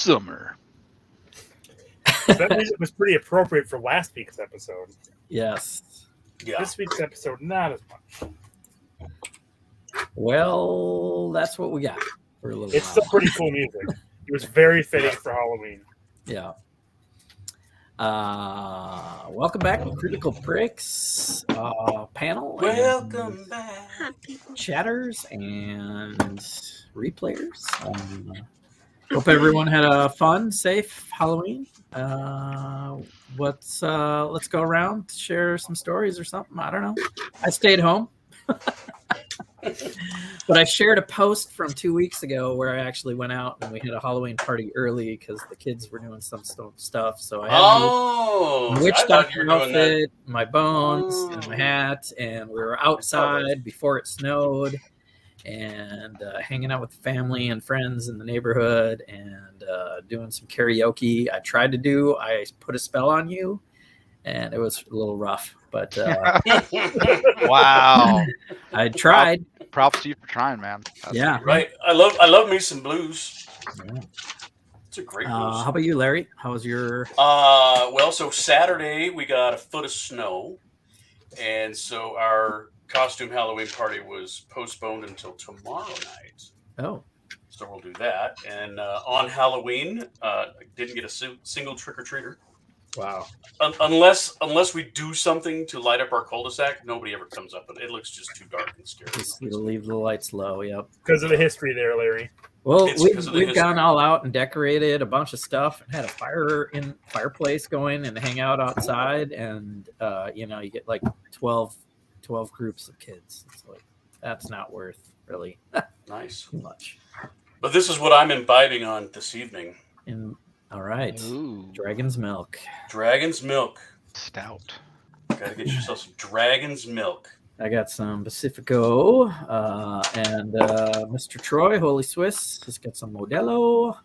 summer. That music was pretty appropriate for last week's episode. Yes. Yeah. This week's episode, not as much. Well, that's what we got for a little It's while. still pretty cool music. It was very fitting for Halloween. Yeah. Welcome back to Critical Pricks panel. Welcome back. Chatters and replayers. Hope everyone had a fun, safe Halloween. Let's go around, share some stories or something. I don't know. I stayed home. But I shared a post from 2 weeks ago where I actually went out and we had a Halloween party early because the kids were doing some stuff. So I had my witch doctor outfit, my bones, and my hat, and we were outside before it snowed and hanging out with the family and friends in the neighborhood and doing some karaoke. I put a spell on you, and it was a little rough, but Wow. I tried. Props to you for trying, man. Yeah. Right. I love me some blues. Yeah. It's a great blues. How about you, Larry? How was your... Well, so Saturday we got a foot of snow, and so our costume Halloween party was postponed until tomorrow night. Oh. So we'll do that. And on Halloween, didn't get a single trick-or-treater. Wow. Unless we do something to light up our cul-de-sac, nobody ever comes up. But it looks just too dark and scary. Just leave the lights low, yep. Because of the history there, Larry. Well, It's because of the we've history. gone all out and decorated a bunch of stuff and had a fireplace going and hang out outside. And, you get like 12 groups of kids. It's like, that's not worth really Nice. too much. But this is what I'm imbibing on this evening. All right. Ooh. Dragon's milk. Dragon's milk. Stout. Got to get yourself some dragon's milk. I got some Pacifico, and Mr. Troy, HolySwiss, has got some Modelo.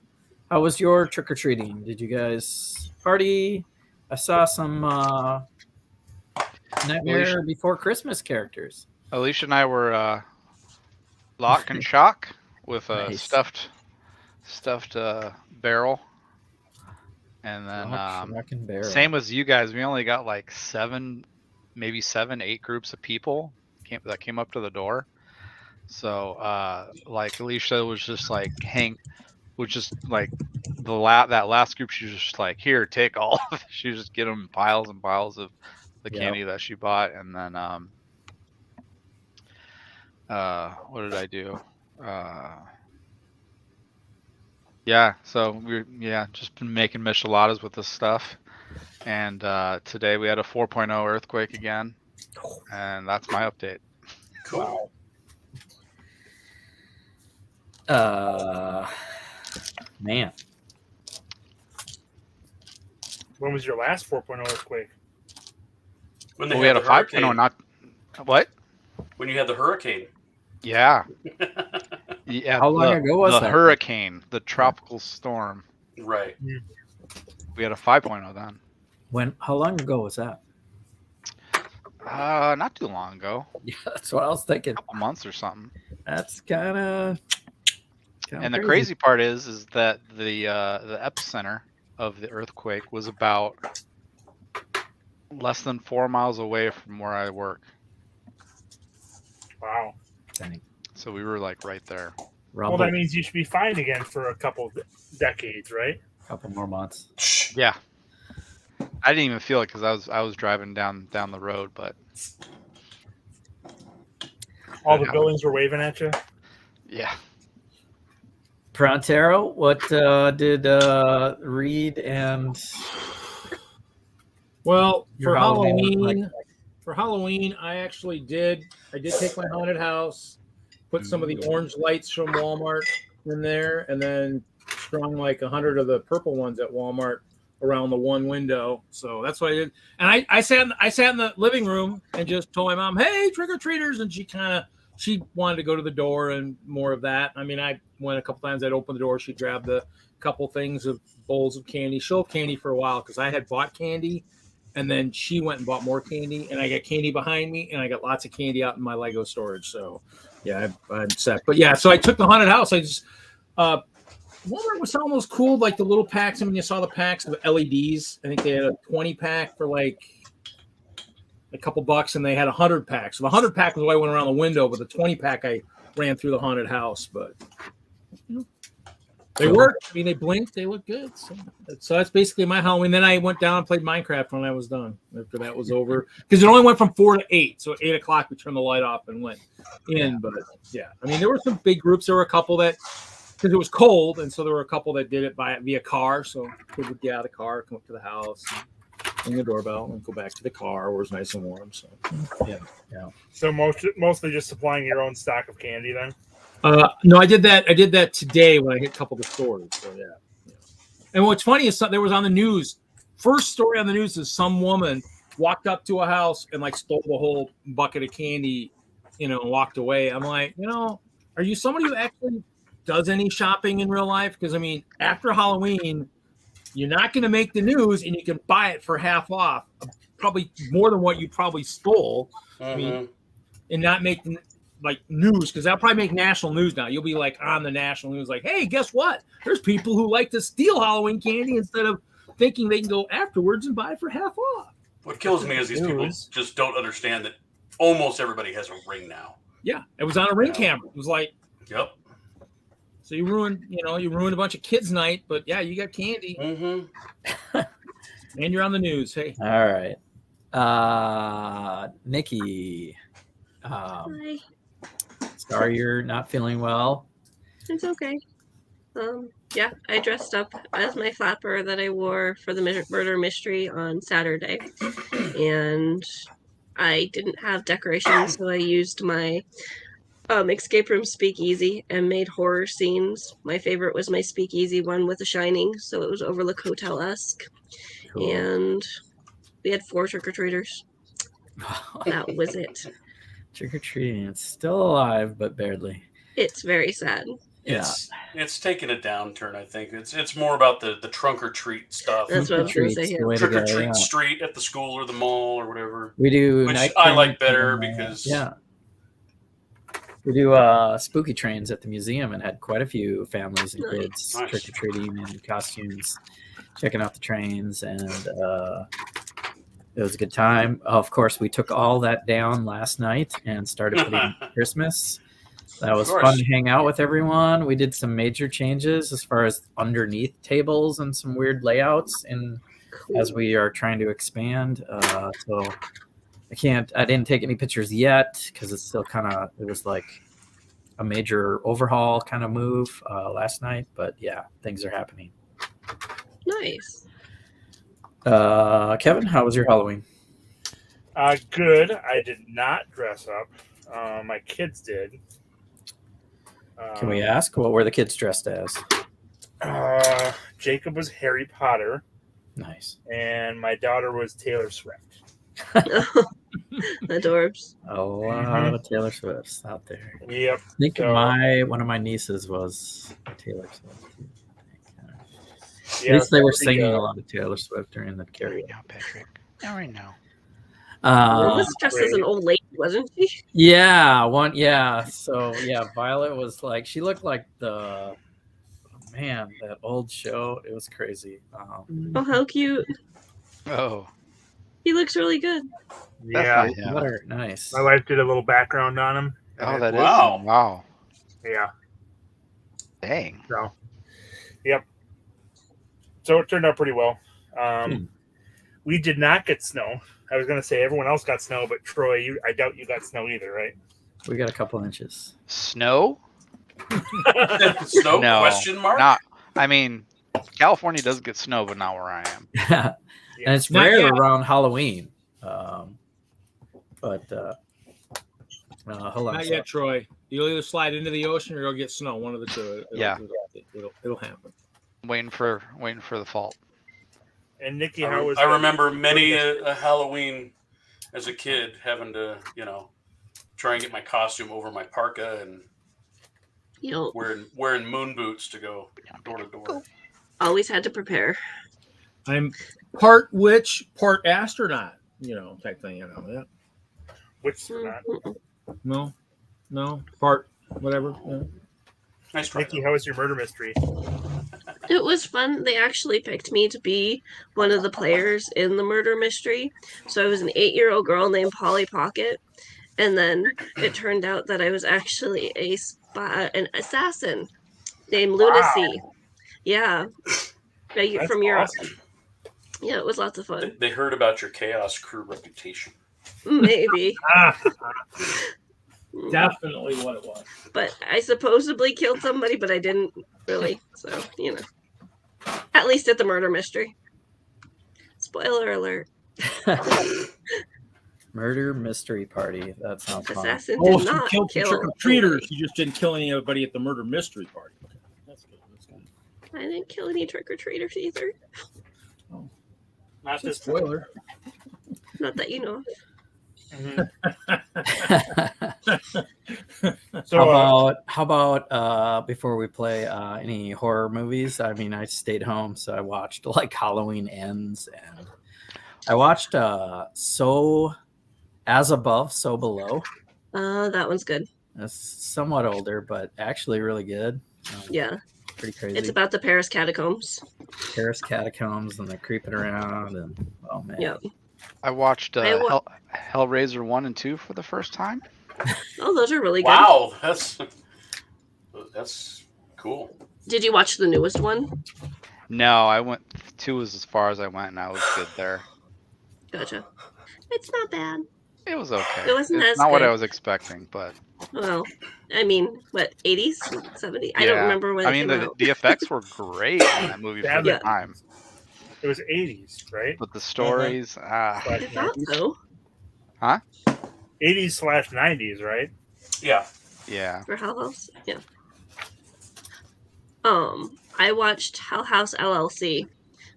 How was your trick-or-treating? Did you guys party? I saw some Nightmare Before Christmas characters. Alisha and I were lock and shock with a Nice. stuffed barrel. And then Rock and barrel. same as you guys, we only got like 7, 8 groups of people that came up to the door. So like Alisha was just like that last group, she was just like, here, take all of it. She was just getting them piles and piles of the candy that she bought. And then what did I do? So just been making micheladas with this stuff. And today we had a 4.0 earthquake again. And that's my update. Cool. Man. When was your last 4.0 earthquake? When We had a 5.0, hurricane. not what? When you had the hurricane. Yeah. Yeah. How long ago was the that? hurricane, the tropical storm? Right. We had a 5.0 then. How long ago was that? Not too long ago. Yeah, that's what I was thinking. A couple months or something. That's kind of. And the crazy part is that the epicenter of the earthquake was about less than 4 miles away from where I work. Wow. Dang. So we were like right there. Well, that means you should be fine again for a couple of decades, right? A couple more months. Yeah. I didn't even feel it because I was driving down the road, but All the buildings were waving at you. yeah. Pronterro, what did Reed and Well, your for Halloween, like- I did take my haunted house, put some of the orange lights from Walmart in there, and then strung like 100 of the purple ones at Walmart around the one window. So that's what I did. And I sat in the living room and just told my mom, "Hey, trick or treaters!" And she wanted to go to the door and more of that. I mean, I went a couple times. I'd open the door. She'd grab the couple things of bowls of candy. She'll have candy for a while because I had bought candy. And then she went and bought more candy, and I got candy behind me, and I got lots of candy out in my Lego storage. So, yeah, I'm set. But yeah, so I took the haunted house. I just Walmart was selling those cool, like the little packs. I mean, you saw the packs of LEDs. I think they had a 20 pack for like a couple bucks, and they had 100 packs. So the 100 pack was what I went around the window, but the 20 pack I ran through the haunted house. But they worked. I mean, they blinked. They looked good. So that's basically my Halloween. Then I went down and played Minecraft when I was done. After that was over, because it only went from 4 to 8. So at 8 o'clock we turned the light off and went in. But yeah, I mean, there were some big groups. There were a couple that, because it was cold, and so there were a couple that did it via car. So kids would get out of the car, come up to the house, ring the doorbell, and go back to the car where it was nice and warm. So yeah. So mostly just supplying your own stock of candy then. No, I did that. I did that today when I hit a couple of the stores. So yeah. And what's funny is there was on the news. First story on the news is some woman walked up to a house and like stole the whole bucket of candy, and walked away. I'm like, are you somebody who actually does any shopping in real life? Because I mean, after Halloween, you're not going to make the news, and you can buy it for half off, probably more than what you probably stole. I mean, and not make like news, because that'll probably make national news now. You'll be like on the national news, like, hey, guess what? There's people who like to steal Halloween candy instead of thinking they can go afterwards and buy it for half off. What kills me is these people just don't understand that almost everybody has a ring now. Yeah, it was on a ring camera. It was like, yep. So you ruined a bunch of kids' night, but yeah, you got candy. And you're on the news. Hey. All right. Nikki. Hi. Sorry you're not feeling well. It's okay. Yeah, I dressed up as my flapper that I wore for the murder mystery on Saturday. And I didn't have decorations, so I used my escape room speakeasy and made horror scenes. My favorite was my speakeasy one with a shining, so it was Overlook Hotel-esque. Cool. And we had 4 trick-or-treaters. That was it. Trick-or-treating. It's still alive, but barely. It's very sad. It's taken a downturn, I think. It's more about the trunk or treat stuff. That's what I was going to say here. Trick or treat street at the school or the mall or whatever. We do, which I like better because we do spooky trains at the museum and had quite a few families and kids trick or treating in costumes, checking out the trains, and it was a good time. Of course, we took all that down last night and started putting Christmas. That was fun to hang out with everyone. We did some major changes as far as underneath tables and some weird layouts, and as we are trying to expand. So I didn't take any pictures yet because it's still it was like a major overhaul kind of move last night. But yeah, things are happening. Nice. Kevin, how was your Halloween? Good. I did not dress up. My kids did. Can we ask, what were the kids dressed as? Jacob was Harry Potter. Nice. And my daughter was Taylor Swift. Adorbs. A lot of Taylor Swifts out there. Yep. I think one of my nieces was Taylor Swift. At least they were singing a lot of Taylor Swift during the karaoke. Yeah, Patrick. Now I know. Was dressed as an old lady, wasn't she? Yeah, So Violet was like, she looked like that old show. It was crazy. Oh, how cute! Oh, he looks really good. Yeah, nice. My wife did a little background on him. Oh, that is wow. Yeah. Dang. So, yep. So it turned out pretty well. We did not get snow. I was going to say everyone else got snow, but Troy, I doubt you got snow either, right? We got a couple inches. Snow? Snow? No, question mark? Not. I mean, California does get snow, but not where I am. And it's rare around Halloween. But hold on. Not yet, Troy. You'll either slide into the ocean or you'll get snow. One of the two. It'll happen. Waiting for the fall. And Nikki, how was? I remember many a Halloween as a kid having to, try and get my costume over my parka and wearing moon boots to go door to door. Always had to prepare. I'm part witch, part astronaut, type thing, Yeah. Witch not? No, part whatever. Yeah. Nice try. Nikki, how was your murder mystery? It was fun. They actually picked me to be one of the players in the murder mystery. So I was an 8-year-old girl named Polly Pocket. And then it turned out that I was actually an assassin named Lunacy. Wow. Yeah. That's From Europe. awesome. Yeah, it was lots of fun. They heard about your Chaos Crew reputation. Maybe. Definitely what it was. But I supposedly killed somebody, but I didn't really. So, At least at the murder mystery. Spoiler alert. Murder mystery party. That sounds fun. Assassin Oh, did so you not killed some kill trick-or-treaters. anybody. You just didn't kill anybody at the murder mystery party. Okay. That's good. That's good. I didn't kill any trick-or-treaters either. Not It's a this spoiler. Not that you know of. So, how about before we play any horror movies? I mean, I stayed home, so I watched like Halloween Ends, and I watched So As Above, So Below. That one's good. It's somewhat older, but actually really good. Yeah. Pretty crazy. It's about the Paris catacombs. Paris catacombs, and they're creeping around, and oh man. Yeah. I watched Hellraiser 1 and 2 for the first time. Oh, those are really good. Wow, that's cool. Did you watch the newest one? No, I went 2 was as far as I went, and I was good there. Gotcha. It's not bad. It was okay. It wasn't it's as not what good. I was expecting, but Well, I mean, what, 80s? 70s? I don't remember when it came out. the effects were great in that movie for the Yeah. time. it was 80s, right? But the stories, I thought so. 80s/90s, right? Yeah. yeah. For Hell House? Yeah. I watched Hell House LLC,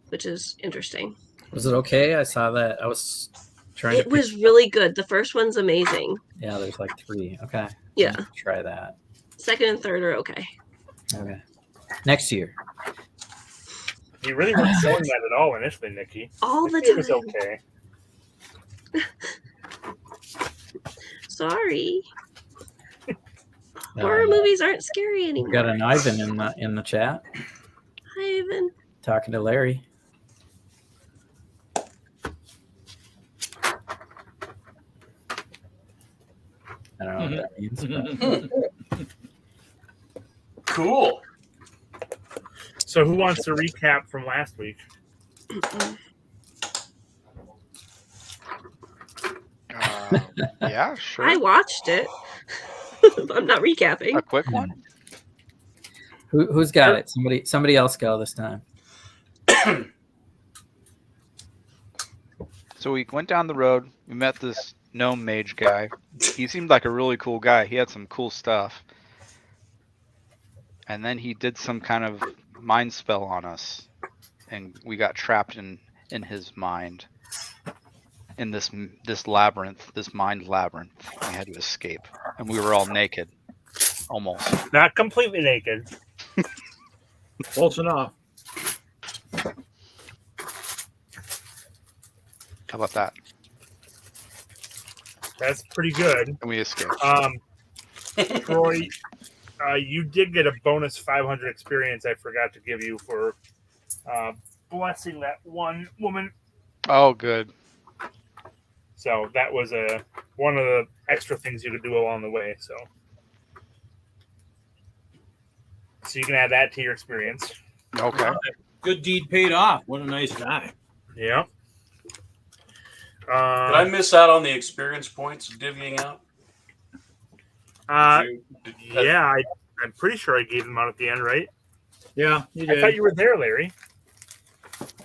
which is interesting. Was it okay? I saw that. I was trying It was really good. The first one's amazing. Yeah, there's like 3. Okay. Yeah. Try that. Second and third are okay. Okay. Next year. You really weren't showing that at all initially, Nikki. All the It was time. okay. Sorry. Horror movies aren't scary anymore. We got an Ivan in the chat Hi, Ivan. talking to Larry. I don't know what that means. But Cool. So, who wants to recap from last week? Yeah, sure. I watched it. I'm not recapping. A quick one. who's got it? Somebody else go this time. So we went down the road. We met this gnome mage guy. He seemed like a really cool guy. He had some cool stuff. And then he did some kind of mind spell on us, and we got trapped in his mind. In this labyrinth, this mind labyrinth. We had to escape, and we were all naked, almost. Not completely naked. Close enough. How about that? That's pretty good. And we escaped. Troy, you did get a bonus 500 experience I forgot to give you for blessing that one woman. Oh, good. So that was one of the extra things you could do along the way. So you can add that to your experience. Okay. Good deed paid off. What a nice guy. Yeah. Did I miss out on the experience points divvying out? Yeah, I'm pretty sure I gave them out at the end, right? Yeah, you I did. thought you were there, Larry.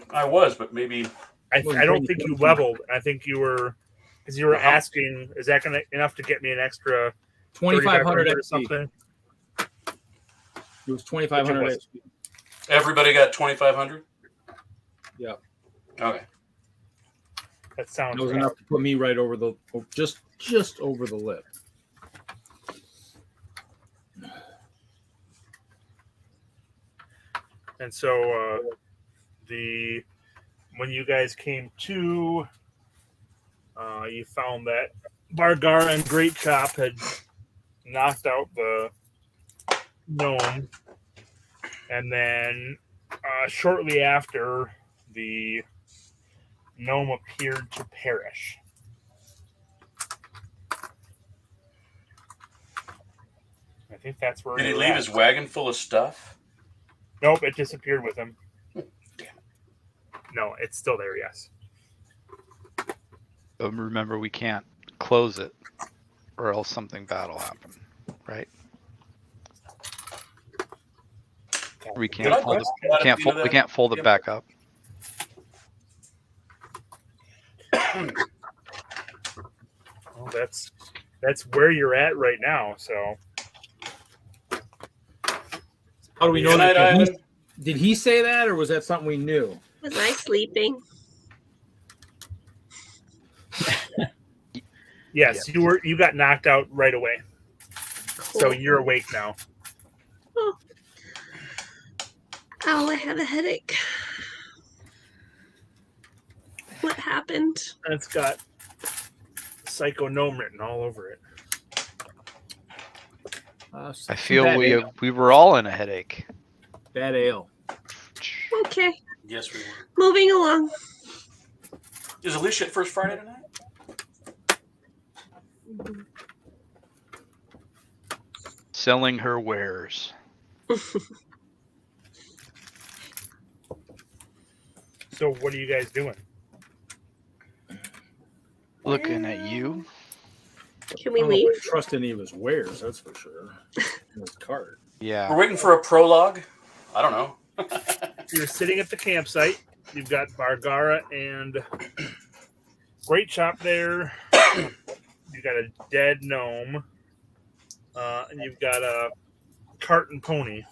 I was, but maybe I don't think you leveled. I think you were, because you were asking, is that enough to get me an extra 2,500 or XP. something? It was 2,500 XP. everybody got 2,500. Yeah. Okay. That sounds That was right. enough to put me right over the just over the lip. And so when you guys came to, you found that Bargar and Great Chop had knocked out the gnome, and then shortly after the gnome appeared to perish. I think that's where Did he you're leave at. his wagon full of stuff? Nope, it disappeared with him. Damn it. No, it's still there, yes. But remember, we can't close it, or else something bad will happen, right? We Did I can't fold bust it. that at the end of We that? can't fold it back up. Well, that's where you're at right now. So How do we know Good night, that? Ivan. Did he say that, or was that something we knew? Was I sleeping? yes, you got knocked out right away. So Cool. you're awake now. Oh, I have a headache. What happened? And it's got Psycho Gnome written all over it. I feel we were all in a headache. Bad ale. Okay, Yes, we were. moving along. Is Alisha at First Friday tonight? Selling her wares. So what are you guys doing? Looking at you. Can we I don't know if leave? I trust any of his wares, that's for sure. In his cart. Yeah. We're waiting for a prologue. I don't know. You're sitting at the campsite. You've got Bargara and Great Chop there. You've got a dead gnome. And you've got a cart and pony.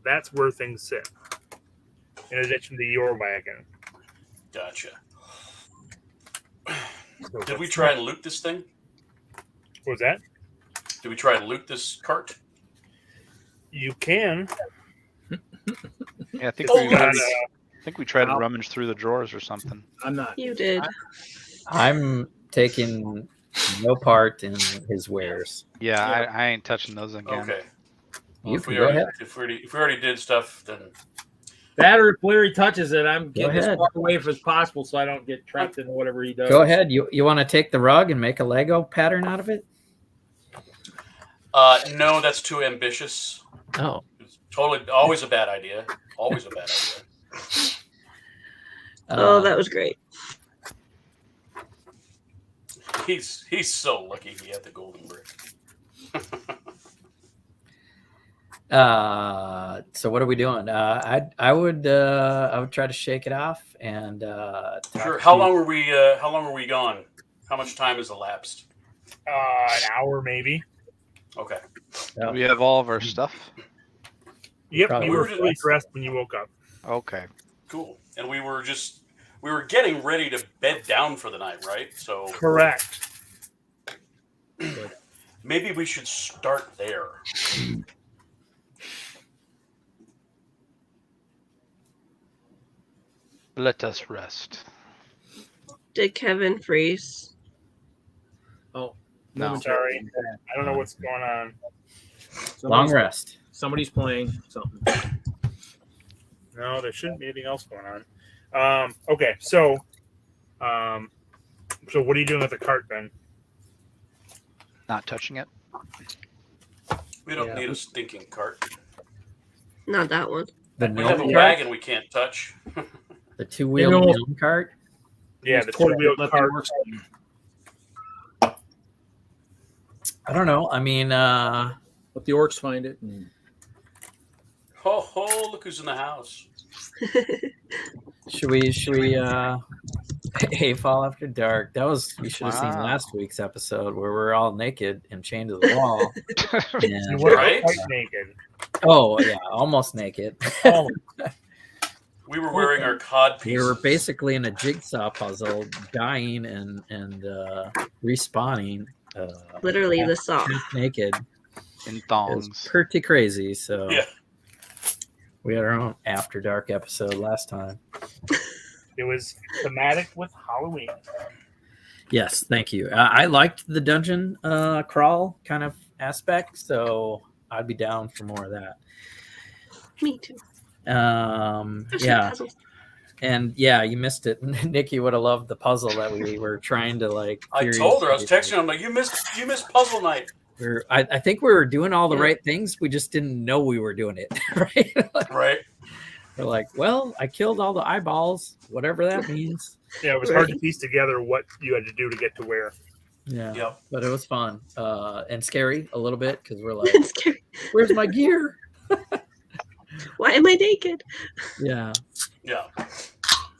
That's where things sit. In addition to your wagon. Gotcha. So Did we that's try not- and loot this thing? What was that? Did we try and loot this cart? You can. Yeah, I think It's we got, tried to rummage through the drawers or something. I'm not. You did. I'm taking no part in his wares. Yeah, I ain't touching those again. Okay. You if can we go already, ahead. if we already did stuff, then That or if Larry touches it, I'm Go getting as ahead. far away as possible so I don't get trapped in whatever he does. Go ahead. You want to take the rug and make a Lego pattern out of it? no, that's too ambitious. Oh, It's totally, always a bad idea. Always a bad idea. Oh, that was great. He's so lucky he had the golden brick. So what are we doing? I would try to shake it off and Sure. How long were we gone? How much time has elapsed? an hour maybe. Okay. Do we have all of our stuff? Yep, Probably. you were fully dressed when you woke up. Okay. Cool. And we were getting ready to bed down for the night, right? So Correct. maybe we should start there. Let us rest. Did Kevin freeze? Oh, No. Sorry. I don't know what's going on. long rest. Somebody's playing something. No, there shouldn't be anything else going on. Okay, so what are you doing with the cart then? Not touching it. We don't Yeah. need a stinking cart. Not that one. The We have a gnome cart, wagon we can't touch. the two-wheeled You know- gnome cart. Yeah, the two-wheel Let the cart. orcs- I don't know. I mean, Let the orcs find it. And Ho ho! Look who's in the house. should we hey, Fall After Dark? That was, you should have seen Wow. last week's episode where we're all naked and chained to the wall. And, We're Right? quite naked. oh yeah, almost naked. Oh, We were wearing our cod We pieces. were basically in a jigsaw puzzle, dying and respawning. Literally the saw. half naked. In It was thongs. pretty crazy. So Yeah. we had our own After Dark episode last time. it was thematic with Halloween. Yes, thank you. I liked the dungeon crawl kind of aspect, so I'd be down for more of that. Me too. Yeah. And yeah, you missed it. Nikki would have loved the puzzle that we were trying to like. I told her, I was texting her, I'm like, you missed puzzle night. I think we were doing all the right things. We just didn't know we were doing it. Right. Right. We're like, well, I killed all the eyeballs, whatever that means. Yeah, it was hard to piece together what you had to do to get to where. Yeah. Yep. But it was fun. And scary a little bit because we're like, Scary. where's my gear? Why am I naked? Yeah. Yeah.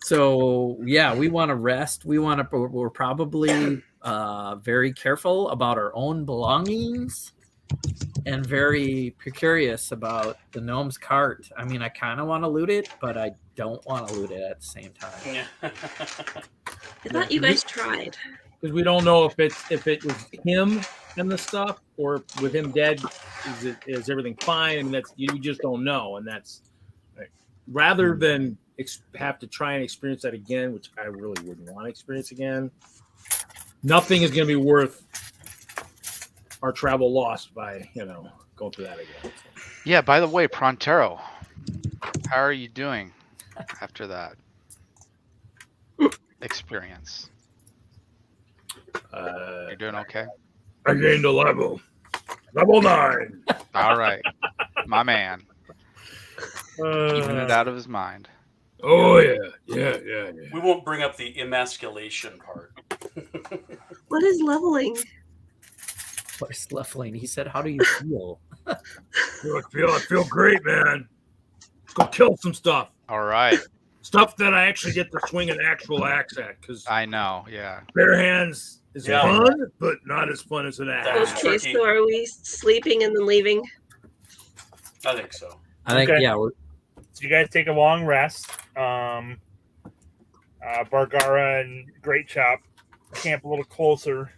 So yeah, we want to rest. We're probably very careful about our own belongings and very curious about the gnome's cart. I mean, I kind of want to loot it, but I don't want to loot it at the same time. Yeah. I thought you guys tried. Because we don't know if it was him and the stuff, or with him dead, is everything fine? And that's you just don't know, and that's like, rather than have to try and experience that again, which I really wouldn't want to experience again. Nothing is going to be worth our travel lost by going through that again. Yeah. By the way, Pronterro, how are you doing after that experience? You're doing okay. I gained a level 9. All right, my man. Keeping it out of his mind. Oh yeah. We won't bring up the emasculation part. What is leveling? What is leveling? He said, "How do you feel?" I feel great, man. Let's go kill some stuff. All right. Stuff that I actually get to swing an actual axe at, because I know. Yeah. bare hands is fun, but not as fun as an axe. Okay, so are we sleeping and then leaving? I think so. I think Okay. yeah. So you guys take a long rest. Bargara and Great Chop camp a little closer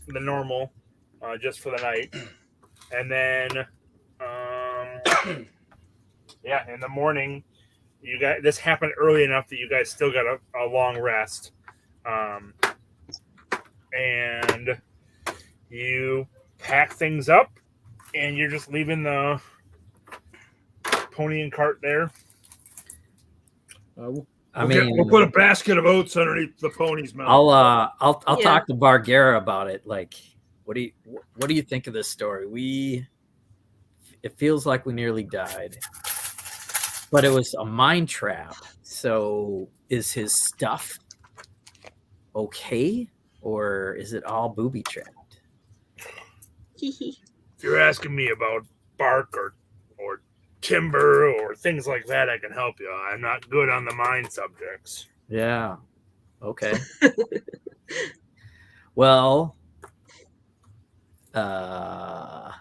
than normal, just for the night, and then in the morning, you guys. This happened early enough that you guys still got a long rest, and you pack things up, and you're just leaving the pony and cart there. We'll put a basket of oats underneath the pony's mouth. I'll talk to Bargara about it. Like, what do you think of this story? It feels like we nearly died, but it was a mind trap. So is his stuff okay, or is it all booby trapped? If you're asking me about bark or timber or things like that, I can help you. I'm not good on the mine subjects. Yeah. Okay. Well, I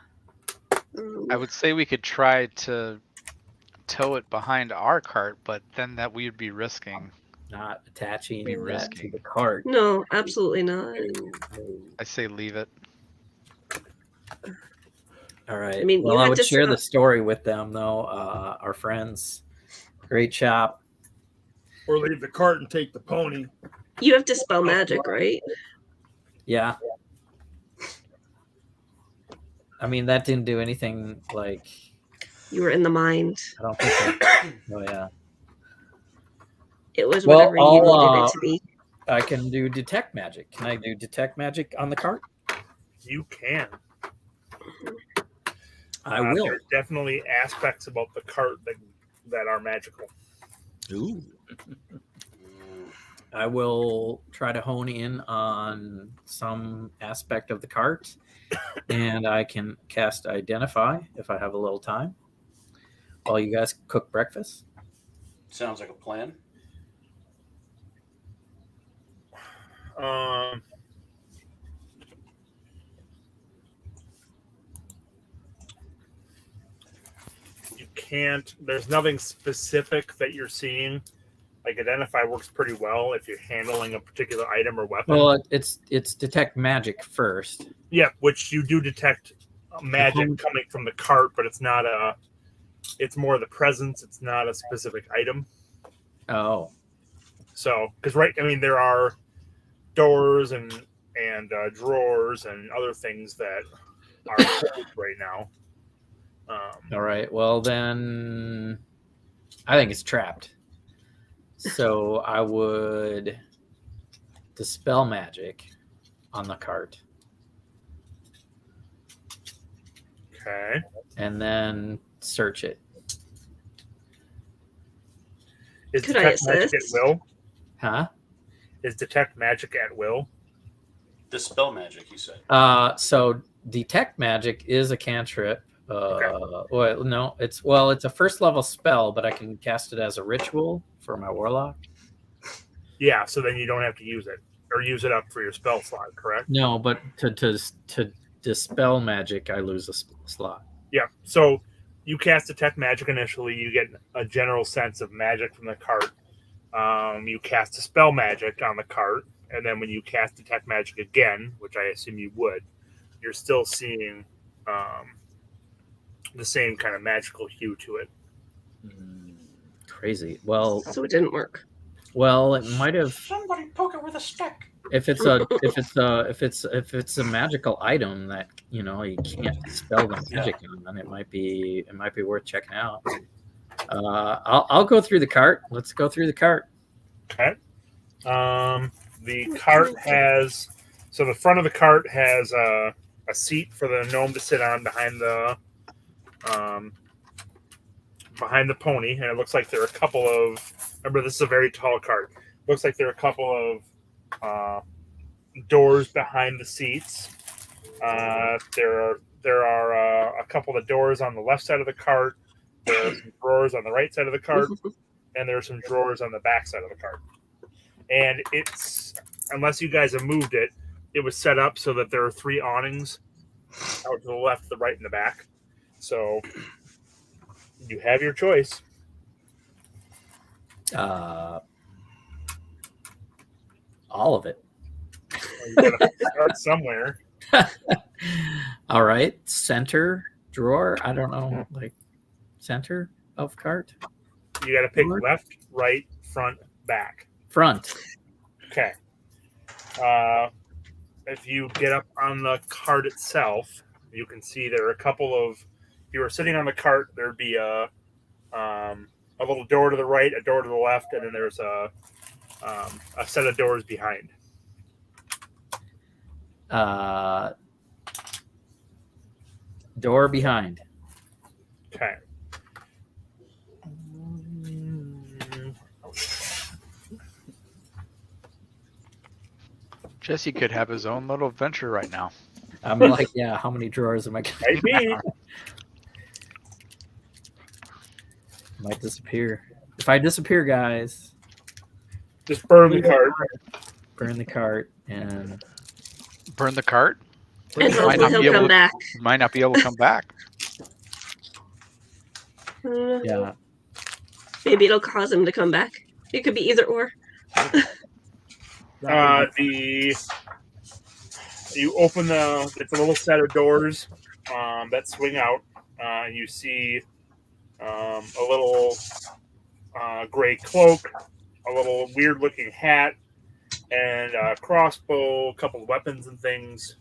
would say we could try to tow it behind our cart, but then that we would be risking. Not attaching Be that risky. to the cart. No, absolutely not. I say leave it. All right. I mean, well, you I had would to share set the up- story with them, though. Our friends, Great Chop. Or leave the cart and take the pony. You have to spell magic, right? Yeah. I mean, that didn't do anything. Like, You were in the mind. I don't think so. Oh yeah. It was Well, whatever you I'll, needed it to be. I can do detect magic. Can I do detect magic on the cart? You can. I will. There's definitely aspects about the cart that are magical. Ooh. I will try to hone in on some aspect of the cart, and I can cast Identify if I have a little time while you guys cook breakfast. Sounds like a plan. You can't. There's nothing specific that you're seeing. Like Identify works pretty well if you're handling a particular item or weapon. Well, it's detect magic first. Yeah, which you do detect magic coming from the cart, but it's not a. It's more the presence. It's not a specific item. Oh, So, because there are doors and drawers and other things that are closed right now. all right. Well, then I think it's trapped. So I would dispel magic on the cart. Okay. And then search it. Is Could I detect magic at assist? will? Huh? Is detect magic at will? Dispel magic, he said. So detect magic is a cantrip. Well, no, it's a first level spell, but I can cast it as a ritual for my warlock. Yeah, so then you don't have to use it or use it up for your spell slot, correct? No, but to dispel magic, I lose a slot. Yeah. So you cast detect magic initially, you get a general sense of magic from the cart. You cast dispel magic on the cart, and then when you cast detect magic again, which I assume you would, you're still seeing the same kind of magical hue to it. Crazy. Well, So it didn't work. well, it might have. Somebody poke it with a stick. If it's a magical item that you can't dispel the magic on, then it might be worth checking out. I'll go through the cart. Let's go through the cart. Okay. The cart has the front of the cart has a seat for the gnome to sit on behind the pony, and it looks like there are a couple of. Remember, this is a very tall cart. Looks like there are a couple of doors behind the seats. There are a couple of doors on the left side of the cart. There are some drawers on the right side of the cart, and there are some drawers on the back side of the cart. And it's, unless you guys have moved it, it was set up so that there are 3 awnings out to the left, the right, and the back. So you have your choice. All of it. You gotta start somewhere. All right. Center drawer. I don't know, like center of cart. You got to pick left, right, front, back. Front. Okay. If you get up on the cart itself, you can see there are a couple of. If you were sitting on the cart, there'd be a little door to the right, a door to the left, and then there's a set of doors behind. Door behind. Okay. Jesse could have his own little adventure right now. I'm like, yeah, how many drawers am I going to Maybe. Might disappear. If I disappear, guys, Just burn the cart. burn the cart and Burn the cart? And Might not hopefully be he'll able come to- back. Might not be able to come back. yeah. Maybe it'll cause him to come back. It could be either or. You open it's a little set of doors that swing out. You see a little gray cloak, a little weird looking hat, and a crossbow, a couple of weapons and things.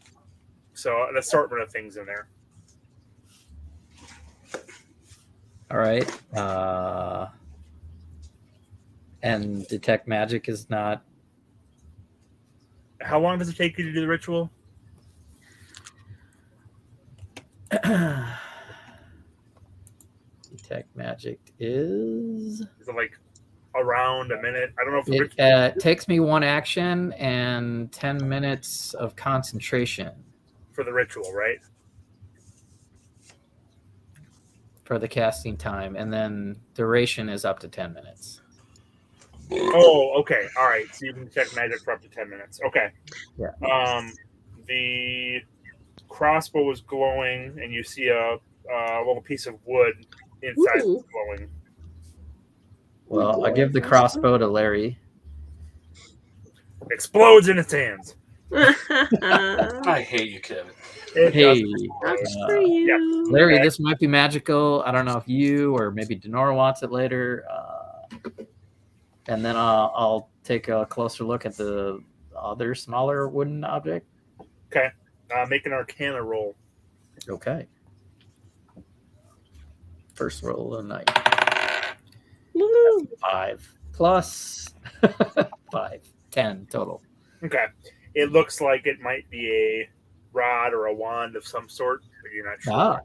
So an assortment of things in there. All right. And detect magic is not. How long does it take you to do the ritual? Detect magic is. Is it like around a minute? I don't know if the It ritual takes me 1 action and 10 minutes of concentration for the ritual, right? for the casting time, and then duration is up to 10 minutes. Oh, okay. All right. So you can detect magic for up to 10 minutes. Okay. Yeah. The crossbow is glowing, and you see a little piece of wood inside Ooh. that's glowing. Well, I give the crossbow to Lah-Ree. Explodes in its hands. I hate you, Kevin. It Hey, That's for you. Lah-Ree, this might be magical. I don't know if you or maybe Denorra wants it later. And then I'll take a closer look at the other smaller wooden object. Okay. Make an Arcana roll. Okay. First roll of the night. Woo! 5 plus 5, 10 total. Okay. It looks like it might be a rod or a wand of some sort, but you're not sure. Ah.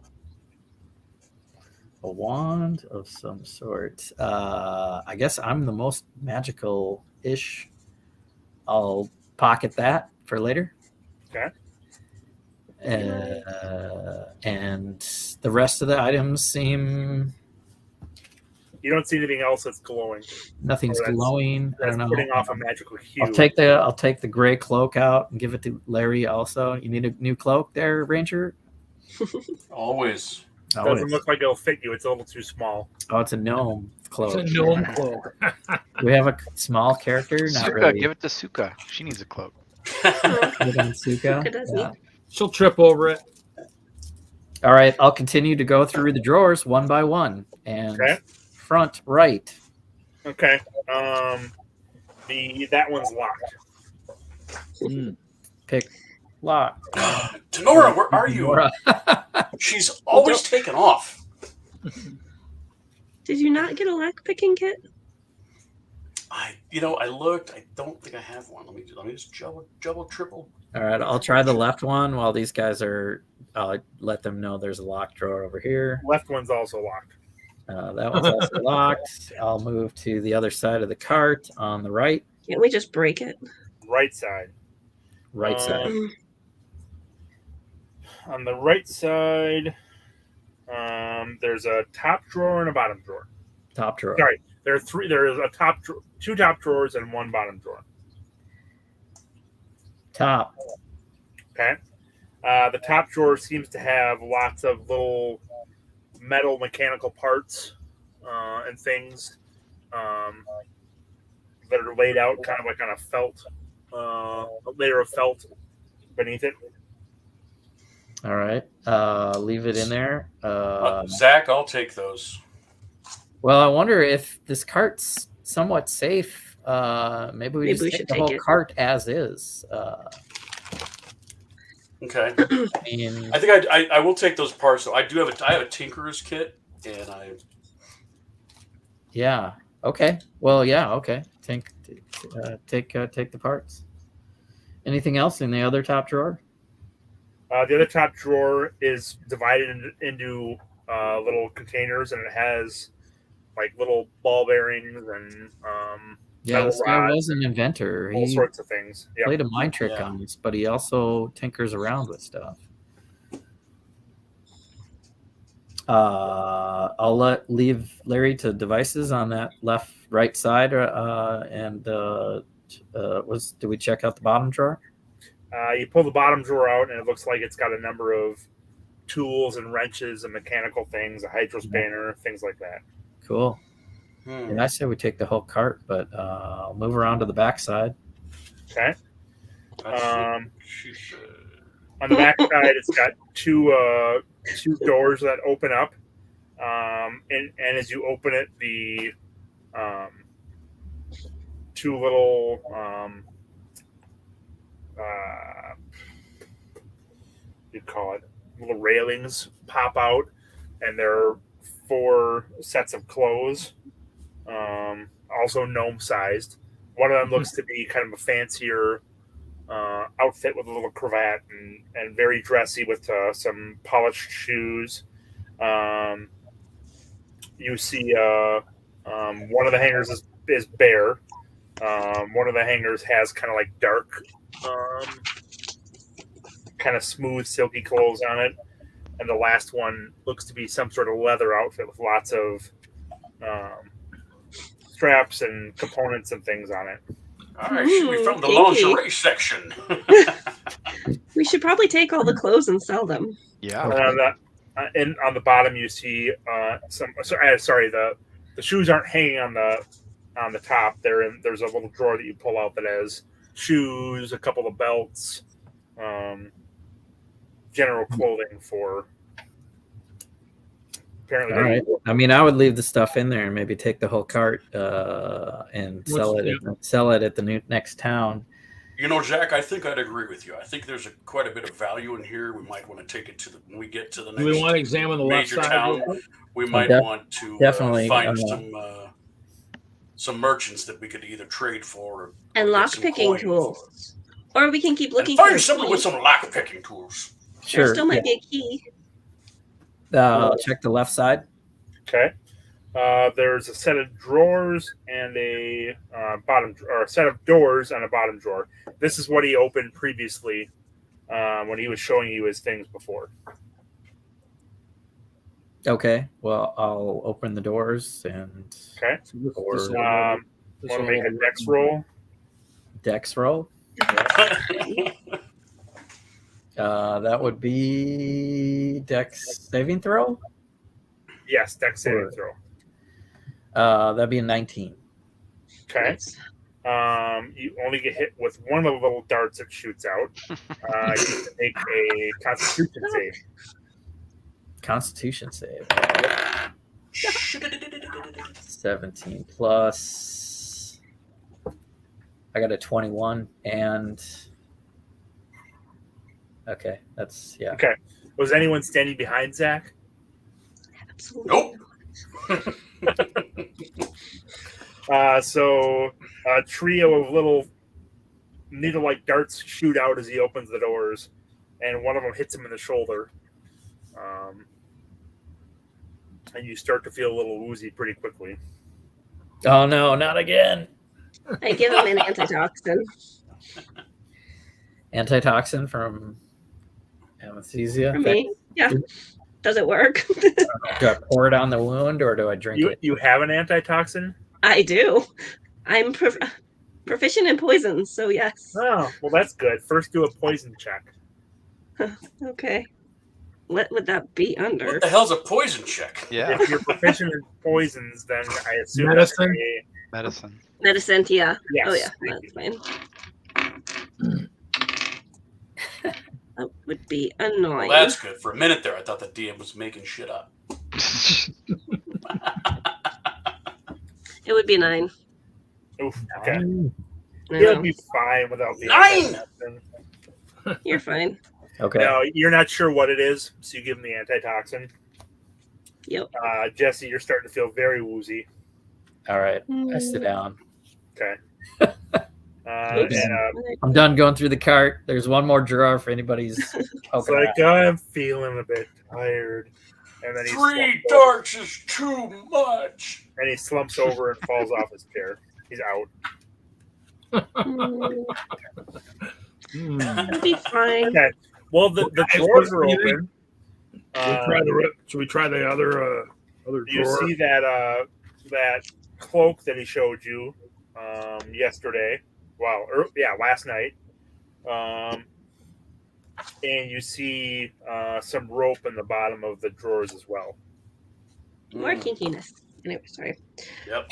A wand of some sort. I guess I'm the most magical-ish. I'll pocket that for later. Okay. And the rest of the items seem You don't see anything else that's glowing. nothing's That's- glowing. I That's don't know. putting off a magical hue. I'll take the gray cloak out and give it to Lah-Ree also. You need a new cloak there, Ranger? Always. Oh, Doesn't look like it'll fit you. It's a little too small. it's a gnome cloak. It's a gnome cloak. Do we have a small character? Not Suka, really. give it to Suka. She needs a cloak. Give it on Suka? Suka does Yeah. She'll trip over it. All right, I'll continue to go through the drawers one by one. And Okay. front right. Okay. That one's locked. Pick lock. Denorra, where are you? Denorra. She's always taken off. Did you not get a lack picking kit? I looked. I don't think I have one. Let me just double, triple. All right, I'll try the left one while these guys are. I'll let them know there's a locked drawer over here. Left one's also locked. That one's also locked. I'll move to the other side of the cart on the right. Can't we just break it? Right side. Right side. On the right side, there's a top drawer and a bottom drawer. Top drawer. Sorry, there are three. There is two top drawers and one bottom drawer. Top. Okay. The top drawer seems to have lots of little metal mechanical parts and things that are laid out kind of like on a felt, a layer of felt beneath it. All right. Leave it in there. Zakk, I'll take those. Well, I wonder if this cart's somewhat safe. Maybe we should take the take whole it. cart as is. Okay. I mean, I think I will take those parts. So I have a tinkerer's kit, and yeah. Okay. Well, yeah. Okay. Take the parts. Anything else in the other top drawer? The other top drawer is divided into little containers, and it has like little ball bearings and Yeah, metal this guy rods, was an inventor. all He sorts of things. Yep. played a mind trick Yeah. on us, but he also tinkers around with stuff. I'll leave Lah-Ree to devices on that right side. Do we check out the bottom drawer? You pull the bottom drawer out, and it looks like it's got a number of tools and wrenches and mechanical things, a hydro spanner, things like that. Cool. And I say we take the whole cart, but I'll move around to the back side. Okay. that's what she said. On the back side, it's got two doors that open up, and as you open it, the two little you call it little railings pop out, and there are 4 sets of clothes, also gnome sized. One of them looks to be kind of a fancier outfit with a little cravat and very dressy with some polished shoes. You see one of the hangers is bare. One of the hangers has kind of like dark, kind of smooth, silky clothes on it. And the last one looks to be some sort of leather outfit with lots of straps and components and things on it. All right, we found the kinky. lingerie section. We should probably take all the clothes and sell them. Yeah. And on the bottom, you see the shoes aren't hanging on the top. There's a little drawer that you pull out that has shoes, a couple of belts, general clothing for. Apparently, All right. I mean, I would leave the stuff in there and maybe take the whole cart and sell it at the next town. Zakk, I think I'd agree with you. I think there's quite a bit of value in here. We might want to take it when we get to the next Do we want to examine the left major side? town. We might want to definitely, find some some merchants that we could either trade for or And get lock some picking coin tools. Or we can keep for. looking And for find a someone key. with some lock picking tools. There Sure. still might be a key. Check the left side. Okay. There's a set of drawers and a a set of doors and a bottom drawer. This is what he opened previously when he was showing you his things before. Okay. Well, I'll open the doors and Okay. So this Or- all- Want this to all make a will- dex roll? dex roll. That would be dex saving throw. Yes, dex saving Or- throw. That'd be a 19. Okay. Nice. You only get hit with one of the little darts that shoots out. You can make a Constitution save. Constitution save. 17 plus. I got a 21 and. Okay, that's yeah. Okay. Was anyone standing behind Zakk? Absolutely. Nope. So a trio of little needle-like darts shoot out as he opens the doors, and one of them hits him in the shoulder. And you start to feel a little woozy pretty quickly. Oh no, not again. I give him an antitoxin. Antitoxin from Amethysia. For me. Yeah. Does it work? Do I pour it on the wound or do I drink it? You have an antitoxin? I do. I'm proficient in poisons, so yes. Oh, well, that's good. First, do a poison check. Okay. What would that be under? What the hell's a poison check? Yeah, If you're proficient in poisons, then I assume Medicine? that's medicine. Medicine, yeah. Yes, Oh yeah, thank that's fine. That would be annoying. Well, that's good. For a minute there, I thought the DM was making shit up. It would be 9. Oof, okay. I He'll know. be fine without the 9! antitoxin. You're fine. Okay. No, you're not sure what it is, so you give him the antitoxin. Yep. Jesse, you're starting to feel very woozy. All right. I sit down. Okay. Oops. And I'm done going through the cart. There's one more drawer for anybody's it's poking like, I'm feeling a bit tired. And then 3 darts is too much. and he slumps over and falls off his chair. He's out. It'll be fine. Okay. Well, the drawers are open. Should we try the other You drawer? see that that cloak that he showed you yesterday? Wow, last night. And you see some rope in the bottom of the drawers as well. More kinkiness. Anyway, sorry. Yep.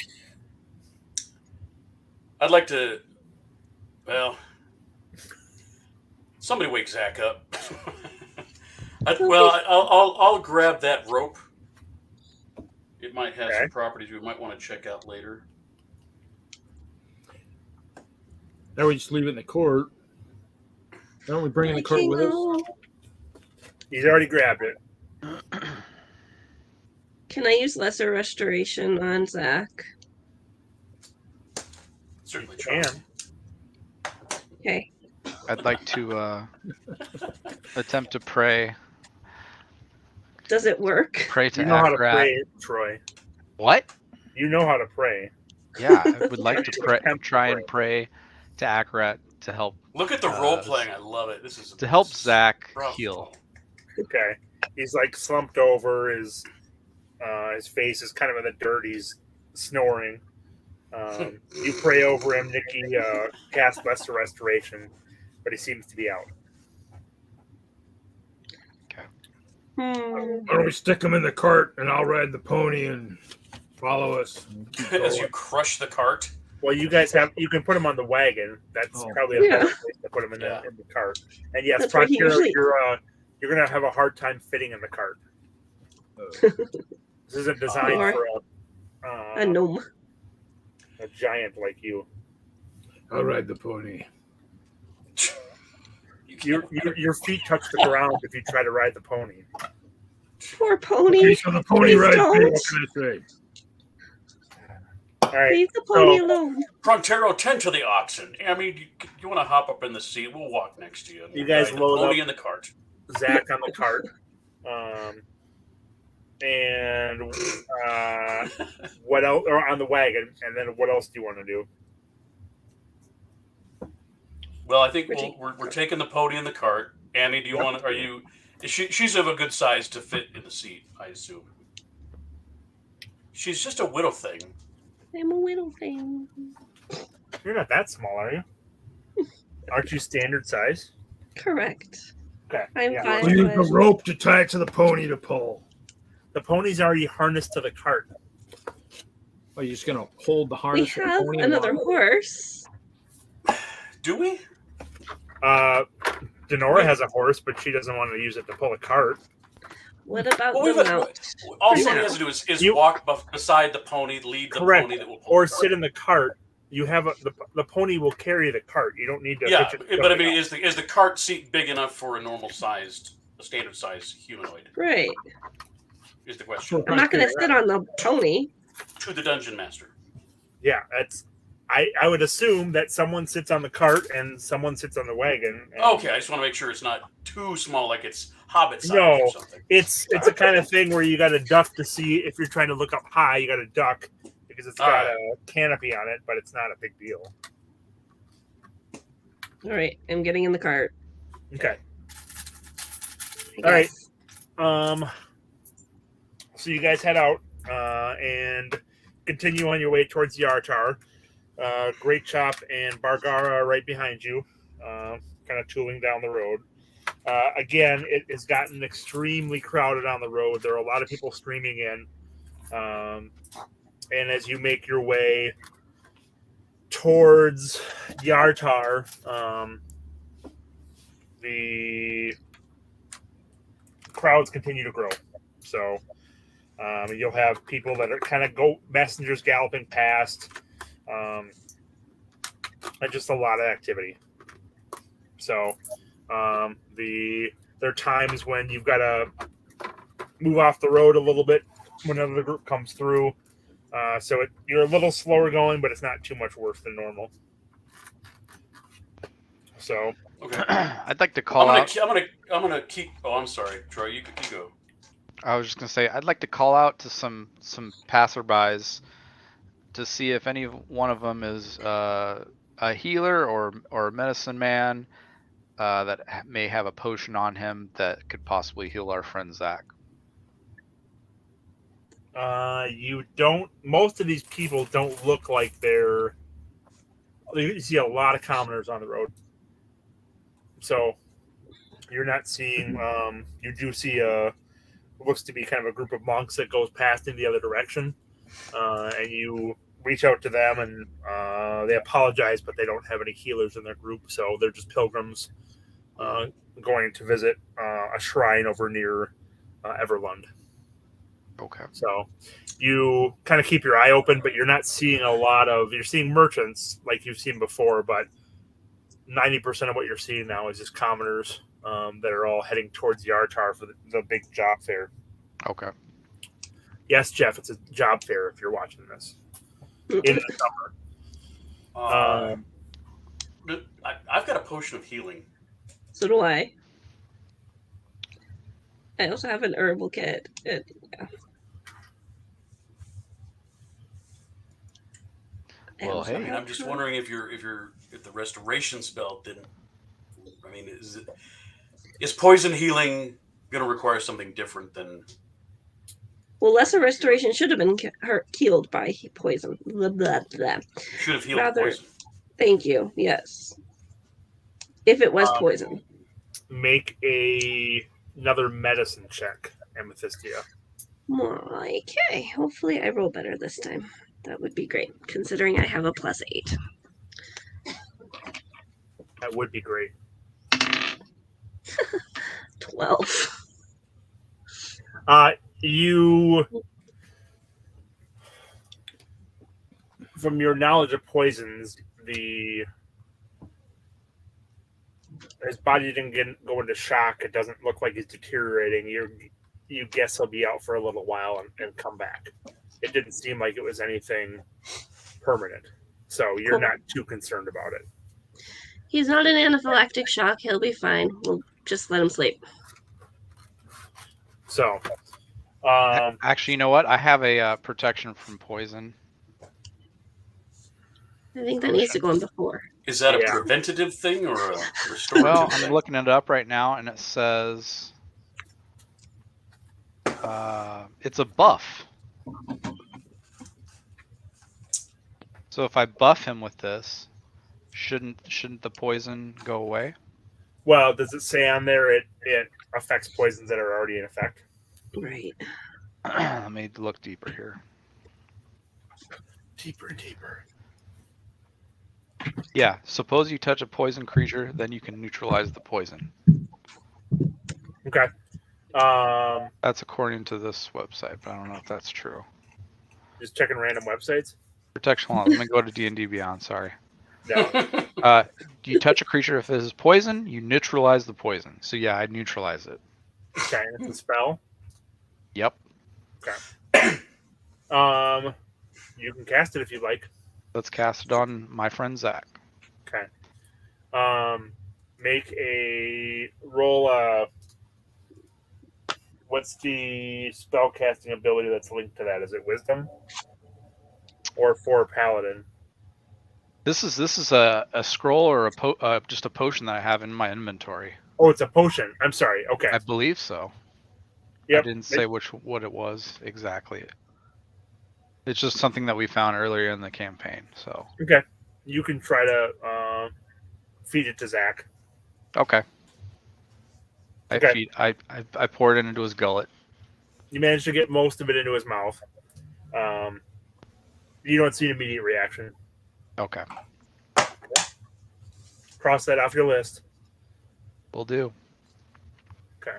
I'd like to. Well, somebody wake Zakk up. I'll grab that rope. It might have some properties we might want to check out later. Now we just leave it in the court. Don't we bring in the cart with us? He's already grabbed it. Can I use lesser restoration on Zakk? Certainly try. Okay. I'd like to attempt to pray Does it work? to You know how to Akrat. pray, Troy. What? You know how to pray. Yeah, I would like to Attempt to try and pray to Akrat to help Look at the role playing. I love it. This is to help Zakk bravo. heal. Okay. He's like slumped over. His face is kind of in the dirt. He's snoring. You pray over him, Nikki. Cast lesser restoration, but he seems to be out. Why don't we stick him in the cart and I'll ride the pony and follow us? And keep As you going. crush the cart. Well, you guys you can put him on the wagon. That's Oh. probably a better place to put him in the cart. And yes, That's where he Pronterro, usually- you're gonna have a hard time fitting in the cart. This isn't designed Or- for A gnome. a giant like you. I'll ride the pony. Your feet touch the ground if you try to ride the pony. Poor pony. Okay, so the pony Please rides me. don't. What can I say? right. Leave the pony alone. Pronterro, tend to the oxen. I mean, you want to hop up in the seat? We'll walk next to you. And You we'll guys ride load the pony up. in the cart. Zakk on the cart. And what else? Or on the wagon. And then what else do you want to do? Well, I think we're taking the pony in the cart. Annie, do you want to? Are you? She's of a good size to fit in the seat, I assume. She's just a little thing. I'm a little thing. You're not that small, are you? Aren't you standard size? Correct. Okay. I'm yeah. fine. We use the rope to tie it to the pony to pull. The pony's already harnessed to the cart. Are you just gonna hold the We harness? of the have pony another along? horse. Do we? Denorra has a horse, but she doesn't want to use it to pull a cart. What about Well, the mount? All For somebody now. has to do is walk beside the pony, lead the Correct. pony that will pull Or the cart. sit in the cart. You have the pony will carry the cart. You don't need to. Yeah, hitch it to but I something mean, else. is the cart seat big enough for a standard sized humanoid? Right. Is the question. I'm not going to sit on the pony. To the dungeon master. Yeah, that's. I would assume that someone sits on the cart and someone sits on the wagon. And Okay, I just want to make sure it's not too small, like it's Hobbit size No. or something. It's a kind of thing where you got to duck to see if you're trying to look up high. You got to duck because it's got a canopy on it, but it's not a big deal. All right. I'm getting in the cart. Okay. I All right. guess. So you guys head out and continue on your way towards Yartar. Great Chop and Bargara are right behind you, kind of tooling down the road. Again, it has gotten extremely crowded on the road. There are a lot of people streaming in. And as you make your way towards Yartar, the crowds continue to grow. So you'll have people that are kind of messengers galloping past, and just a lot of activity. So there are times when you've got to move off the road a little bit when another group comes through. So you're a little slower going, but it's not too much worse than normal. So Okay. I'd like to call out. I'm gonna keep. Oh, I'm sorry, Troy. You go. I was just gonna say I'd like to call out to some passerbys to see if any one of them is a healer or a medicine man that may have a potion on him that could possibly heal our friend Zakk. you don't. Most of these people don't look like they're. You see a lot of commoners on the road, so you're not seeing. You do see looks to be kind of a group of monks that goes past in the other direction, and you reach out to them, and they apologize, but they don't have any healers in their group, so they're just pilgrims going to visit a shrine over near Everlund. Okay. So you kind of keep your eye open, but you're not seeing a lot of. You're seeing merchants like you've seen before, but 90% of what you're seeing now is just commoners that are all heading towards Yartar for the big job fair. Okay. Yes, Jeff, it's a job fair if you're watching this in the summer. I've got a potion of healing. So do I. I also have an herbal kit. Yeah. Well, also hey. I mean, I'm just wondering if the restoration spell didn't. I mean, is poison healing going to require something different than? Well, lesser restoration should have been healed by poison. Blah, blah, blah. Should have healed poison. Thank you. Yes. If it was poison. Make another medicine check, Amethysia. Okay. Hopefully I roll better this time. That would be great, considering I have a +8. That would be great. 12. You, from your knowledge of poisons, his body didn't go into shock. It doesn't look like he's deteriorating. You guess he'll be out for a little while and come back. It didn't seem like it was anything permanent, so you're not too concerned about it. He's not an anaphylactic shock. He'll be fine. We'll just let him sleep. So, actually, you know what? I have a protection from poison. I think that needs to go on before. Is that a preventative thing or a restorative Well, thing? I'm looking it up right now, and it says it's a buff. So if I buff him with this, shouldn't the poison go away? Well, does it say on there it affects poisons that are already in effect? Right. Let me look deeper here. Deeper and deeper. Yeah, suppose you touch a poison creature, then you can neutralize the poison. Okay. That's according to this website, but I don't know if that's true. Just checking random websites. Protection law. Let me go to D&D Beyond. Sorry. No. You touch a creature if it is poison, you neutralize the poison. So yeah, I neutralize it. Okay, it's a spell. Yep. Okay. You can cast it if you'd like. Let's cast it on my friend Zakk. Okay. Make a roll. What's the spell casting ability that's linked to that? Is it Wisdom? Or for Paladin? This is a scroll or just a potion that I have in my inventory. Oh, it's a potion. I'm sorry. Okay. I believe so. Yep. I didn't say what it was exactly. It's just something that we found earlier in the campaign. So okay, you can try to feed it to Zakk. Okay. Okay. I poured it into his gullet. You managed to get most of it into his mouth. You don't see an immediate reaction. Okay. Cross that off your list. Will do. Okay.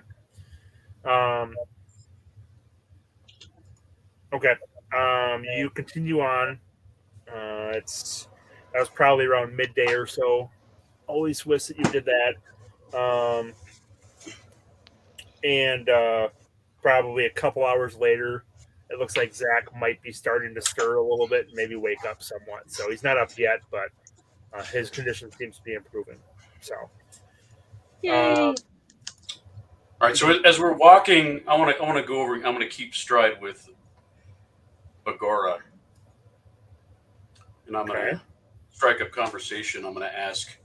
Okay. You continue on. That was probably around midday or so. HolySwiss that you did that. And probably a couple hours later, it looks like Zakk might be starting to stir a little bit, maybe wake up somewhat. So he's not up yet, but his condition seems to be improving. So, Yay! All right. So as we're walking, I want to go over. I'm going to keep stride with Bagora, and I'm going to strike up conversation. I'm going to ask.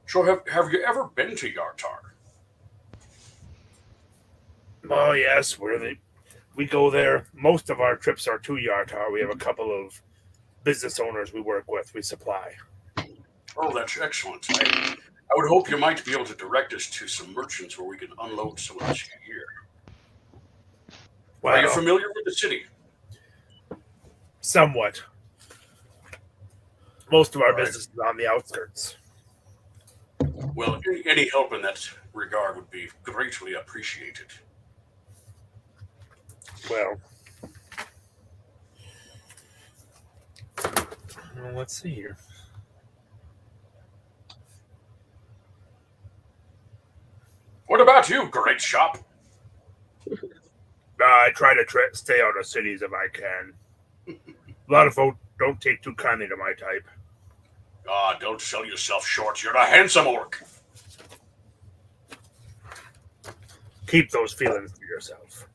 So have you ever been to Yartar? Oh yes, we go there. Most of our trips are to Yartar. We have a couple of business owners we work with. We supply. Oh, that's excellent. I would hope you might be able to direct us to some merchants where we can unload some of this gear. Well, are you familiar with the city? Somewhat. Most of our business is on the outskirts. Well, any help in that regard would be greatly appreciated. Well, let's see here. What about you, great shop? I try to stay out of cities if I can. A lot of folk don't take too kindly to my type. Ah, don't sell yourself short. You're a handsome orc. Keep those feelings to yourself.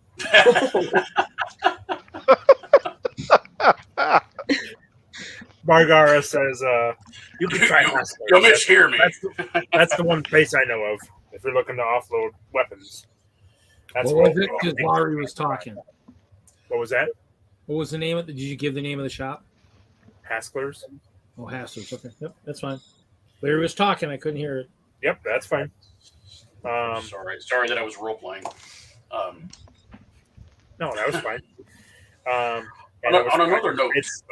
Bargara says, you can try Haskell. You'll mishear me. That's the one place I know of, if you're looking to offload weapons. That's what was it? Because Lah-Ree was talking. What was that? What was the name of it? Did you give the name of the shop? Hasklers. Oh, Hasklers. Okay. Yep, that's fine. Larry was talking. I couldn't hear it. Yep, that's fine. Sorry that I was role-playing. No, that was fine. On another note, it's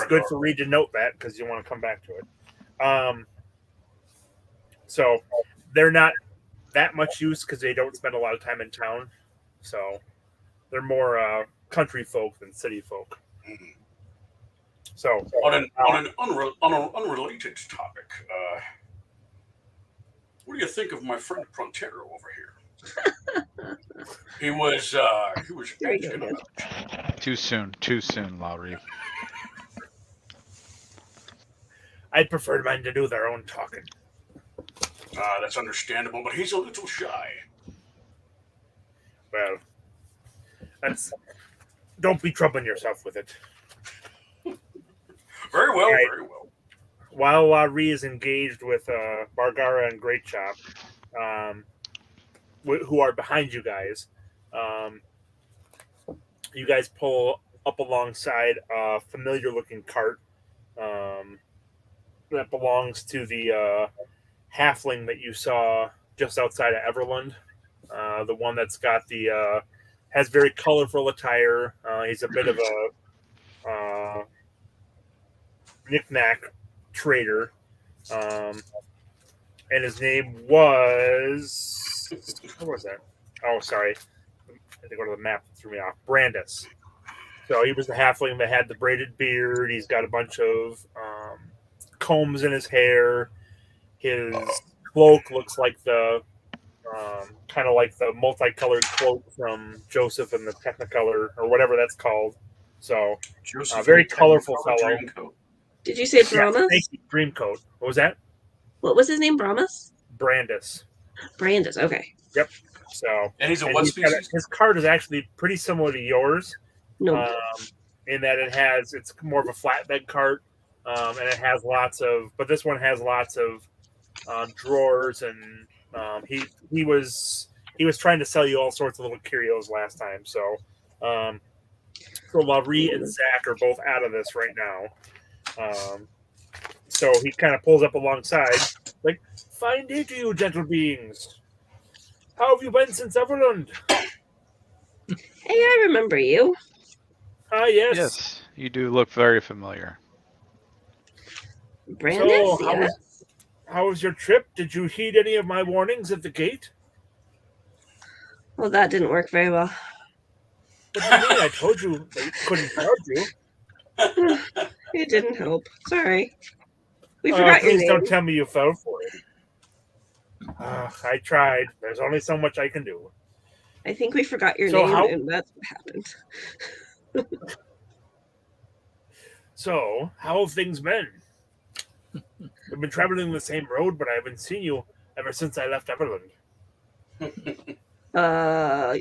good for Reed to note that because you want to come back to it. So they're not that much use because they don't spend a lot of time in town. So they're more country folk than city folk. Mm-hmm. So on an unrelated topic, what do you think of my friend Pronterro over here? He was Too soon, Lah-Ree. I prefer men to do their own talking. That's understandable, but he's a little shy. Well, don't be troubling yourself with it. Very well, Right. very well. While Lah-Ree is engaged with Bargara and Great Chop, who are behind you guys, you guys pull up alongside a familiar-looking cart that belongs to the halfling that you saw just outside of Everland. The one that's got has very colorful attire. He's a bit of a knick-knack trader. And his name was... What was that? Oh, sorry. I had to go to the map that threw me off. Brandis. So he was the halfling that had the braided beard. He's got a bunch of combs in his hair. His cloak looks like the kind of like the multicolored cloak from Joseph and the Technicolor, or whatever that's called. So, very colorful fellow. Did you say Brahmas? Thank you, Dreamcoat. What was that? What was his name? Brahmas? Brandis. Brandis, okay. Yep. So, and he's a what species? His card is actually pretty similar to yours. No. In that it's more of a flatbed cart, and it has but this one has lots of drawers, and he was trying to sell you all sorts of little curios last time. So, Lah-Ree and Zakk are both out of this right now. So he kind of pulls up alongside, like, "Fine day to you, gentle beings. How have you been since Everland?" Hey, I remember you. Yes. Yes, you do look very familiar. Brandis? So, how was your trip? Did you heed any of my warnings at the gate? Well, that didn't work very well. What do you mean? I told you they couldn't help you. It didn't help. Sorry. We forgot your please name. don't tell me you fell for it. I tried. There's only so much I can do. I think we forgot your So name, and that's what happened. So, how have things been? We've been traveling the same road, but I haven't seen you ever since I left Everland.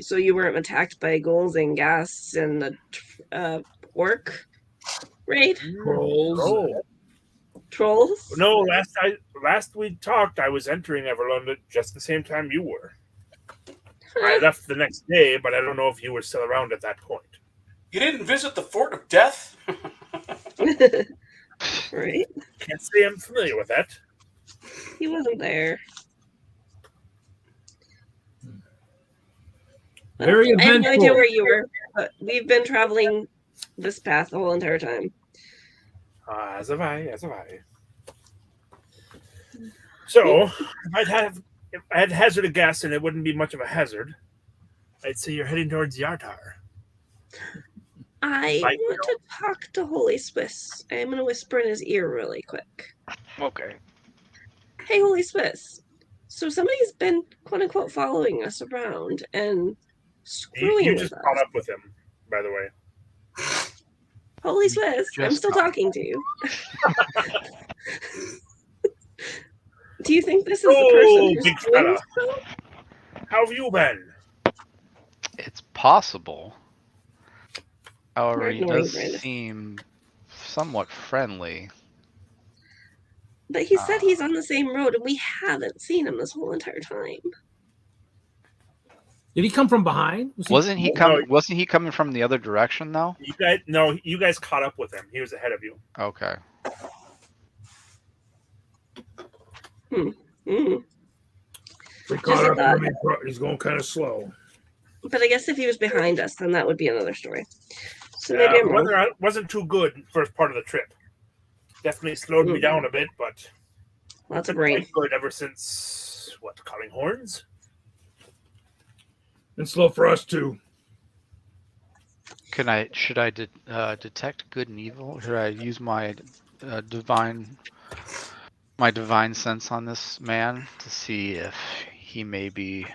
So you weren't attacked by ghouls and ghasts and the orc raid? Trolls? No, last we talked, I was entering Everland at just the same time you were. I left the next day, but I don't know if you were still around at that point. You didn't visit the Fort of Death? Right? Can't say I'm familiar with that. He wasn't there. Very I have eventful. no idea where you were, but we've been traveling this path the whole entire time. As have I. So, if I had to hazard a guess, and it wouldn't be much of a hazard, I'd say you're heading towards Yartar. I want to talk to HolySwiss. I'm going to whisper in his ear really quick. Okay. Hey, HolySwiss. So somebody's been, quote unquote, following us around and screwing You with just us. caught up with him, by the way. HolySwiss, I'm Just still caught- talking to you. Do you think this is the person who's big doing fella. so? How have you been? It's possible. However, We're he ignoring does Brandis. seem somewhat friendly. But he said he's on the same road, and we haven't seen him this whole entire time. Did he come from behind? Wasn't he No. coming? Wasn't he coming from the other direction though? You guys caught up with him. He was ahead of you. Okay. Mm. We Just caught a up thought. with him. He's going kind of slow. But I guess if he was behind us, then that would be another story. So maybe I'm wrong. Weather wasn't too good first part of the trip. Definitely slowed me down a bit, but Lots of rain. quite good ever since calling horns? And slow for us too. Should I detect good and evil? Should I use my divine sense on this man to see if he may be?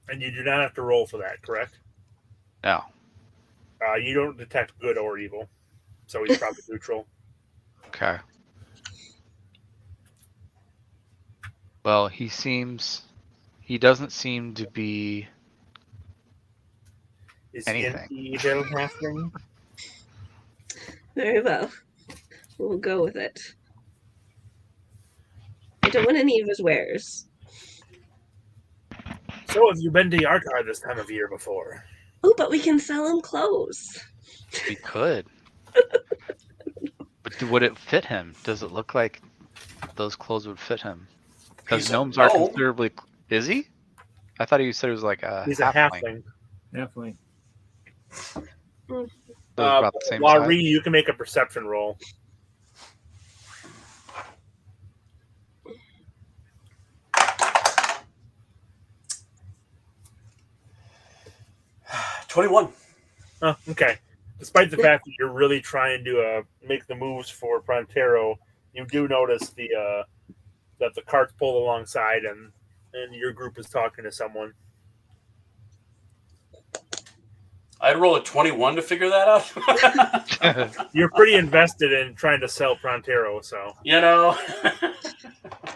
And you do not have to roll for that, correct? No. You don't detect good or evil, so he's probably neutral. Okay. Well, he doesn't seem to be Is anything. he an evil halfling? Very well. We'll go with it. I don't want any of his wares. So, have you been to Yartar this time of year before? Oh, but we can sell him clothes. We could. But would it fit him? Does it look like those clothes would fit him? Because He's a gnomes are gnome. considerably. Is he? I thought he said he was like a He's halfling. a halfling. Definitely. So it's about the same Lah-Ree, size. you can make a perception roll. $21. Oh, okay. Despite the fact that you're really trying to make the moves for Pronterro, you do notice that the cart's pulled alongside and your group is talking to someone. I'd roll a 21 to figure that out. You're pretty invested in trying to sell Pronterro, so You know.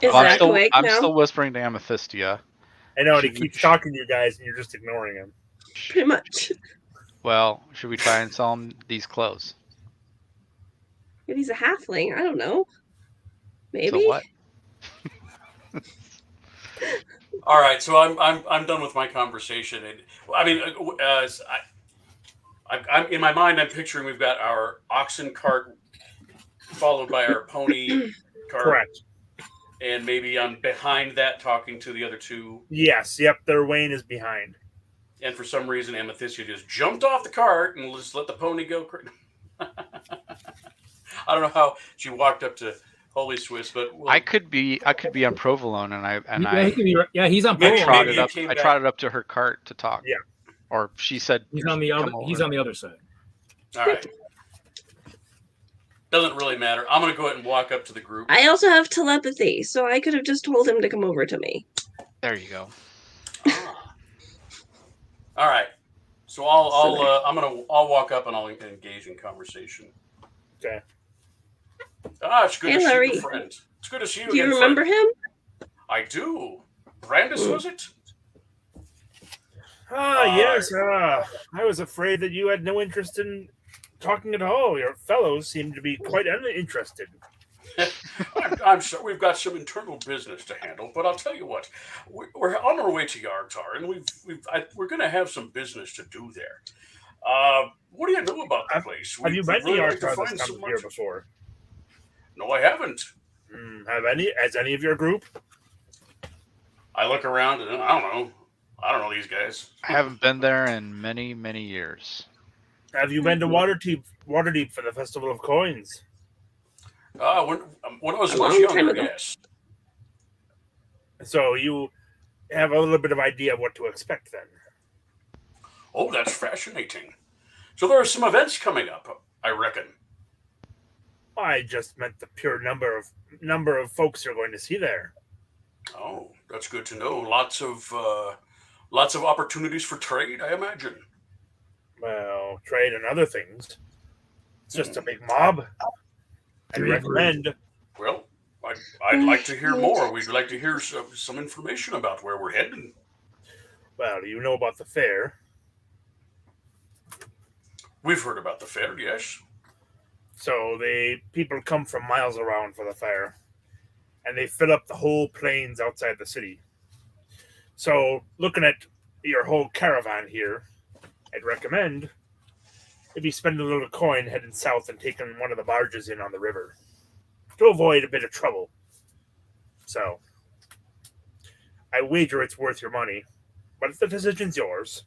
Is Well, Zakk awake I'm now? still whispering to Amethysia. I know, and he keeps talking to you guys, and you're just ignoring him. Pretty much. Well, should we try and sell him these clothes? If he's a halfling, I don't know. Maybe. So what? All right, so I'm done with my conversation, and I mean, I'm in my mind. I'm picturing we've got our oxen cart, followed by our pony cart, Correct. and maybe I'm behind that talking to the other two. Yes, yep, their Wayne is behind. And for some reason, Amethysia just jumped off the cart and just let the pony go. I don't know how she walked up to HolySwiss, but I could be on Provolone, and He can be, he's on. Maybe- I Provolone. trotted maybe up. it came I back. trotted up to her cart to talk. Yeah. Or she said He's on the other. come He's over. on the other side. all right. Doesn't really matter. I'm going to go ahead and walk up to the group. I also have telepathy, so I could have just told him to come over to me. There you go. All right. So I'll walk up and I'll engage in conversation. Okay. It's good Hey, to see Lah-Ree. you, friend. It's good to see you Do you again, remember friend. him? I do. Brandis, was it? Yes. I was afraid that you had no interest in talking at all. Your fellows seem to be quite uninterested. I'm sure we've got some internal business to handle, but I'll tell you what, we're on our way to Yartar, and we're going to have some business to do there. What do you know about the place? Have you been to really like Yartar find this time so of year much- before? No, I haven't. Has any of your group? I look around and I don't know these guys. I haven't been there in many, many years. Have you been to Waterdeep for the Festival of Coins? When I was A much long time younger, ago. yes. So you have a little bit of idea of what to expect then. Oh, that's fascinating. So there are some events coming up, I reckon. I just meant the pure number of folks you're going to see there. Oh, that's good to know. Lots of opportunities for trade, I imagine. Well, trade and other things. It's just a big mob. I recommend. Well, I'd like to hear more. We'd like to hear some information about where we're heading. Well, you know about the fair. We've heard about the fair, yes. So people come from miles around for the fair, and they fill up the whole plains outside the city. So, looking at your whole caravan here, I'd recommend if you spend a little coin heading south and taking one of the barges in on the river to avoid a bit of trouble. So, I wager it's worth your money, but the decision's yours.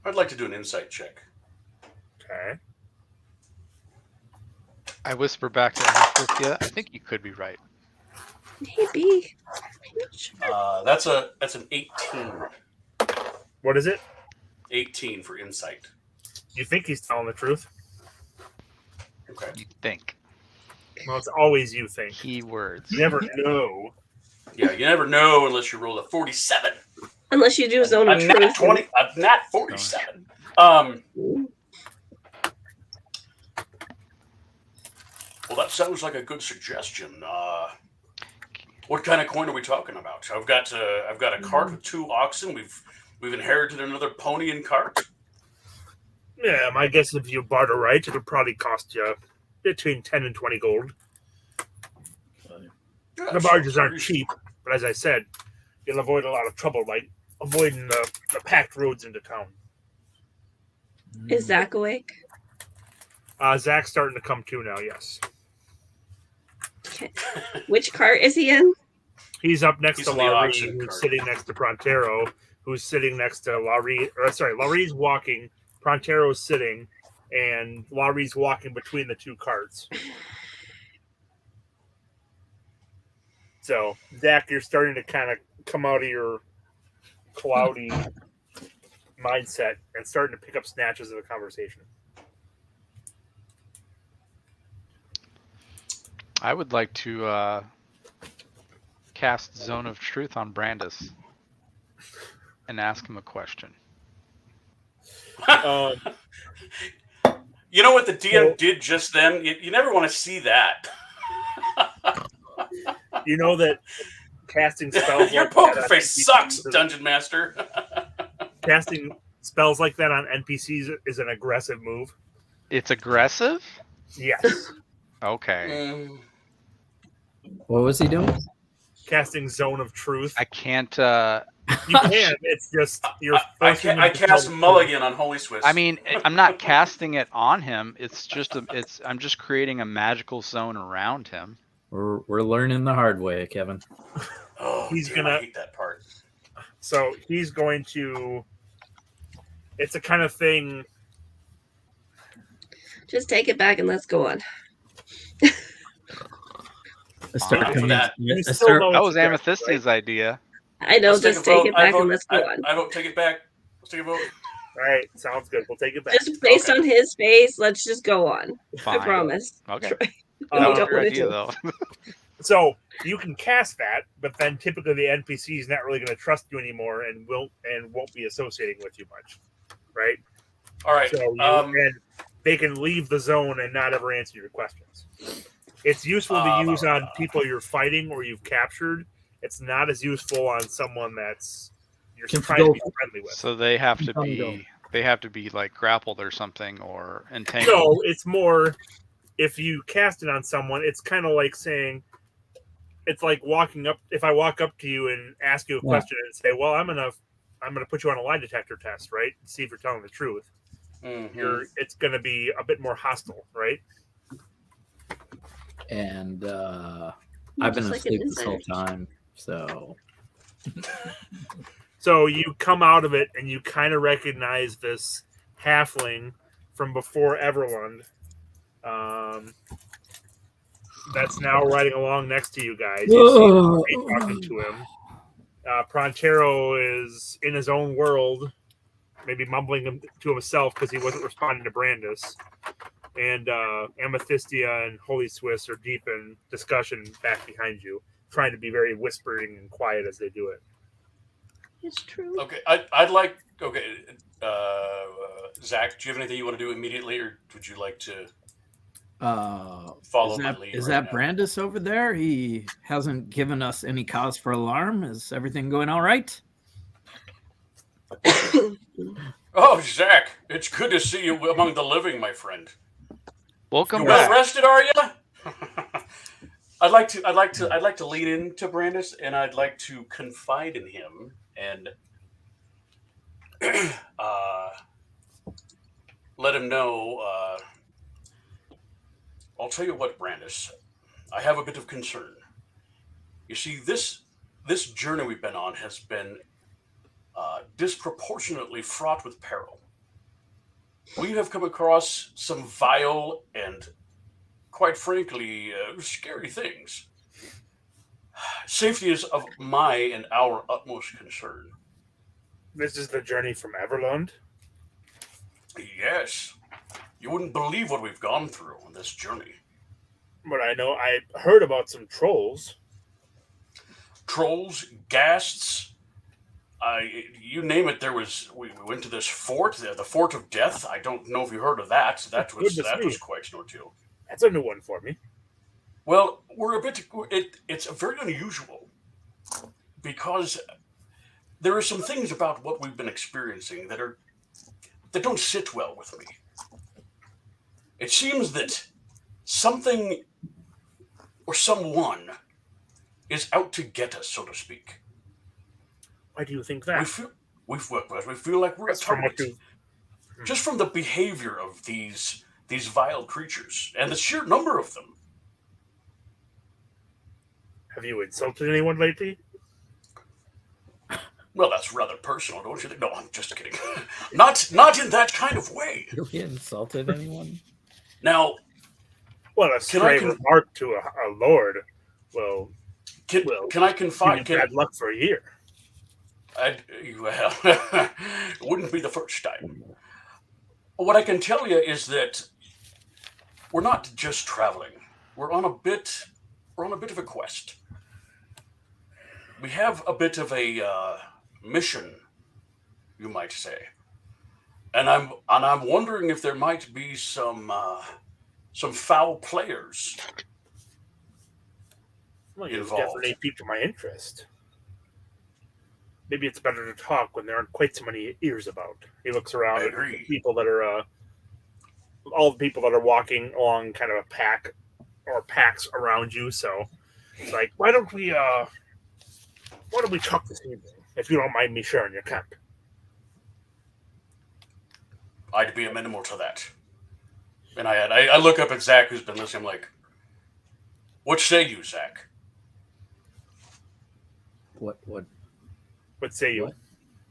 I'd like to do an insight check. Okay. I whisper back to Amethysia, I think you could be right. Maybe. That's an 18. What is it? 18 for insight. You think he's telling the truth? Okay. You think. Well, it's always you think. Keywords. You never know. Yeah, you never know unless you roll a 47. Unless you do zone A of nat truth. 20. A nat 47. Well, that sounds like a good suggestion. What kind of coin are we talking about? I've got a cart with 2 oxen. We've inherited another pony and cart. Yeah, my guess if you barter right, it'll probably cost you between 10 and 20 gold. Yeah, The barges aren't cheap, but as I said, you'll avoid a lot of trouble by avoiding the packed roads into town. Is Zakk awake? Zakk's starting to come to now, yes. Okay. Which cart is he in? He's up next He's to in the Lah-Ree, auction who's cart. sitting next to Pronterro, who's sitting next to Lah-Ree. Lah-Ree's walking, Pronterro's sitting, and Lah-Ree's walking between the 2 carts. So, Zakk, you're starting to kind of come out of your cloudy mindset and starting to pick up snatches of the conversation. I would like to cast Zone of Truth on Brandis and ask him a question. You know what the DM did just then? You never want to see that. You know that casting spells Your like poker that on face NPCs sucks, Dungeon Master. Casting spells like that on NPCs is an aggressive move. It's aggressive? Yes. Okay. What was he doing? Casting Zone of Truth. I can't. You can. It's just you're. I forcing I him to cast tell the Mulligan on HolySwiss. I mean, I'm not casting it on him. It's just I'm just creating a magical zone around him. We're learning the hard way, Kevin. oh, he's damn, gonna- I hate that part. So he's going to. It's a kind of thing. Just take it back and let's go on. I start Fine. coming. That. You I still start, know That it's was aggressive, Amethysya's idea. I know, Let's just take a take vote. it back I and let's go on. I vote take it back. Let's take a vote. All right, sounds good. We'll take it back. Just based Okay. on his face, let's just go on. Fine. I promise. Okay. Troy. That was don't your wanna idea, do. though. So you can cast that, but then typically the NPC is not really going to trust you anymore and won't be associating with you much, right? All right. So and they can leave the zone and not ever answer your questions. It's useful to use on people you're fighting or you've captured. It's not as useful on someone that's you're Can trying to go- be friendly with. So they have to Come be. go. They have to be like grappled or something or entangled. No, it's more if you cast it on someone, it's kind of like saying, it's like walking up. If I walk up to you and ask you a question and say, "Well, I'm gonna put you on a lie detector test, right? See if you're telling the truth." Mhm. It's gonna be a bit more hostile, right? and I've been Just like asleep an this whole insider. time, so So you come out of it and you kind of recognize this halfling from before Everlund. That's now riding along next to you guys. You see Lah-Ree talking to him. Pronterro is in his own world, maybe mumbling to himself because he wasn't responding to Brandis. And Amethysia and HolySwiss are deep in discussion back behind you, trying to be very whispering and quiet as they do it. It's true. Okay, I'd like. Okay, Zakk, do you have anything you want to do immediately, or would you like to follow is my that, lead? is right that now? Brandis over there? He hasn't given us any cause for alarm. Is everything going all right? Oh, Zakk, it's good to see you among the living, my friend. Welcome You well back. rested, are you? I'd like to lean into Brandis, and I'd like to confide in him and let him know. I'll tell you what, Brandis. I have a bit of concern. You see, this journey we've been on has been disproportionately fraught with peril. We have come across some vile and, quite frankly, scary things. Safety is of my and our utmost concern. This is the journey from Everlund. Yes, you wouldn't believe what we've gone through on this journey. But I know I heard about some trolls. Trolls, ghasts, you name it. We went to this fort, the Fort of Death. I don't know if you heard of that. That was Goodness me. quite an ordeal. That's a new one for me. Well, we're a bit. It's very unusual because there are some things about what we've been experiencing that don't sit well with me. It seems that something or someone is out to get us, so to speak. Why do you think that? We feel like we're a That's from what target. Just from the behavior of these vile creatures and the sheer number of them. Have you insulted anyone lately? Well, that's rather personal, don't you think? No, I'm just kidding. Not in that kind of way. You insulted anyone? Now, Well, a stray remark to a lord. Well, can I confide? Bad luck for a year. Well, it wouldn't be the first time. What I can tell you is that we're not just traveling. We're on a bit of a quest. We have a bit of a mission, you might say, and I'm wondering if there might be some foul players Well, you involved. definitely piqued my interest. Maybe it's better to talk when there aren't quite so many ears about. He looks around I at agree. the people that are all the people that are walking along kind of a pack or packs around you. So it's like, why don't we talk this evening? If you don't mind me sharing your camp. I'd be amenable to that. And I look up at Zakk, who's been listening. I'm like, what say you, Zakk? What say you?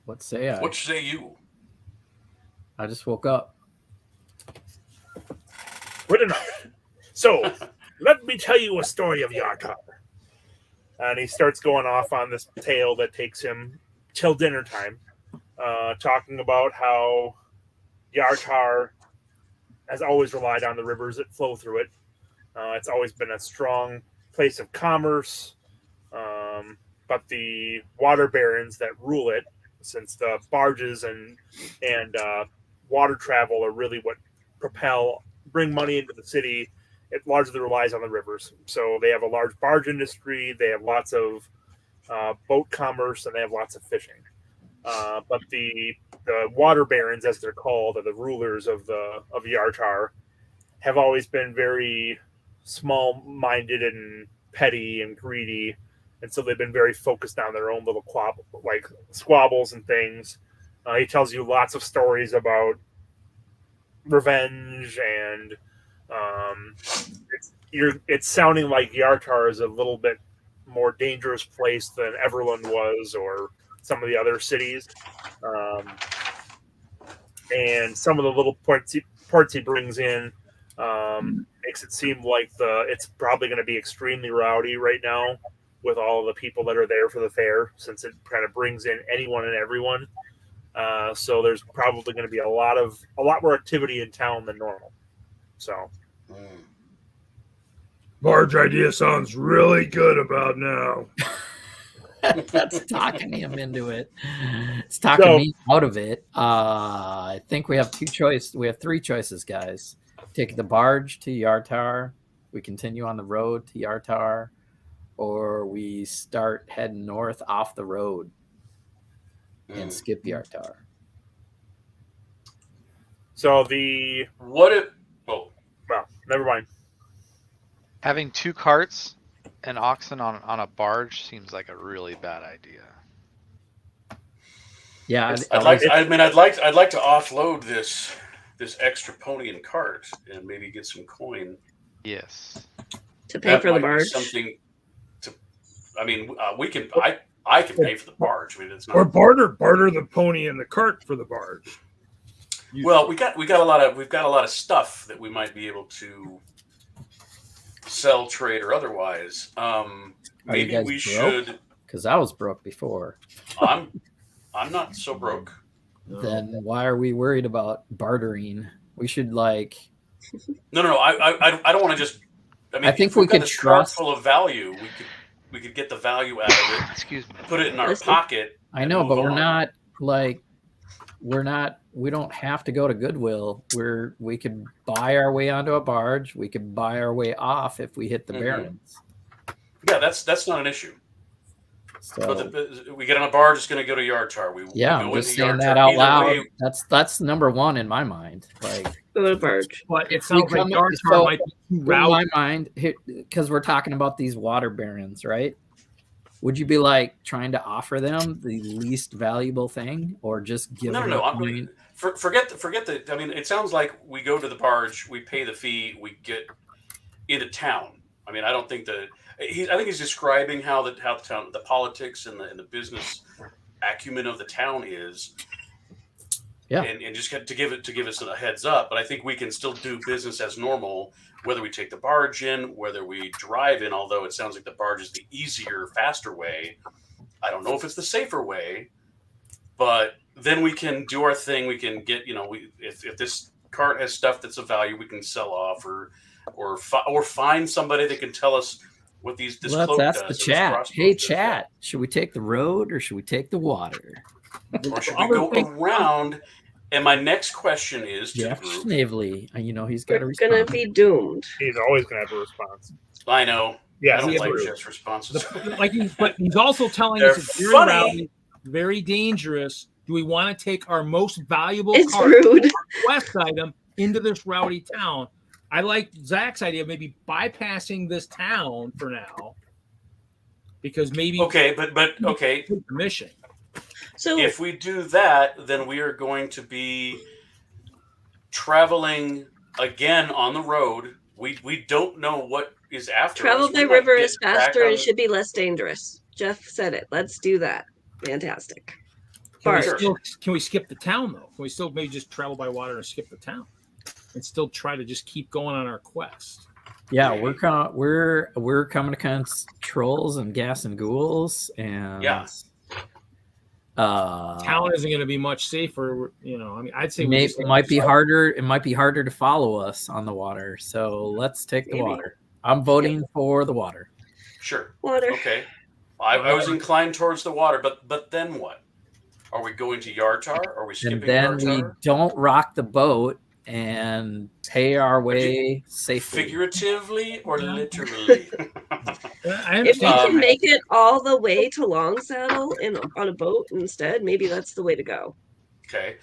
What say I? What say you? I just woke up. Good enough. So, let me tell you a story of Yartar. And he starts going off on this tale that takes him till dinner time, talking about how Yartar has always relied on the rivers that flow through it. It's always been a strong place of commerce, but the water barons that rule it, since the barges and water travel are really what bring money into the city, it largely relies on the rivers. So they have a large barge industry, they have lots of boat commerce, and they have lots of fishing. But the water barons, as they're called, are the rulers of Yartar, have always been very small-minded and petty and greedy, and so they've been very focused on their own little squabbles and things. He tells you lots of stories about revenge, and it's sounding like Yartar is a little bit more dangerous place than Everland was, or some of the other cities. And some of the little parts he brings in makes it seem like it's probably going to be extremely rowdy right now with all of the people that are there for the fair, since it kind of brings in anyone and everyone. So there's probably going to be a lot more activity in town than normal. So, Barge idea sounds really good about now. That's talking him into it. It's talking me out of it. I think we have We have three choices, guys. Take the barge to Yartar. We continue on the road to Yartar, or we start heading north off the road and skip Yartar. So well, never mind. Having two carts and oxen on a barge seems like a really bad idea. Yeah, I'd like to offload this extra pony and cart and maybe get some coin. Yes. To pay for the might be barge. Something to. I mean, we can. I can pay for the barge. I mean, it's not. Or barter the pony and the cart for the barge. Well, we've got a lot of stuff that we might be able to sell, trade, or otherwise. Maybe we should. Because I was broke before. I'm not so broke. Then why are we worried about bartering? We should No. I don't want to just. I mean, I think we could trust. Full of value. We could get the value out of it. Excuse me. Put it in our pocket. I know, but we're not like we don't have to go to Goodwill. We could buy our way onto a barge. We could buy our way off if we hit the barons. Yeah, that's not an issue. So But we get on a barge, it's going to go to Yartar. We yeah, go I'm just into saying Yartar. that out Either loud. way- That's number one in my mind. Like Go to barge. But it sounds like come- Yartar so- might be too in rowdy. my mind, because we're talking about these water barons, right? Would you be like trying to offer them the least valuable thing, or just give them? No. a point? Forget the. I mean, it sounds like we go to the barge, we pay the fee, we get into town. I mean, I don't think I think he's describing how the town, the politics and the business acumen of the town is. Yeah. And just to give us a heads up, but I think we can still do business as normal, whether we take the barge in, whether we drive in. Although it sounds like the barge is the easier, faster way. I don't know if it's the safer way, but then we can do our thing. We can get, if this cart has stuff that's of value, we can sell off or find somebody that can tell us what this Let's cloak ask does. the or this chat. crossbow Hey, does. chat, should we take the road or should we take the water? Or should we go around? And my next question is to the Jeff group. Snavely, he's got a We're gonna response. be doomed. He's always going to have a response. I know. Yeah, I don't he's like rude. Jeff's responses. But he's also telling They're us it's very funny. rowdy, very dangerous. Do we want to take our most valuable It's cart, rude. quest item, into this rowdy town? I like Zack's idea of maybe bypassing this town for now, because maybe Okay, but okay. the mission. So If we do that, then we are going to be traveling again on the road. We don't know what is after travel us. by We might river get is back faster on- and should be less dangerous. Jeff said it. Let's do that. Fantastic. Can we, Barge. can we skip the town though? Can we still maybe just travel by water and skip the town, and still try to just keep going on our quest? Yeah, we're coming to trolls and gas and ghouls, and Yeah. Town isn't going to be much safer. I mean, I'd say we just it might be harder. It might be harder to follow us on the water. So let's take the Maybe. water. I'm voting for the water. Sure. Water. Okay. I was inclined towards the water, but then what? Are we going to Yartar? Are we skipping And then we Yartar? don't rock the boat and pay our way safely. Figuratively or literally? I If we understand. can make it all the way to Longsaddle on a boat instead, maybe that's the way to go. Okay.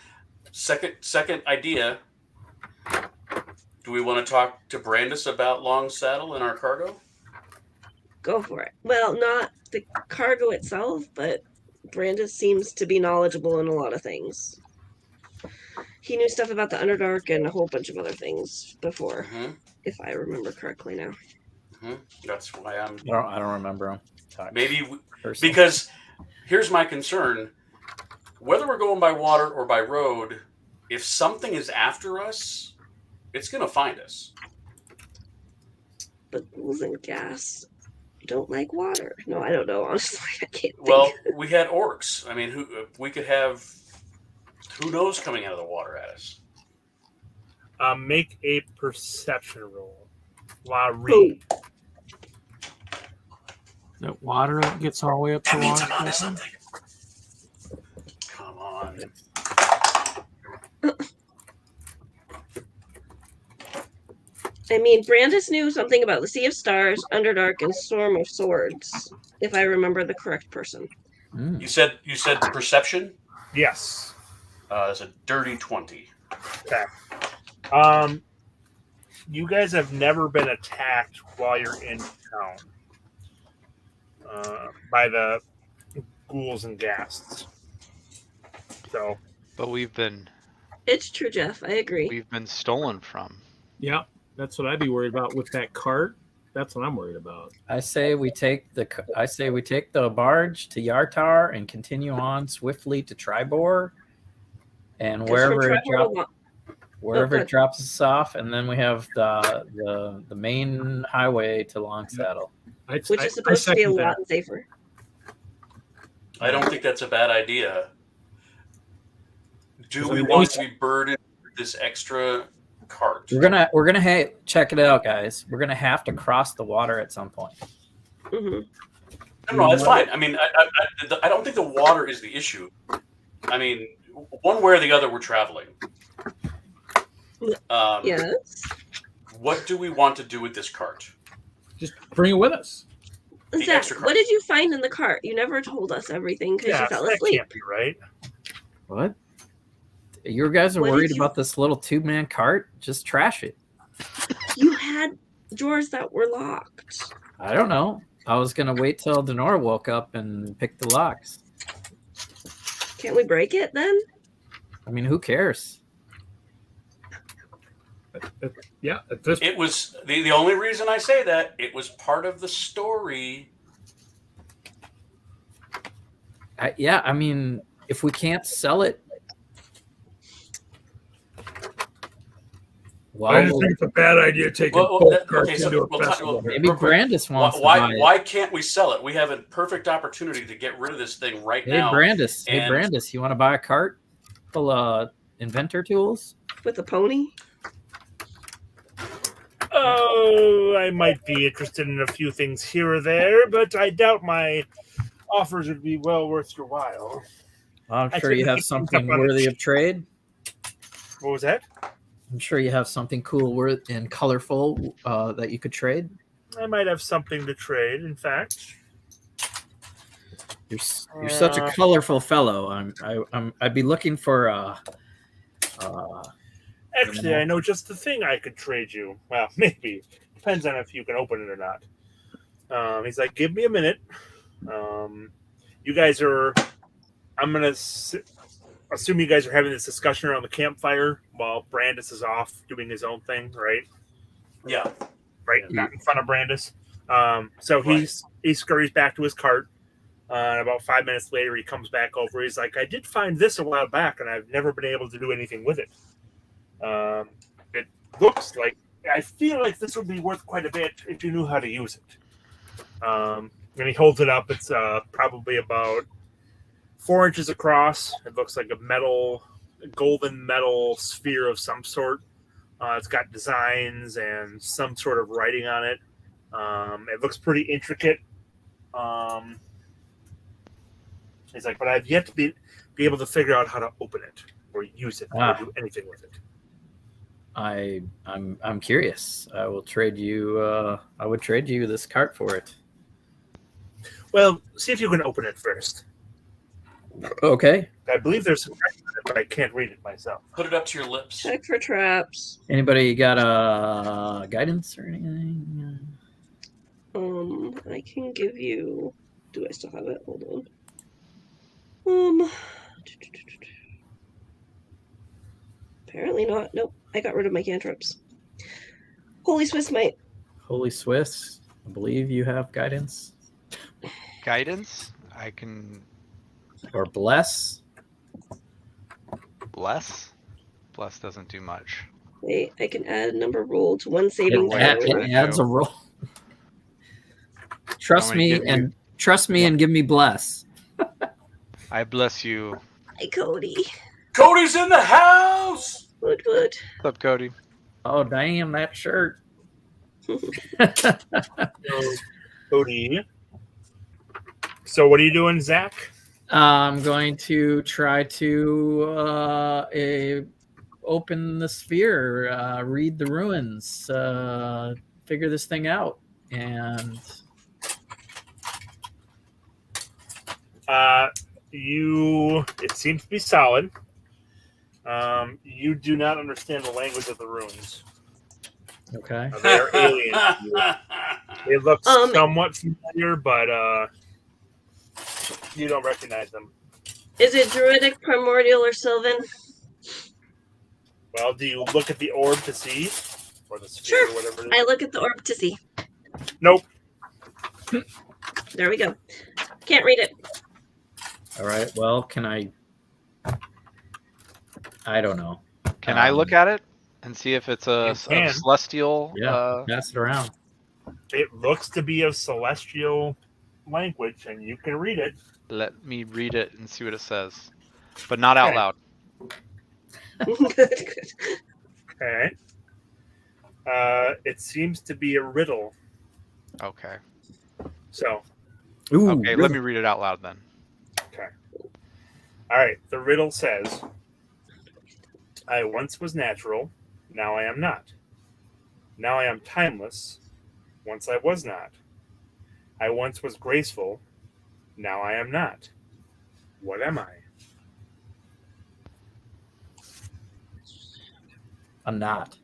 Second idea. Do we want to talk to Brandis about Long Saddle and our cargo? Go for it. Well, not the cargo itself, but Brandis seems to be knowledgeable in a lot of things. He knew stuff about the Underdark and a whole bunch of other things before, Mm-hmm. if I remember correctly now. Mm-hmm. That's why I'm I don't remember him. because here's my concern: whether we're going by water or by road, if something is after us, it's going to find us. But ghouls and gas don't like water. No, I don't know. Honestly, I can't think. Well, we had orcs. I mean, we could have who knows coming out of the water at us. Make a perception roll. Lah-Ree. That water gets all the way up to That means Long I'm onto Island. something. Come on. I mean, Brandis knew something about the Sea of Stars, Underdark, and Storm of Swords, if I remember the correct person. Mm. You said perception. Yes. It's a dirty 20. Okay. You guys have never been attacked while you're in town by the ghouls and ghasts. So But we've been It's true, Jeff. I agree. stolen from. Yeah, that's what I'd be worried about with that cart. That's what I'm worried about. I say we take the barge to Yartar and continue on swiftly to Tribor, and 'Cause wherever from it Tribal drops, go ahead. drops us off, and then we have the main highway to Longsaddle. which is supposed to be a lot safer. I don't think that's a bad idea. Do we I mean, want to be burdened with this extra cart? We're gonna check it out, guys. We're gonna have to cross the water at some point. Hmm. No, that's fine. I mean, I don't think the water is the issue. I mean, one way or the other, we're traveling. Yes. What do we want to do with this cart? Just bring it with us. The Zakk, extra cart. what did you find in the cart? You never told us everything because you fell that asleep. can't be right. What? You guys are What did worried you- about this little 2-man cart? Just trash it. You had drawers that were locked. I don't know. I was gonna wait till Denorra woke up and pick the locks. Can't we break it then? I mean, who cares? Yeah, at this It was the only reason I say that. It was part of the story. Yeah, I mean, if we can't sell it, I just think it's a bad idea taking both carts okay, so into a we'll talk- festival. well, maybe Brandis wants to Why buy it. why can't we sell it? We have a perfect opportunity to get rid of this thing right Hey, now. Brandis. Hey, and- Brandis, you want to buy a cart full of inventor tools? With a pony? Oh, I might be interested in a few things here or there, but I doubt my offers would be well worth your while. I'm I sure you typically have pick something up on a worthy cheap- of trade. What was that? I'm sure you have something cool and colorful that you could trade. I might have something to trade, in fact. You're such a colorful fellow. I'd be looking for Actually, I know just the thing I could trade you. Well, maybe. Depends on if you can open it or not. He's like, give me a minute. You guys are... I'm going to assume you guys are having this discussion around the campfire while Brandis is off doing his own thing, right? Yeah. Right? Not in front of Brandis. So he scurries back to his cart. And about 5 minutes later, he comes back over. He's like, I did find this a while back, and I've never been able to do anything with it. It looks like... I feel like this would be worth quite a bit if you knew how to use it. And he holds it up. It's probably about 4 inches across. It looks like a golden metal sphere of some sort. It's got designs and some sort of writing on it. It looks pretty intricate. He's like, but I've yet to be able to figure out how to open it or use it or do anything with it. I'm curious. I will trade you. I would trade you this cart for it. Well, see if you can open it first. Okay. I believe there's some text on it, but I can't read it myself. Put it up to your lips. Check for traps. Anybody got guidance or anything? I can give you... Do I still have it? Hold on. Apparently not. Nope. I got rid of my cantrips. HolySwiss might. HolySwiss. I believe you have guidance Guidance? I can or bless. bless. Bless doesn't do much. Wait, I can add a number roll to one saving Yeah, throw. It adds a roll. Trust I'm me gonna give and give me bless. I bless you. Hi, Cody. Cody's in the house. Good, good. What's up, Cody? Oh damn, that shirt. Cody. So what are you doing, Zakk? I'm going to try to open the sphere, read the ruins, figure this thing out, and it seems to be solid. You do not understand the language of the runes. okay. They are alien to you. They look somewhat familiar, but you don't recognize them. Is it Druidic, Primordial, or Sylvan? Well, do you look at the orb to see? Or the sphere, Sure. or whatever it is? I look at the orb to see. Nope. There we go. Can't read it. All right. Well, can I don't know. Can I look at it and see if it's a You can. celestial? Yeah, pass it around. It looks to be a celestial language, and you can read it. Let me read it and see what it says, but not out Okay. loud. Good, good. Okay. It seems to be a riddle. Okay. So, Ooh, Okay. Let me read it out loud then. okay. All right. The riddle says, I once was natural, now I am not. Now I am timeless, once I was not. I once was graceful, now I am not. What am I? A knot.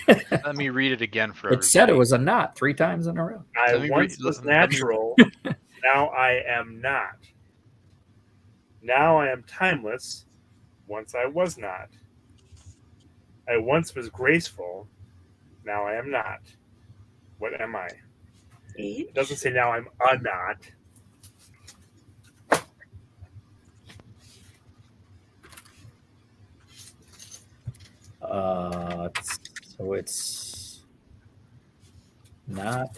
Let me read it again for It said it everybody. was a knot 3 times in a row. I Let me once read- was let me- natural, now I am not. Now I am timeless, once I was not. I once was graceful, now I am not. What am I? Age? It doesn't say now I'm a not. So it's not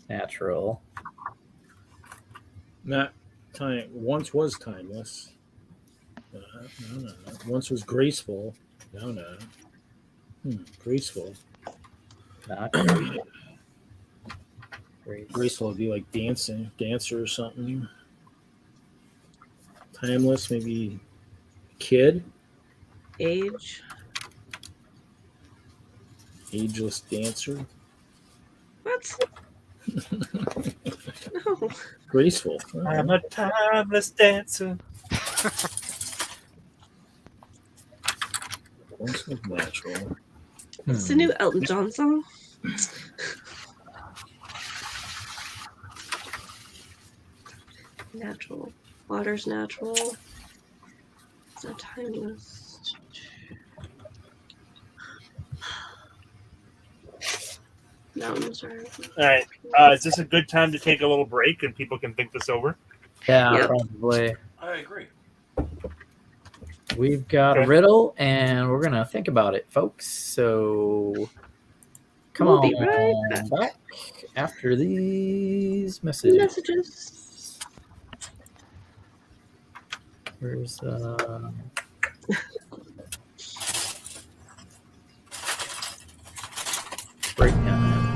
natural. Not time. Once was timeless. No. Once was graceful. No. Graceful. Not Graceful would be like dancer or something. Timeless, maybe kid. Age? Ageless dancer. What? No. Graceful. I'm a timeless dancer. Once was natural. It's the new Elton John song. Natural. Water's natural. It's not timeless. Mountains are. All right. Is this a good time to take a little break and people can think this over? Yeah, Yep. probably. I agree. We've got a Okay. riddle, and we're gonna think about it, folks. So come We'll on be right back after these messages. Messages. Where's breakdown?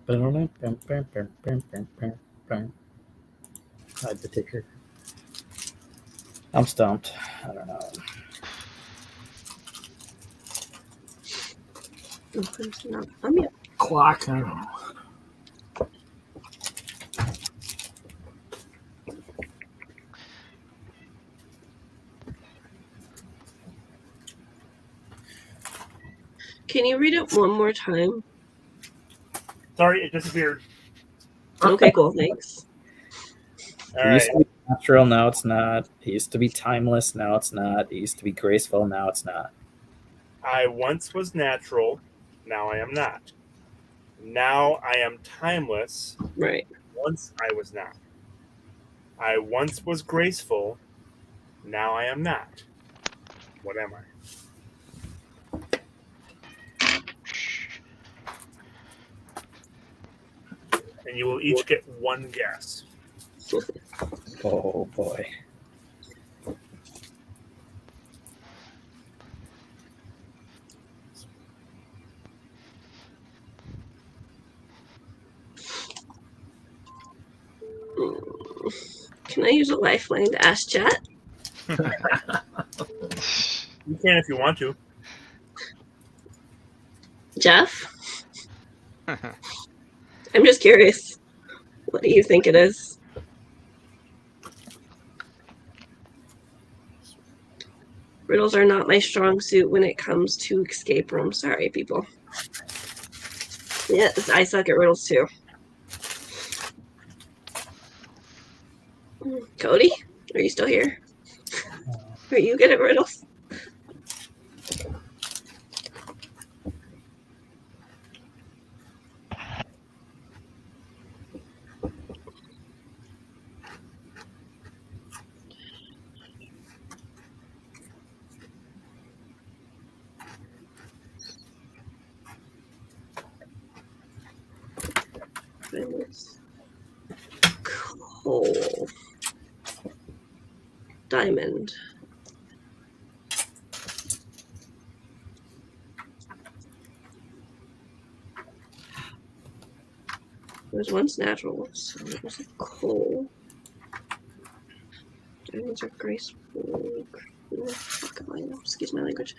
Hide the ticker. I'm stumped. I don't know. There's not. I'm yet. Clock. I don't know. Can you read it one more time? Sorry, it disappeared. Okay, cool. Thanks. All It right. used to be natural, now it's not. It used to be timeless, now it's not. It used to be graceful, now it's not. I once was natural, now I am not. Now I am timeless, Right. once I was not. I once was graceful, now I am not. What am I? And you will each get one guess. Oh boy. Can I use a lifeline to ask chat? You can if you want to. Jeff? I'm just curious. What do you think it is? Riddles are not my strong suit when it comes to escape room. Sorry, people. Yes, I suck at riddles too. Cody, are you still here? Are you good at riddles? Coal. Diamond. It was once natural, so it was a coal. Diamonds are graceful. Fuck am I now? Excuse my language.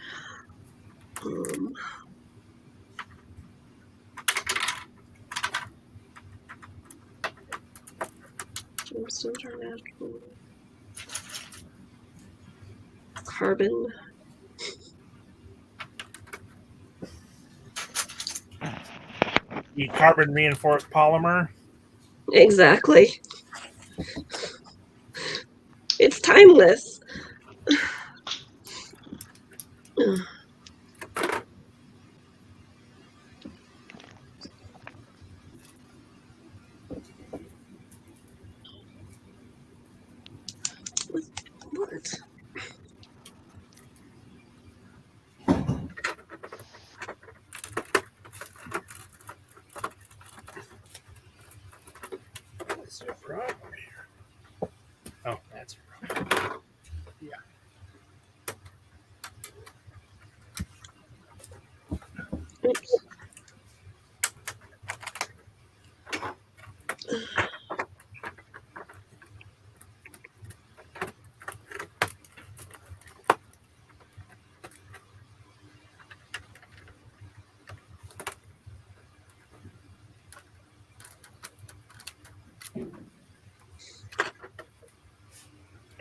Gemstones are natural. Carbon. The carbon reinforced polymer. Exactly. It's timeless. What? What's your problem here? Oh, that's your problem. Yeah. Oops.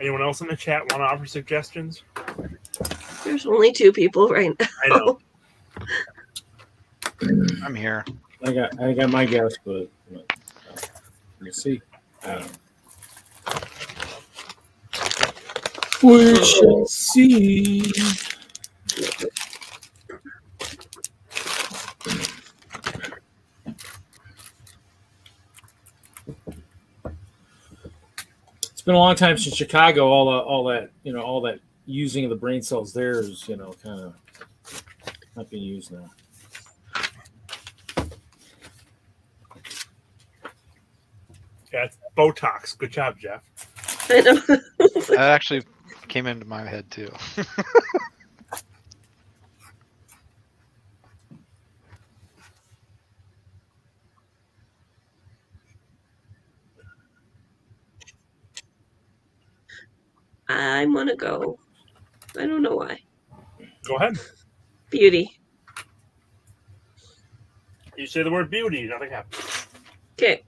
Anyone else in the chat want to offer suggestions? There's only 2 people right now. I know. I'm here. I got my guess, but we'll see. We shall see. It's been a long time since Chicago. All that using of the brain cells there is kind of not being used now. Yeah, it's Botox. Good job, Jeff. I know. That actually came into my head too. I want to go. I don't know why. Go ahead. Beauty. You say the word beauty, nothing happens. Okay.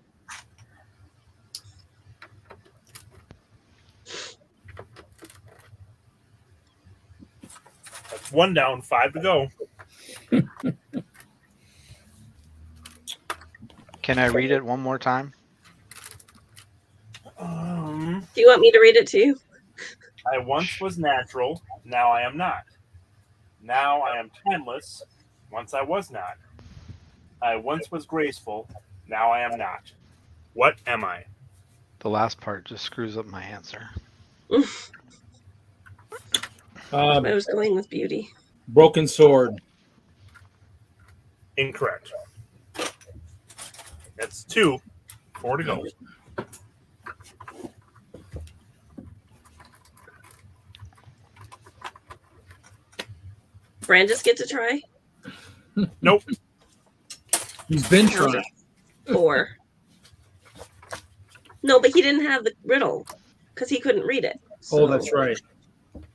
That's 1 down, 5 to go. Can I read it one more time? Do you want me to read it too? I once was natural, now I am not. Now I am timeless, once I was not. I once was graceful, now I am not. What am I? The last part just screws up my answer. I was going with beauty. Broken sword. Incorrect. That's 2. 4 to go. Brandis get to try? Nope. He's been trying. 4. No, but he didn't have the riddle because he couldn't read it. Oh, that's right.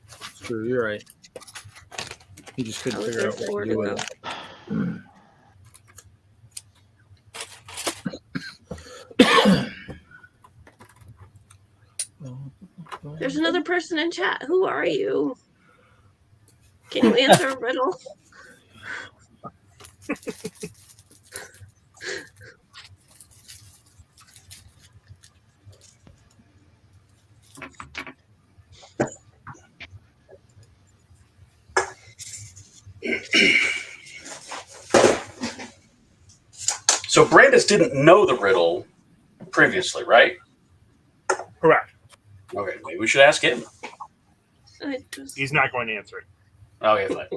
It's true. You're right. He just couldn't I was figure there out 4 what to to do go. with it. There's another person in chat. Who are you? Can you answer a riddle? So Brandis didn't know the riddle previously, right? Correct. Okay, maybe we should ask him. He's not going to answer it. Okay, fine.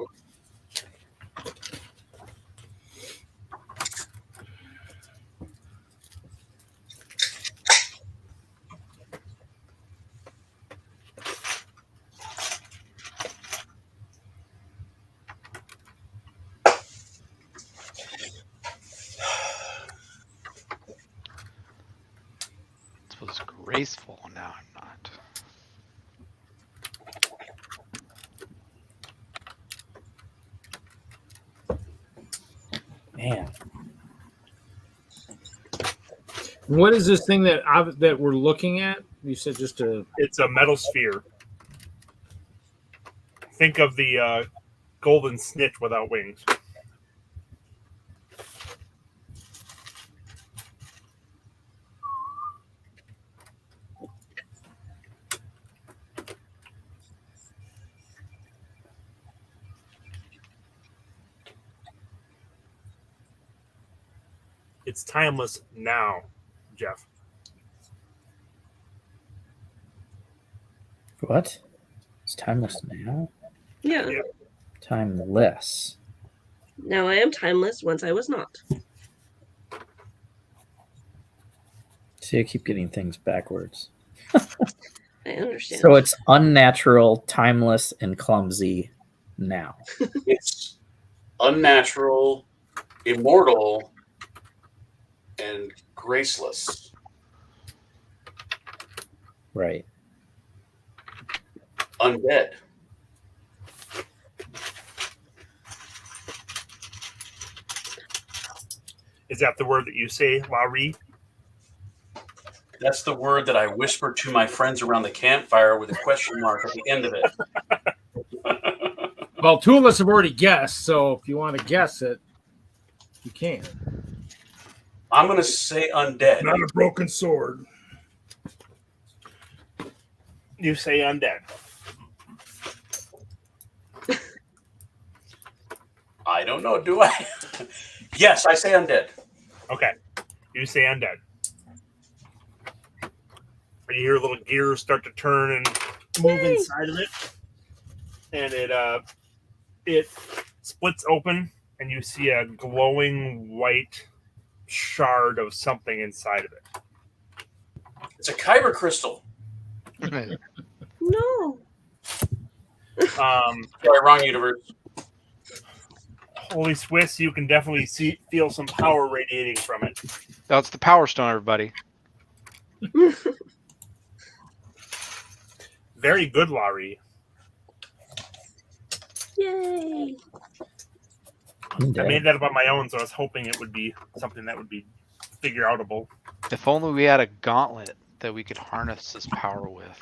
This was graceful. Now I'm not. Man. What is this thing that we're looking at? You said just a. It's a metal sphere. Think of the golden snitch without wings. It's timeless now, Jeff. What? It's timeless now? Yeah. Yep. Timeless. Now I am timeless once I was not. See, I keep getting things backwards. I understand. So it's unnatural, timeless, and clumsy now. It's unnatural, immortal, and graceless. Right. Undead. Is that the word that you say, Lah-Ree? That's the word that I whisper to my friends around the campfire with a question mark at the end of it. Well, 2 of us have already guessed, so if you want to guess it, you can. I'm going to say undead. Not a broken sword. You say undead. I don't know, do I? Yes, I say undead. Okay. You say undead. You hear little gears start to turn and move inside of it. And it splits open and you see a glowing white shard of something inside of it. It's a kyber crystal. No. Sorry, wrong universe. HolySwiss, you can definitely feel some power radiating from it. That's the Power Stone, everybody. Very good, Lah-Ree. Yay! I made that up on my own, so I was hoping it would be something that would be figure outable. If only we had a gauntlet that we could harness this power with.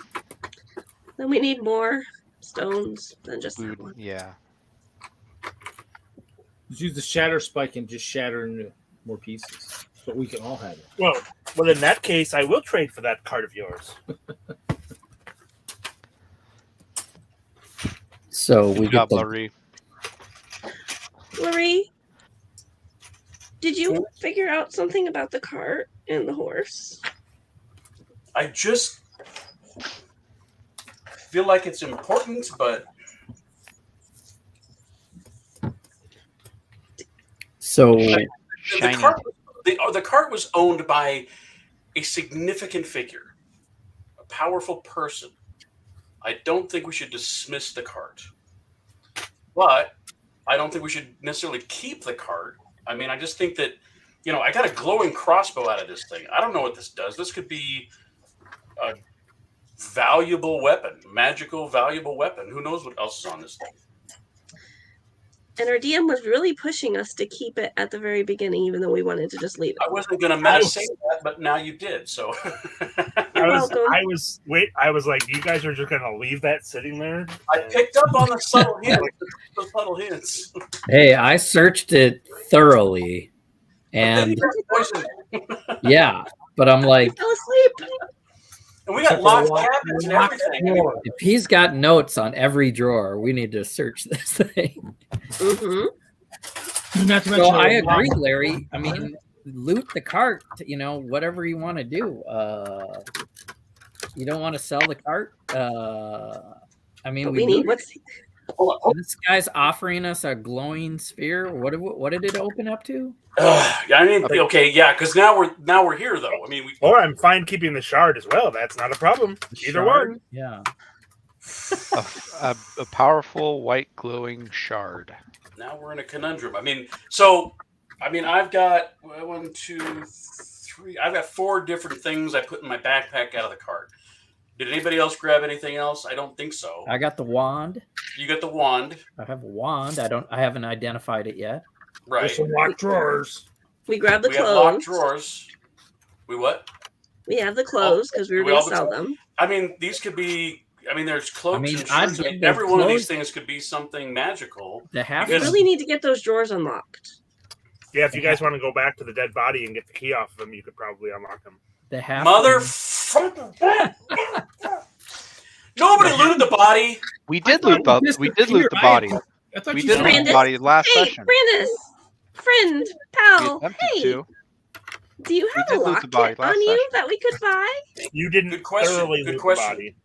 Then we need more stones than just that one. Yeah. Just use the shatter spike and just shatter into more pieces, so we can all have it. Well, in that case, I will trade for that card of yours. So we Good get job, the Lah-Ree. Lah-Ree, did you figure out something about the cart and the horse? I just feel like it's important, but so Shiny. the cart was owned by a significant figure, a powerful person. I don't think we should dismiss the cart, but I don't think we should necessarily keep the cart. I mean, I just think that, I got a glowing crossbow out of this thing. I don't know what this does. This could be a valuable weapon, magical valuable weapon. Who knows what else is on this thing? And our DM was really pushing us to keep it at the very beginning, even though we wanted to just leave it. I wasn't going to say that, but now you did. So You're welcome. I was like, you guys are just going to leave that sitting there? I picked up on the subtle hints. The subtle hints. hey, I searched it thoroughly, and yeah, but I'm like, I fell asleep. And we got locked cabinets and everything. if he's got notes on every drawer, we need to search this thing. Mm-hmm. Not to So mention, I agree, Larry. I mean, loot the cart. Whatever you want to do. You don't want to sell the cart. I mean, But we need what's this guy's offering us a glowing sphere. What did it open up to? Okay, yeah, because now we're here though. I mean, Or I'm fine keeping the shard as well. That's not a problem. Either one. Yeah. A powerful white glowing shard. now we're in a conundrum. I've got 1, 2, 3. I've got 4 different things I put in my backpack out of the cart. Did anybody else grab anything else? I don't think so. I got the wand. You got the wand, I have a wand. I haven't identified it yet. right? there's some locked drawers. we grabbed the We have locked clothes. drawers. We what? We have the clothes because we were We going all to sell them. I mean, these could be. I mean, there's cloaks and I'd shirts. give Every the one of these clothes- things could be something magical. The half. We really need to get those drawers unlocked. Yeah, if you guys want to go back to the dead body and get the key off of them, you could probably unlock them. The half. Motherfucker! Nobody looted the body. We did loot the body. I thought We you did said loot the body last Hey, session. Brandis, friend, We pal, attempted hey, to. do you have a did loot the body locket last on you session. that we could buy? You didn't Good question. thoroughly Good loot question. the body.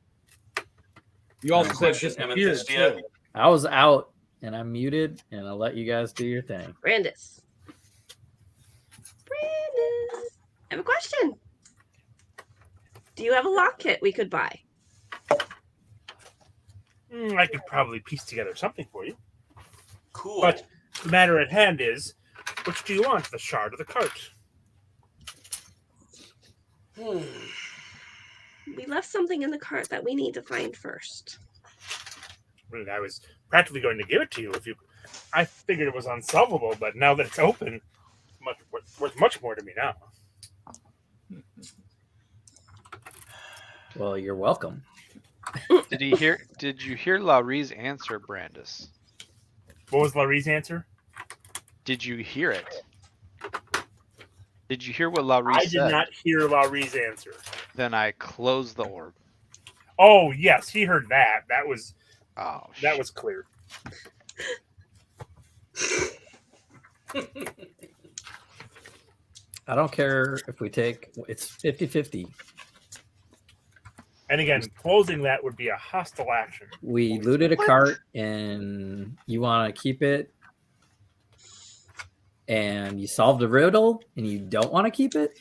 You also Good said question, disappeared Amethysia. too. I was out and I'm muted, and I'll let you guys do your thing. Brandis. I have a question. Do you have a lock kit we could buy? I could probably piece together something for you. Cool. But the matter at hand is, which do you want, the shard or the cart? We left something in the cart that we need to find first. I was practically going to give it to you if you. I figured it was unsolvable, but now that it's open, worth much more to me now. Well, you're welcome. Did you hear Lah-Ree's answer, Brandis? What was Lah-Ree's answer? Did you hear it? Did you hear what Lah-Ree I said? did not hear Lah-Ree's answer. Then I closed the orb. Oh yes, he heard that. That was That was clear. I don't care if we take it's 50-50. And again, closing that would be a hostile action. We looted a cart and you want to keep it, and you solved a riddle and you don't want to keep it.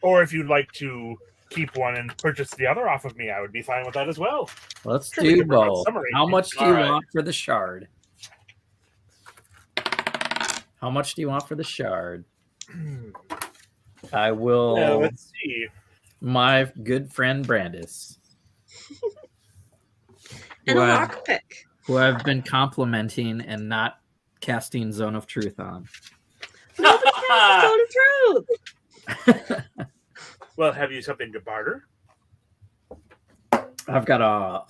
Or if you'd like to keep one and purchase the other off of me, I would be fine with that as well. Let's Sure, we do can provide both. summary. How much do you All right. want for the shard? How much do you want for the shard? I will. Yeah, let's see. my good friend Brandis, And who a I've, lockpick. who I've been complimenting and not casting Zone of Truth on. Nobody has Zone of Truth. Well, have you something to barter? I've got a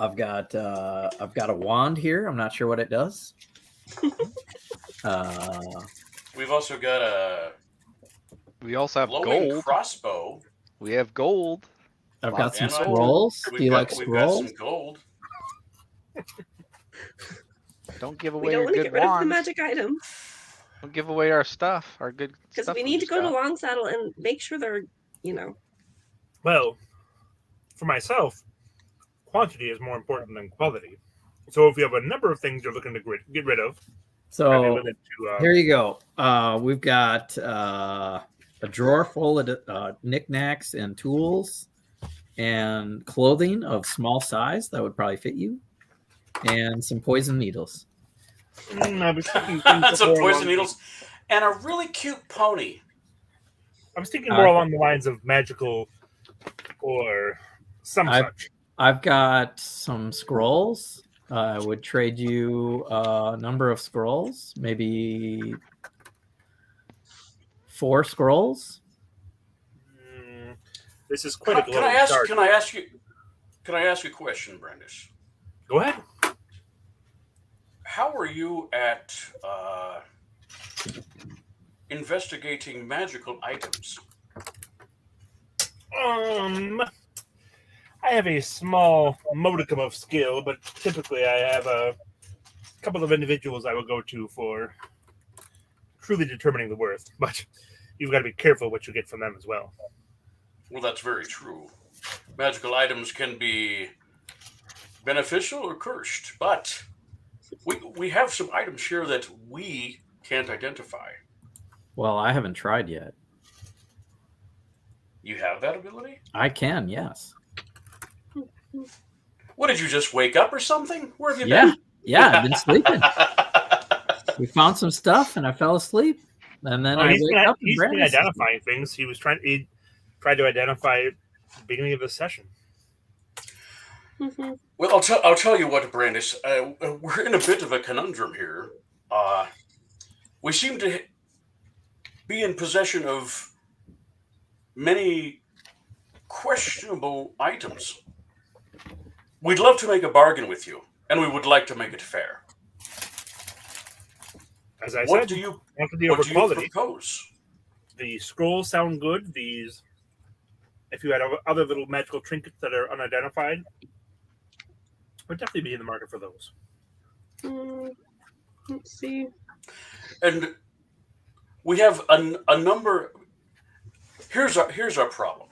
wand here. I'm not sure what it does. We've also got a We also have glowing gold. crossbow. We have gold. I've got some And scrolls. Do you like we've got scrolls? some gold. Don't give We away don't your want to good get rid of the wand. magic item Don't give away our stuff. Our good because stuff we we need to just go to got. Long Saddle and make sure they're, Well, for myself, quantity is more important than quality. So if you have a number of things you're looking to get rid of, I'd be So willing to, here you go. We've got a drawer full of knickknacks and tools and clothing of small size that would probably fit you, and some poison needles. I was thinking things Some more poison along- needles and a really cute pony. I was thinking more along the lines of magical or some such. I've got some scrolls. I would trade you a number of scrolls, maybe 4 scrolls. This is quite a Can glowing I ask? shard. Can I ask you a question, Brandis? Go ahead. How are you at investigating magical items? I have a small modicum of skill, but typically I have a couple of individuals I will go to for truly determining the worth. But you've got to be careful what you get from them as well. Well, that's very true. Magical items can be beneficial or cursed, but we have some items here that we can't identify. Well, I haven't tried yet. You have that ability? I can, yes. What, did you just wake up or something? Where have you Yeah, been? yeah, I've been sleeping. We found some stuff, and I fell asleep. And then I he's wake been, up and he's been Brandis is- identifying things. He tried to identify at the beginning of the session. Well, I'll tell you what, Brandis. We're in a bit of a conundrum here. We seem to be in possession of many questionable items. We'd love to make a bargain with you, and we would like to make it fair. As I What said, do you quantity what over do you quality. propose? The scrolls sound good. These, if you had other little magical trinkets that are unidentified, would definitely be in the market for those. Let's see. And we have a number. Here's our problem.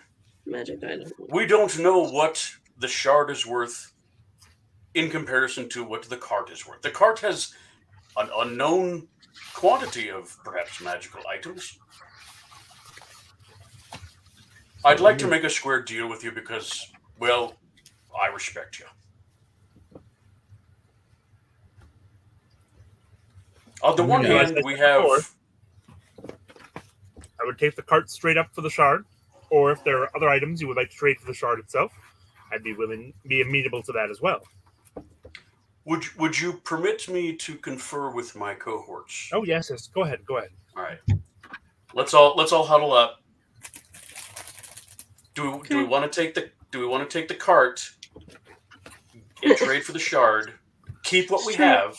Magic item. We don't know what the shard is worth in comparison to what the cart is worth. The cart has an unknown quantity of perhaps magical items. I'd like to make a square deal with you because, well, I respect you. On the one hand, we have... I would take the cart straight up for the shard, or if there are other items you would like to trade for the shard itself, I'd be amenable to that as well. Would you permit me to confer with my cohorts? Oh yes. Go ahead. All right. Let's all huddle up. Do we want to take the cart and trade for the shard? Keep what we have.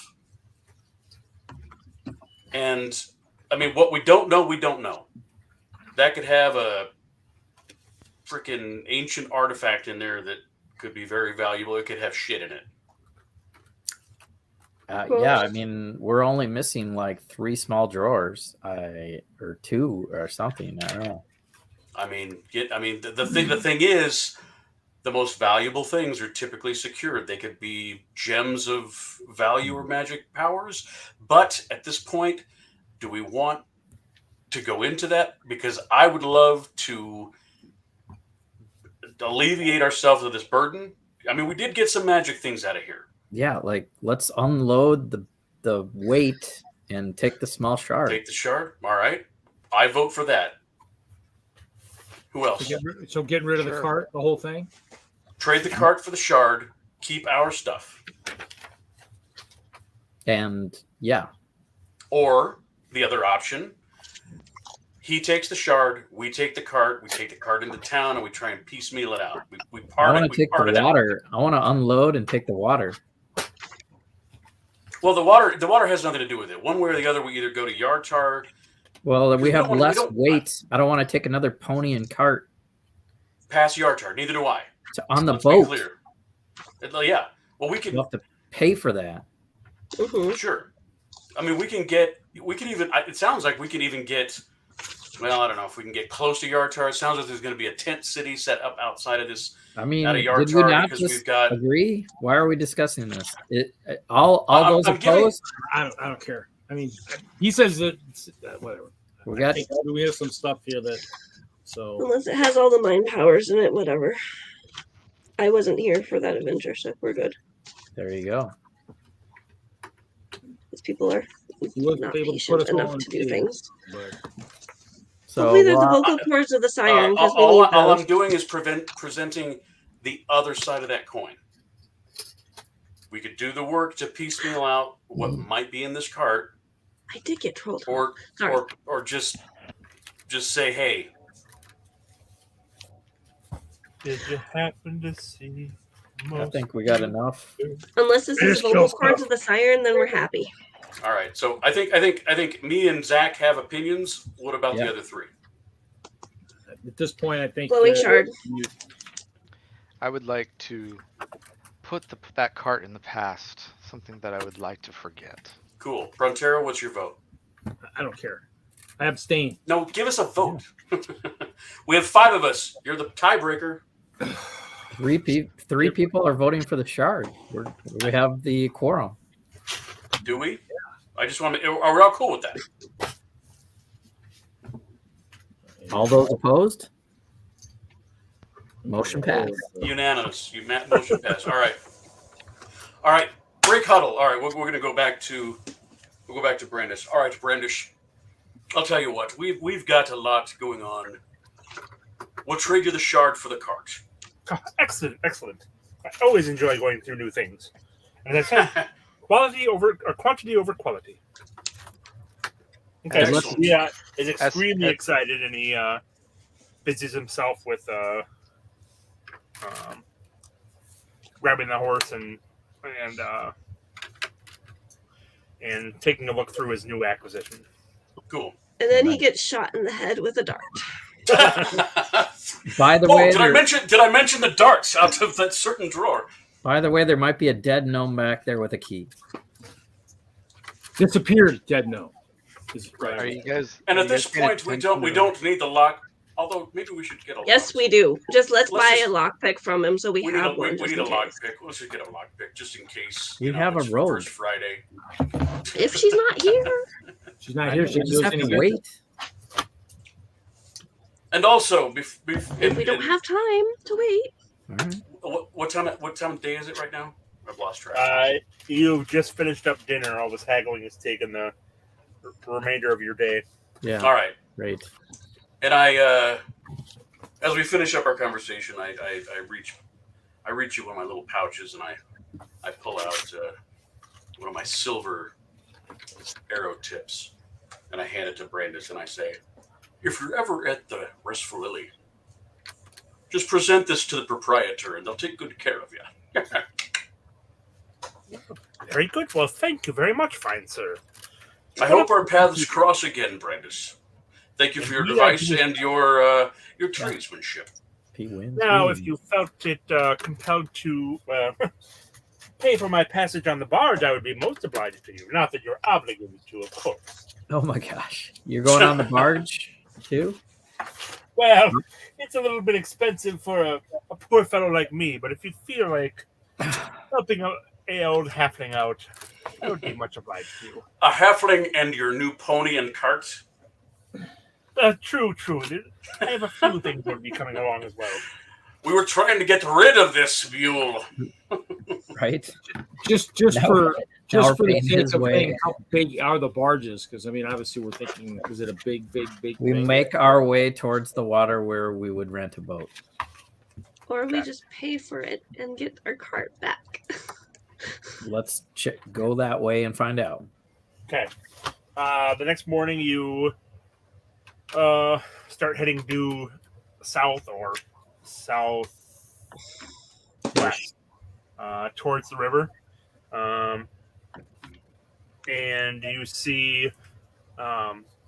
And I mean, what we don't know, we don't know. That could have a freaking ancient artifact in there that could be very valuable. It could have shit in it. Yeah, I mean, we're only missing like 3 small drawers, or 2 or something. I don't know. I mean, the thing is, the most valuable things are typically secured. They could be gems of value or magic powers, but at this point, do we want to go into that? Because I would love to alleviate ourselves of this burden. I mean, we did get some magic things out of here. Yeah, like let's unload the weight and take the small shard. Take the shard. All right, I vote for that. Who else? So getting rid of the cart, the whole thing? Trade the cart for the shard. Keep our stuff. And yeah. Or the other option, he takes the shard, we take the cart into town, and we try and piecemeal it out. We part I want it. to take the water. I want to unload and take the water. Well, the water has nothing to do with it. One way or the other, we either go to Yartar. Well, we have less weight. I don't want to take another pony and cart. Past Yartar. Neither do I. On the Let's boat. be clear. Yeah. Well, we can. We'll have to pay for that. Mm-hmm. Sure. I mean, we can even. It sounds like we can even get. Well, I don't know if we can get close to Yartar. It sounds like there's going to be a tent city set up outside of this. I mean, out of Yartar, did we not because just we've got. agree? Why are we discussing this? All those opposed? I don't care. I mean, he says that whatever. We have some stuff here that. So Unless it has all the mind powers in it, whatever. I wasn't here for that adventure, so we're good. There you go. These people are not patient enough to do things. So hopefully there's the vocal cords of the siren. All I'm doing is presenting the other side of that coin. We could do the work to piecemeal out what might be in this cart. I did get trolled. Or just say, hey. Did you happen to see? I think we got enough. Unless this is vocal cords of the siren, then we're happy. All right. So I think me and Zakk have opinions. What about the other three? At this point, I think glowing shard. I would like to put that cart in the past. Something that I would like to forget. Cool. Pronterro, what's your vote? I don't care. I abstain. No, give us a vote. We have 5 of us. You're the tiebreaker. Three people are voting for the shard. We have the quorum. Do we? I just want to. Are we all cool with that? All those opposed? Motion passed. Unanimous. Motion passed. All right. Break huddle. All right. We're going to go back to. We'll go back to Brandish. All right, Brandish. I'll tell you what. We've got a lot going on. We'll trade you the shard for the cart. Oh, excellent. I always enjoy going through new things. And as I said, quantity over quality. Okay, yeah, is extremely excited, and he busies himself with grabbing the horse and taking a look through his new acquisition. Cool. And then he gets shot in the head with a dart. By the way, did I mention the darts out of that certain drawer? By the way, there might be a dead gnome back there with a key. Disappeared dead gnome. Right. Are you guys? And at this point, we don't need the lock. Although maybe we should get a. Yes, we do. Let's buy a lockpick from him, so we have one. We need a lockpick. Let's just get a lockpick just in case. We have a road. First Friday. If she's not here. She's not here. She just have to wait. And also, if we don't have time to wait. Right. What time of day is it right now? I've lost track. You've just finished up dinner. All this haggling has taken the remainder of your day. Yeah. All right. Great. And I, as we finish up our conversation, I reach you one of my little pouches and I pull out one of my silver arrow tips and I hand it to Brandish and I say, if you're ever at the Restful Lily, just present this to the proprietor and they'll take good care of you. Very good. Well, thank you very much, fine sir. I hope our paths cross again, Brandish. Thank you for your advice and your tradesmanship. Now, if you felt it compelled to pay for my passage on the barge, I would be most obliged to you. Not that you're obligated to, of course. Oh my gosh. You're going on the barge too? Well, it's a little bit expensive for a poor fellow like me, but if you feel like helping a old halfling out, I would be much obliged to you. A halfling and your new pony and cart? True. I have a few things that would be coming along as well. We were trying to get rid of this mule. Right? Just Now for now we're the paying sake his of way. saying how big are the barges? Because I mean, obviously, we're thinking, is it a big We thing? make our way towards the water where we would rent a boat. Or we just pay for it and get our cart back. Let's go that way and find out. Okay. The next morning, you start heading due south or southwest towards the river, and you see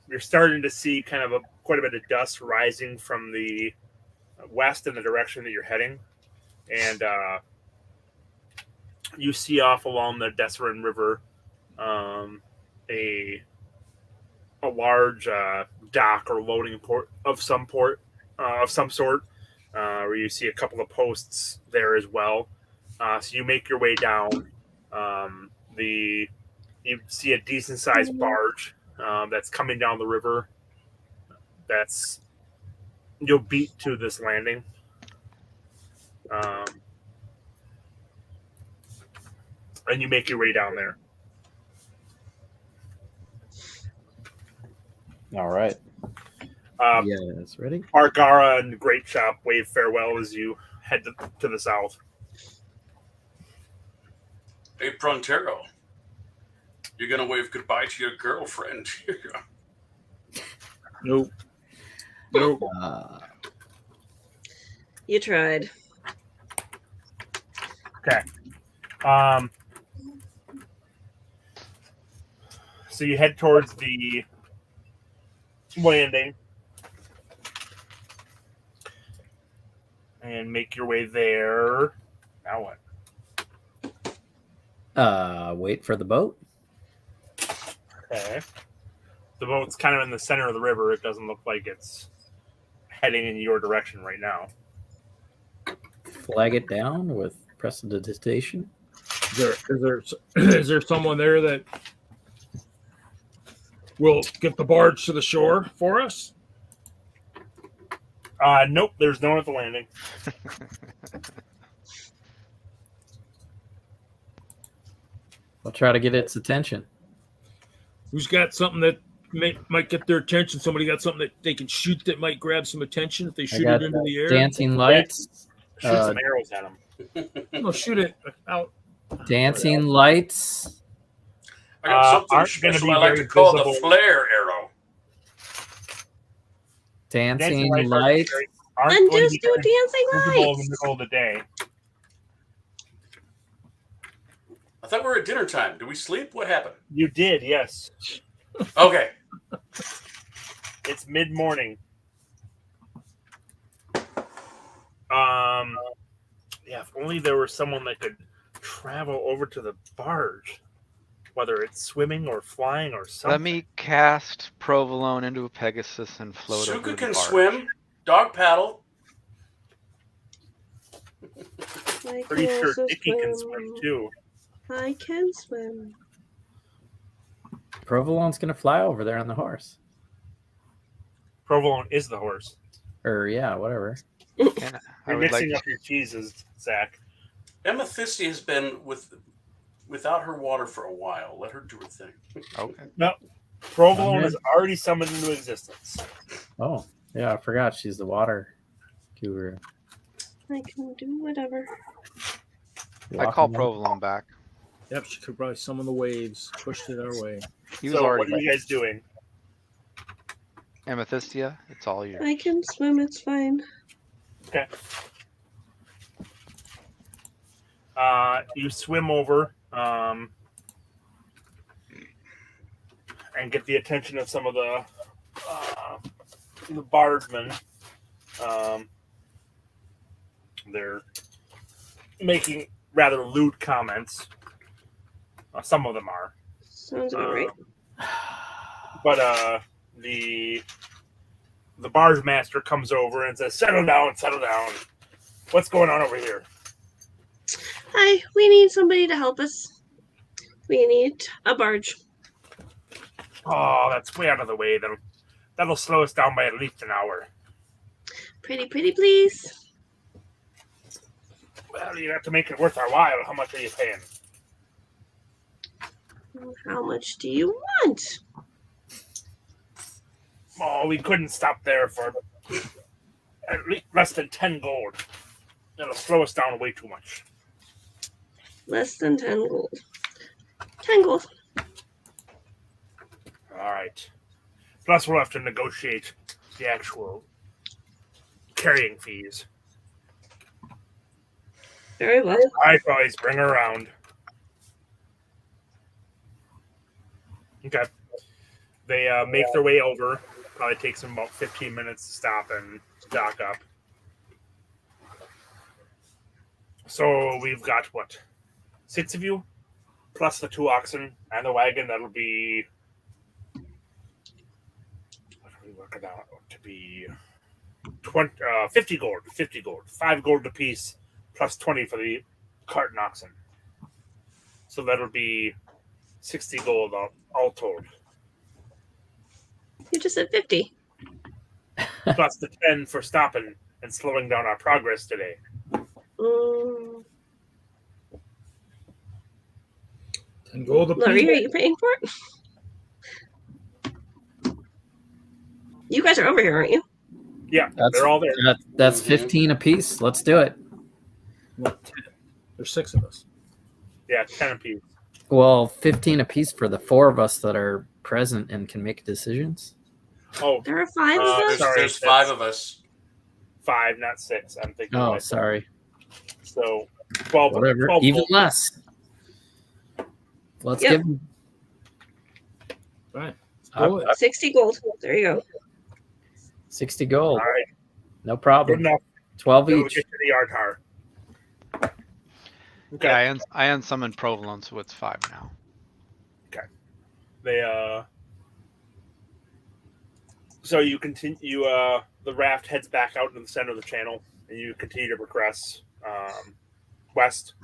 you're starting to see kind of quite a bit of dust rising from the west in the direction that you're heading, and you see off along the Desserin River a large dock or loading port of some sort, where you see a couple of posts there as well. So you make your way down. You see a decent sized barge that's coming down the river. You'll beat to this landing. And you make your way down there. All right. Yes, ready? Argara and Great Shop wave farewell as you head to the south. Hey, Pronterro, you're going to wave goodbye to your girlfriend. Nope. You tried. Okay. So you head towards the landing and make your way there. Now what? Wait for the boat. Okay. The boat's kind of in the center of the river. It doesn't look like it's heading in your direction right now. Flag it down with prestidigitation. Is there someone there that will get the barge to the shore for us? Nope, there's no one at the landing. I'll try to get its attention. Who's got something that might get their attention? Somebody got something that they can shoot that might grab some attention if they shoot it into the air? Dancing lights. Shoot some arrows at them. No, shoot it out. Dancing lights. I got something special I like to call the flare arrow. Dancing lights. And just do dancing lights. In the middle of the day. I thought we were at dinner time. Did we sleep? What happened? You did, yes. Okay. It's mid-morning. Yeah, if only there was someone that could travel over to the barge, whether it's swimming or flying or something. Let me cast Provolone into a Pegasus and float over Suka the can barge. swim. Dog paddle. Pretty sure Nikki can swim too. I can swim. Provolone's gonna fly over there on the horse. Provolone is the horse. Or yeah, whatever. And I You're would like mixing up your cheeses, Zakk. Amethysia has been without her water for a while. Let her do her thing. Okay. No, Provolone is already summoned into existence. Oh, yeah, I forgot she's the water guru. I can do whatever. I call Provolone back. Yep, she could probably summon the waves, pushed it our way. He was So, what already are you guys doing? Amethysia. It's all yours. I can swim. It's fine. Okay. You swim over and get the attention of some of the bargemen. They're making rather lewd comments. Some of them are. Sounds about right. But the barge master comes over and says, settle down. What's going on over here? Hi, we need somebody to help us. We need a barge. Oh, that's way out of the way. That'll slow us down by at least an hour. Pretty please. Well, you have to make it worth our while. How much are you paying? How much do you want? Oh, we couldn't stop there for at least less than 10 gold. It'll slow us down way too much. Less than 10 gold. 10 gold. All right. Plus, we'll have to negotiate the actual carrying fees. Very well. All right, boys, bring her around. Okay. They make their way over. Probably takes them about 15 minutes to stop and dock up. So we've got, what, 6 of you? Plus the 2 oxen and the wagon. That'll be... What are we working out to be? 50 gold. 50 gold. 5 gold apiece, plus 20 for the cart and oxen. So that'll be 60 gold all told. You just said 50. Plus the 10 for stopping and slowing down our progress today. And gold a Lah-Ree, are piece. you paying for it? You guys are over here, aren't you? Yeah, they're all there. That's 15 apiece. Let's do it. What, 10? There's 6 of us. Yeah, 10 apiece. Well, 15 apiece for the 4 of us that are present and can make decisions. Oh, There are 5 of us? sorry, There's 5 of us. 5, not 6. I'm thinking. Oh, like- sorry. So 12. Whatever. 12 Even gold. less. Let's Yep. give them. Right. I- Go 60 gold. There you go. 60 gold. All right, No good problem. enough. 12 We'll each. get to the yard har. Okay. Yeah, I unsummoned Provolone, so it's 5 now. They so you continue. The raft heads back out into the center of the channel, and you continue to progress west.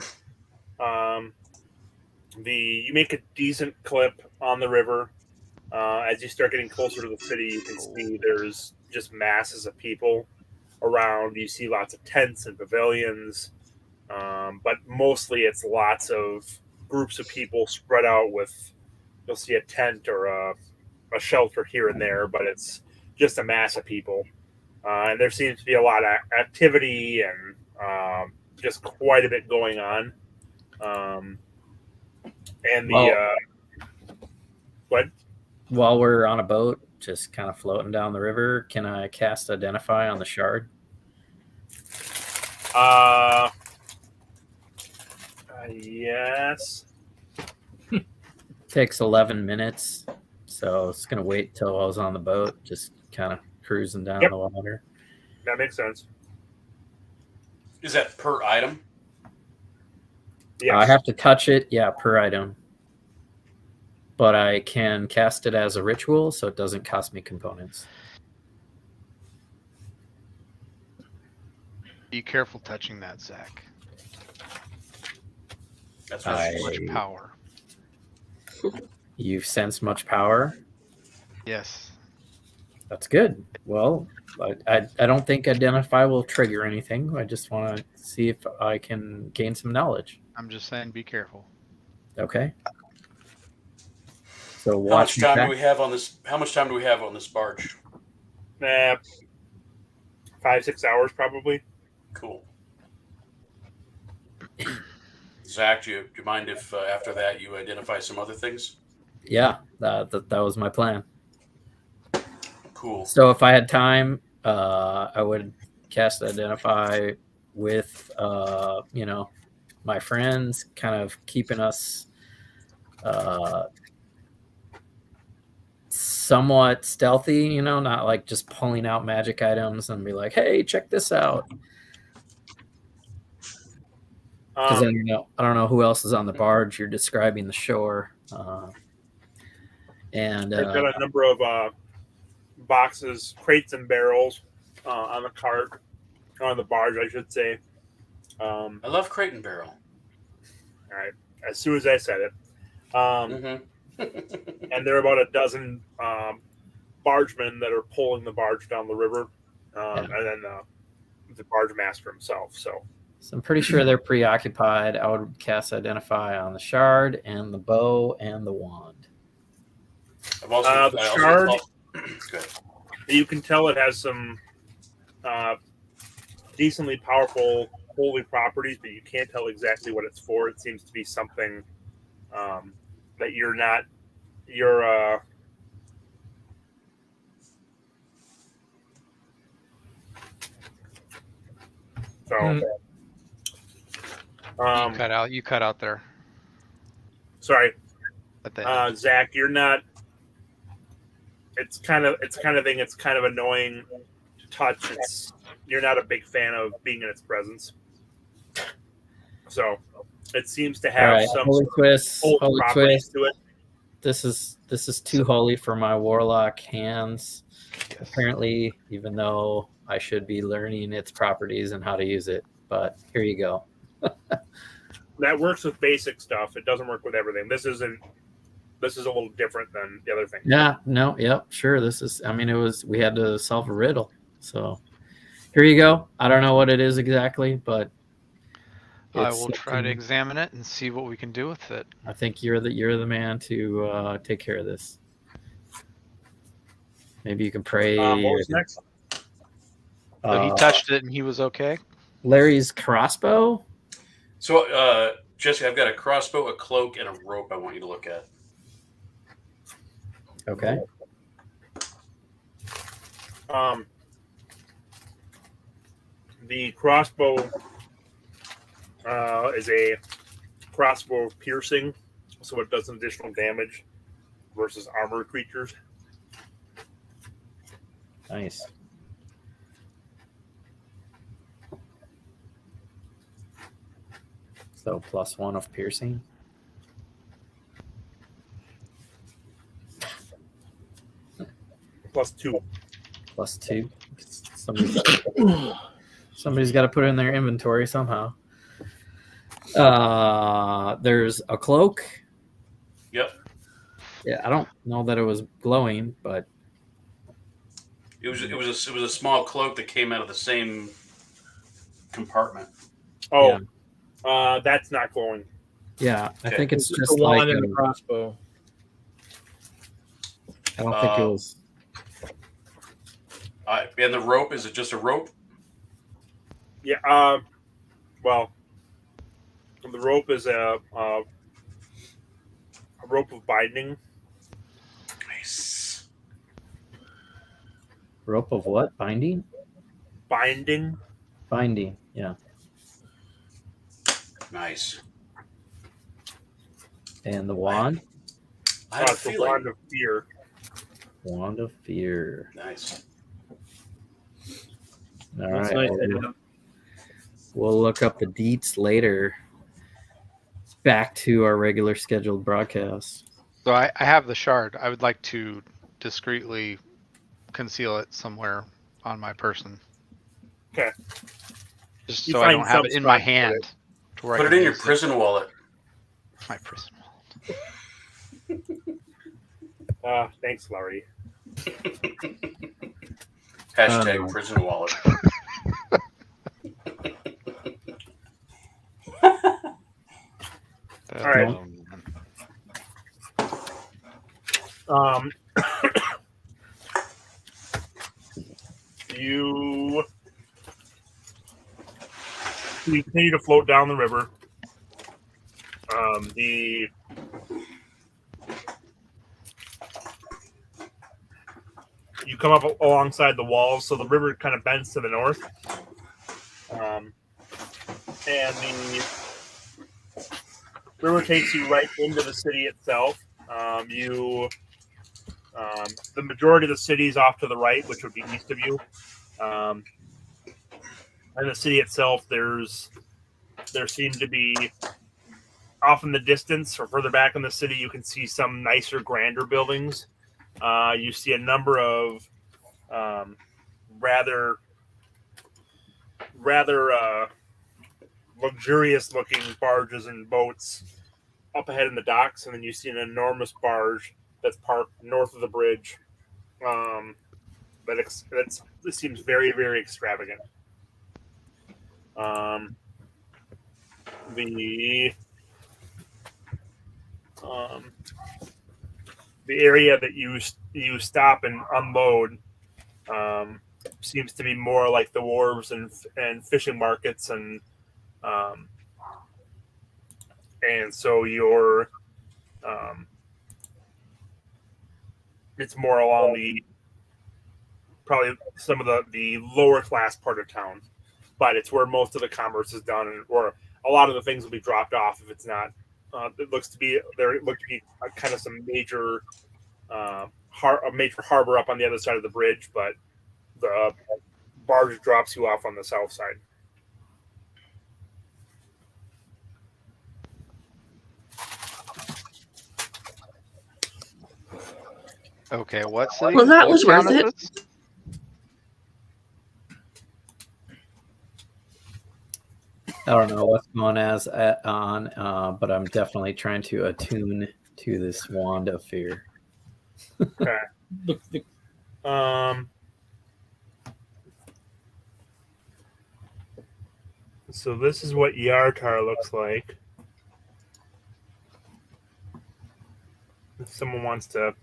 You make a decent clip on the river. As you start getting closer to the city, you can see there's just masses of people around. You see lots of tents and pavilions, but mostly it's lots of groups of people spread out with. You'll see a tent or a shelter here and there, but it's just a mass of people. And there seems to be a lot of activity and just quite a bit going on. What? While we're on a boat, just kind of floating down the river, can I cast Identify on the shard? Yes. Takes 11 minutes, so it's gonna wait till I was on the boat, just kind of cruising down Yep. the water. That makes sense. Is that per item? Yes. I have to touch it, yeah, per item, but I can cast it as a ritual, so it doesn't cost me components. Be careful touching that, Zakk. That's That's what much power. You sense much power. Yes. That's good. Well, I don't think Identify will trigger anything. I just want to see if I can gain some knowledge. I'm just saying, be careful. Okay. So How watch much time do we have on this? How much time do we have on this barge? 5-6 hours probably. Cool. Zakk, do you mind if after that you identify some other things? Yeah, that was my plan. Cool. So if I had time, I would cast Identify with, my friends, kind of keeping us somewhat stealthy, not like just pulling out magic items and be like, hey, check this out. Because I don't know who else is on the barge. You're describing the shore. And I've got a number of boxes, crates, and barrels on the cart, on the barge, I should say. I love crate and barrel. All right, as soon as I said it. Mm-hmm. And there are about a dozen bargemen that are pulling the barge down the river, and then the barge master himself. So So I'm pretty sure they're preoccupied. I would cast Identify on the shard and the bow and the wand. The shard, you can tell it has some decently powerful holy properties, but you can't tell exactly what it's for. It seems to be something that you're not. You're so. You cut out there. Sorry, At the Zakk, you're not. It's kind of thing. It's kind of annoying to touch. You're not a big fan of being in its presence. So it seems to have some HolySwiss. holy properties to it. This is too holy for my warlock hands. Apparently, even though I should be learning its properties and how to use it. But here you go. That works with basic stuff. It doesn't work with everything. This is a little different than the other thing. Yeah, no, yep, sure. We had to solve a riddle. So here you go. I don't know what it is exactly, but I will try to examine it and see what we can do with it. I think you're the man to take care of this. Maybe you can pray. What was next? So he touched it and he was okay? Larry's crossbow? So, Jesse, I've got a crossbow, a cloak, and a rope I want you to look at. Okay. The crossbow is a crossbow of piercing, so it does some additional damage versus armored creatures. Nice. So +1 of piercing. +2. +2. Somebody's got to put it in their inventory somehow. There's a cloak. Yep. Yeah, I don't know that it was glowing, but it was a small cloak that came out of the same compartment. Oh, yeah. That's not glowing. Yeah, I think it's just the like wand and the crossbow. I don't think it was. And the rope, is it just a rope? Yeah. Well, the rope is a rope of binding. Nice. Rope of what? Binding? Binding. Binding, yeah. Nice. And the wand? I have a It's a feeling. wand of fear. Wand of fear. Nice. All That's right. nice. We'll look up the deets later. Back to our regular scheduled broadcast. So I have the shard. I would like to discreetly conceal it somewhere on my person. Okay. Just You so I find don't have it in my some spot hand. to where I Put it can in your use prison wallet. My prison wallet. Thanks, Lah-Ree. Hashtag prison wallet. All right. You continue to float down the river. You come up alongside the walls, so the river kind of bends to the north, and the river takes you right into the city itself. The majority of the city is off to the right, which would be east of you. And the city itself, there seem to be off in the distance or further back in the city, you can see some nicer, grander buildings. You see a number of rather luxurious-looking barges and boats up ahead in the docks, and then you see an enormous barge that's parked north of the bridge. This seems very, very extravagant. the area that you stop and unload seems to be more like the wharves and fishing markets, and so you're it's more along the probably some of the lower class part of town, but it's where most of the commerce is done, and or a lot of the things will be dropped off if it's not. It looks to be kind of some major a major harbor up on the other side of the bridge, but the barge drops you off on the south side. Okay, what city? Well, that what was town worth is it. this? I don't know what's going on, but I'm definitely trying to attune to this wand of fear. Okay. So this is what Yartar looks like. If someone wants to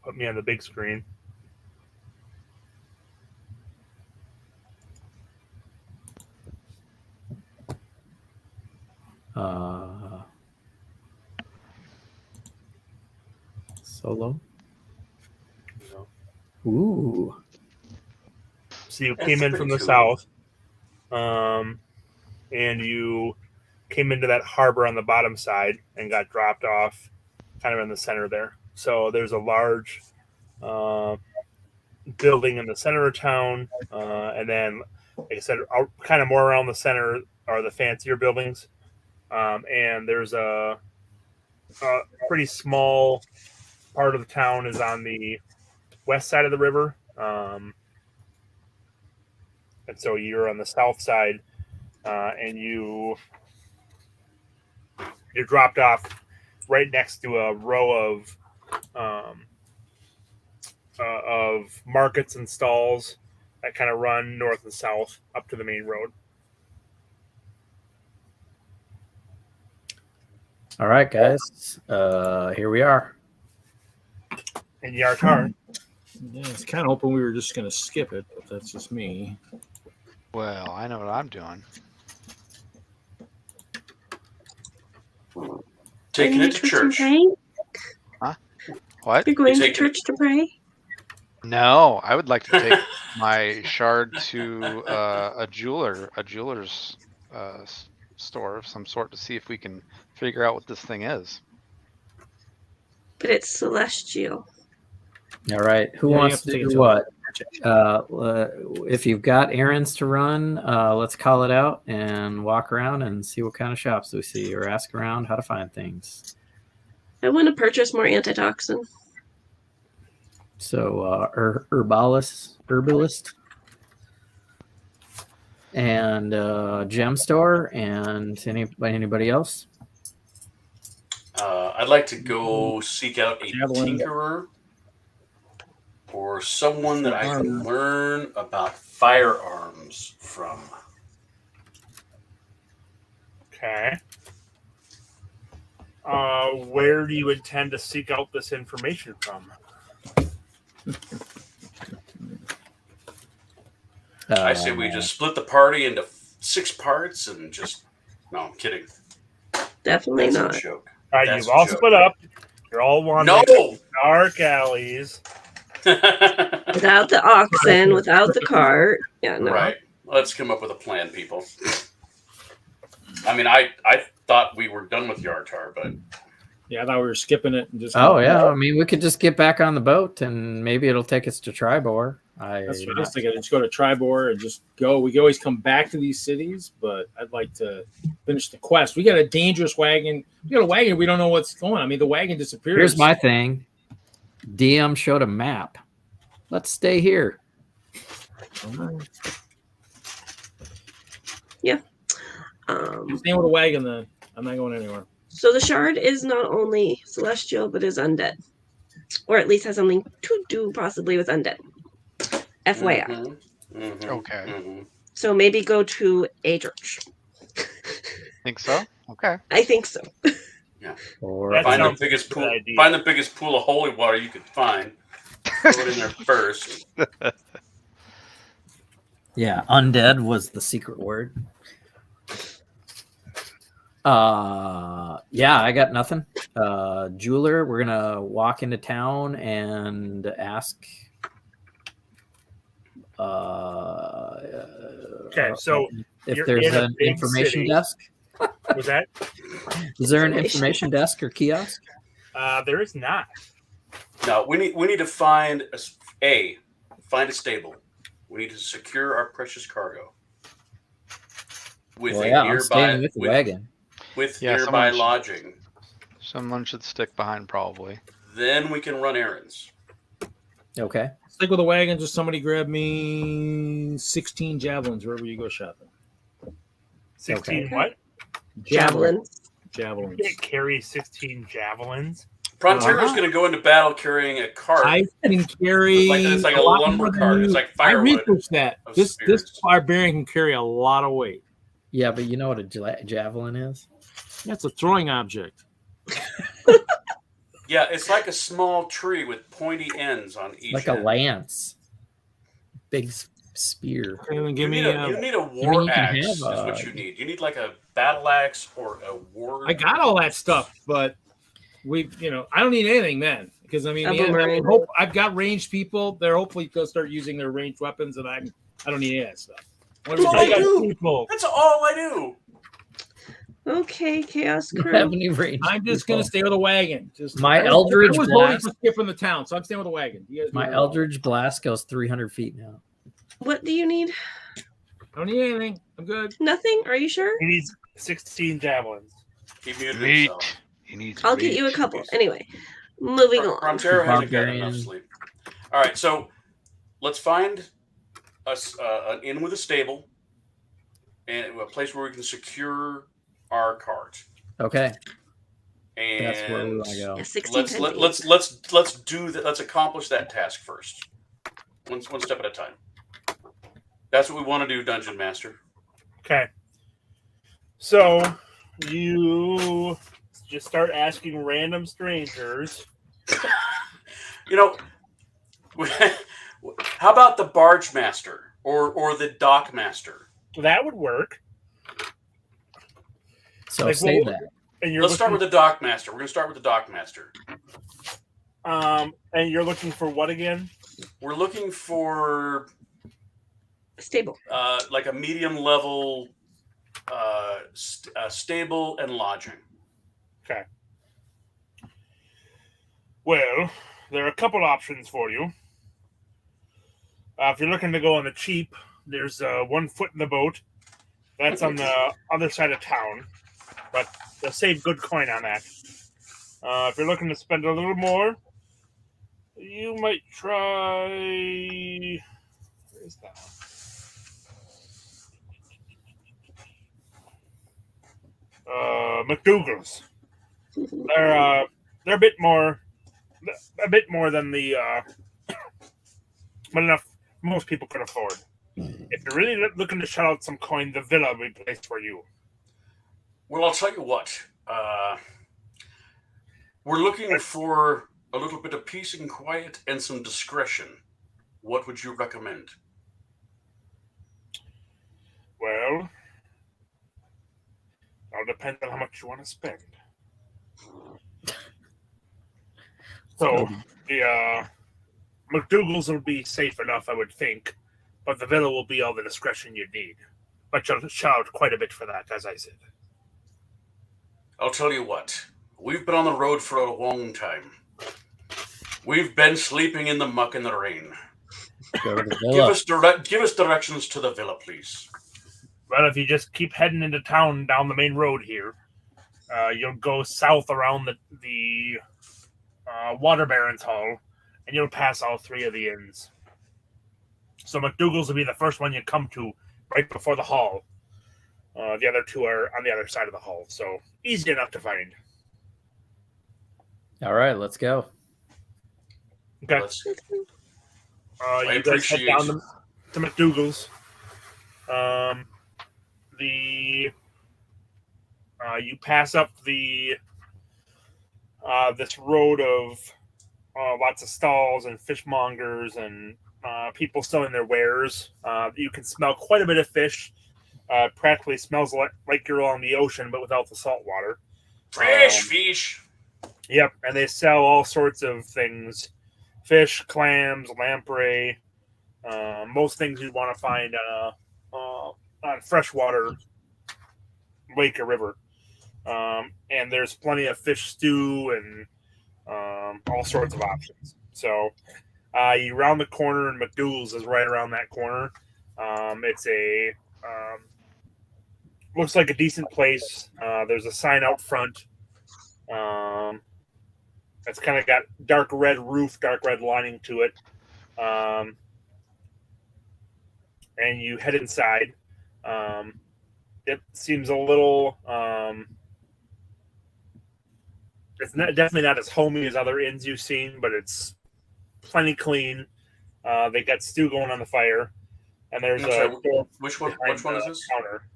put me on the big screen. Solo. No. Ooh. So you came in from the south, and you came into that harbor on the bottom side and got dropped off kind of in the center there. So there's a large building in the center of town, and then, like I said, kind of more around the center are the fancier buildings, and there's a pretty small part of the town is on the west side of the river, and so you're on the south side, and you're dropped off right next to a row of markets and stalls that kind of run north and south up to the main road. All right, guys. Here we are. And Yartar. Yeah, I was kind of hoping we were just going to skip it, but that's just me. Well, I know what I'm doing. Taking it to church. What? You're going to Take it. church to pray? No, I would like to take my shard to a jeweler's store of some sort to see if we can figure out what this thing is. But it's celestial. All right. Who Yeah, you wants have to to take it do to what? If you've got errands to run, let's call it out and walk around and see what kind of shops we see, or ask around how to find things. I want to purchase more antitoxin. So, herbalist, and gem store, and anybody else? I'd like to go seek out a Javelin. tinkerer or someone that I can learn about firearms from. Okay. Where do you intend to seek out this information from? I say we just split the party into 6 parts and just... No, I'm kidding. Definitely That's not. a joke. All right, That's you've a all joke. split up. You're all wandering No! dark alleys. Without the oxen, without the cart. Yeah, no. Right. Let's come up with a plan, people. I mean, I thought we were done with Yartar, but... Yeah, I thought we were skipping it and just. Oh yeah, I mean we could just get back on the boat and maybe it'll take us to Tribor. That's what I was thinking. Just go to Tribor and just go. We can always come back to these cities, but I'd like to finish the quest. We got a dangerous wagon. We got a wagon. We don't know what's going on. I mean, the wagon disappeared. Here's my thing. DM showed a map. Let's stay here. Yeah. Staying with a wagon then. I'm not going anywhere. So the shard is not only celestial, but is undead. Or at least has something to do possibly with undead. FYI. Mm-hmm. Okay. Mm-hmm. So maybe go to a church. Think so? Okay. I think so. Or That Find the sounds biggest like a good pool. idea. Find the biggest pool of holy water you could find. Throw it in there first. yeah, undead was the secret word. Yeah, I got nothing. Jeweler, we're gonna walk into town and ask. Okay, so if you're there's in a an big information city. desk, Was that? is there an information desk or kiosk? There is not. No, we need to find find a stable. We need to secure our precious cargo with Well, a yeah, I'm nearby staying with the wagon. with Yeah, nearby someone should- lodging. Someone should stick behind, probably. Then we can run errands. Okay. Stick with the wagon. Just somebody grab me 16 javelins wherever you go shopping. 16 Okay. what? Javelins. You Javelins. can't carry 16 javelins. Pronterro's going to go into battle carrying a cart. I can carry. It's like a lot lumber more than cart. you. It's like I firewood researched that. of This spirits. barbarian can carry a lot of weight. Yeah, but you know what a javelin is? That's a throwing object. Yeah, it's like a small tree with pointy ends on each Like end. a lance. Big spear. And then You give need, me. you need a I mean, war you can axe have, is what you need. You need like a battle axe or a war. I got all that stuff, but I don't need anything then because A yeah, boomerang. I've got ranged people. They're hopefully going to start using their ranged weapons, and I don't need any of that stuff. What That's all do I you do. People. That's all I do. Okay, Chaos You Crew. have any range I'm just going to stay with a wagon. Just My I was Eldritch voting Blast- for skipping the town, so I'm staying with a wagon. You guys do My it. Eldritch Blast goes 300 feet now. What do you need? I don't need anything. I'm good. Nothing? Are you sure? He needs 16 javelins. He muted Meat. himself. He needs I'll get you a meat. couple. Anyway, moving on. Pronterro hasn't got Barbarian. enough sleep. All right, so let's find us an inn with a stable and a place where we can secure our cart. Okay. And That's where we want to go. Yeah, 16 let's do that. Let's accomplish that task first. One step at a time. That's what we want to do, Dungeon Master. Okay. So you just start asking random strangers. You know, how about the barge master or the dock master? That would work. So Like, say well, that. And you're Let's start with looking, the dock master. We're going to start with the dock master. and you're looking for what again? We're looking for Stable. like a medium level stable and lodging. Okay. Well, there are a couple options for you. If you're looking to go on the cheap, there's 1 foot in the boat. That's on the other side of town, but they'll save good coin on that. If you're looking to spend a little more, you might try. Where's that? McDougal's. They're a bit more than the but enough most people could afford. If you're really looking to shell out some coin, the villa will be the place for you. Well, I'll tell you what. We're looking for a little bit of peace and quiet and some discretion. What would you recommend? Well, all depends on how much you want to spend. So the McDougal's will be safe enough, I would think, but the villa will be all the discretion you need. But you'll shout quite a bit for that, as I said. I'll tell you what. We've been on the road for a long time. We've been sleeping in the muck and the rain. Go to the Give us directions to the villa, please. Well, if you just keep heading into town down the main road here, you'll go south around the Water Baron's Hall, and you'll pass all 3 of the inns. So McDougal's will be the first one you come to right before the hall. The other 2 are on the other side of the hall, so easy enough to find. All right, let's go. Okay. I You guys head appreciate down to McDougal's. The You pass up this road of lots of stalls and fishmongers and people selling their wares. You can smell quite a bit of fish. Practically smells like you're on the ocean, but without the salt water. Fresh fish. Yep, and they sell all sorts of things: fish, clams, lamprey, most things you'd want to find on a freshwater lake or river. And there's plenty of fish stew and all sorts of options. So you round the corner, and McDougal's is right around that corner. It's a looks like a decent place. There's a sign out front. It's kind of got dark red roof, dark red lining to it. And you head inside. It seems a little. It's definitely not as homey as other inns you've seen, but it's plenty clean. They got stew going on the fire, and there's which one is this? Counter.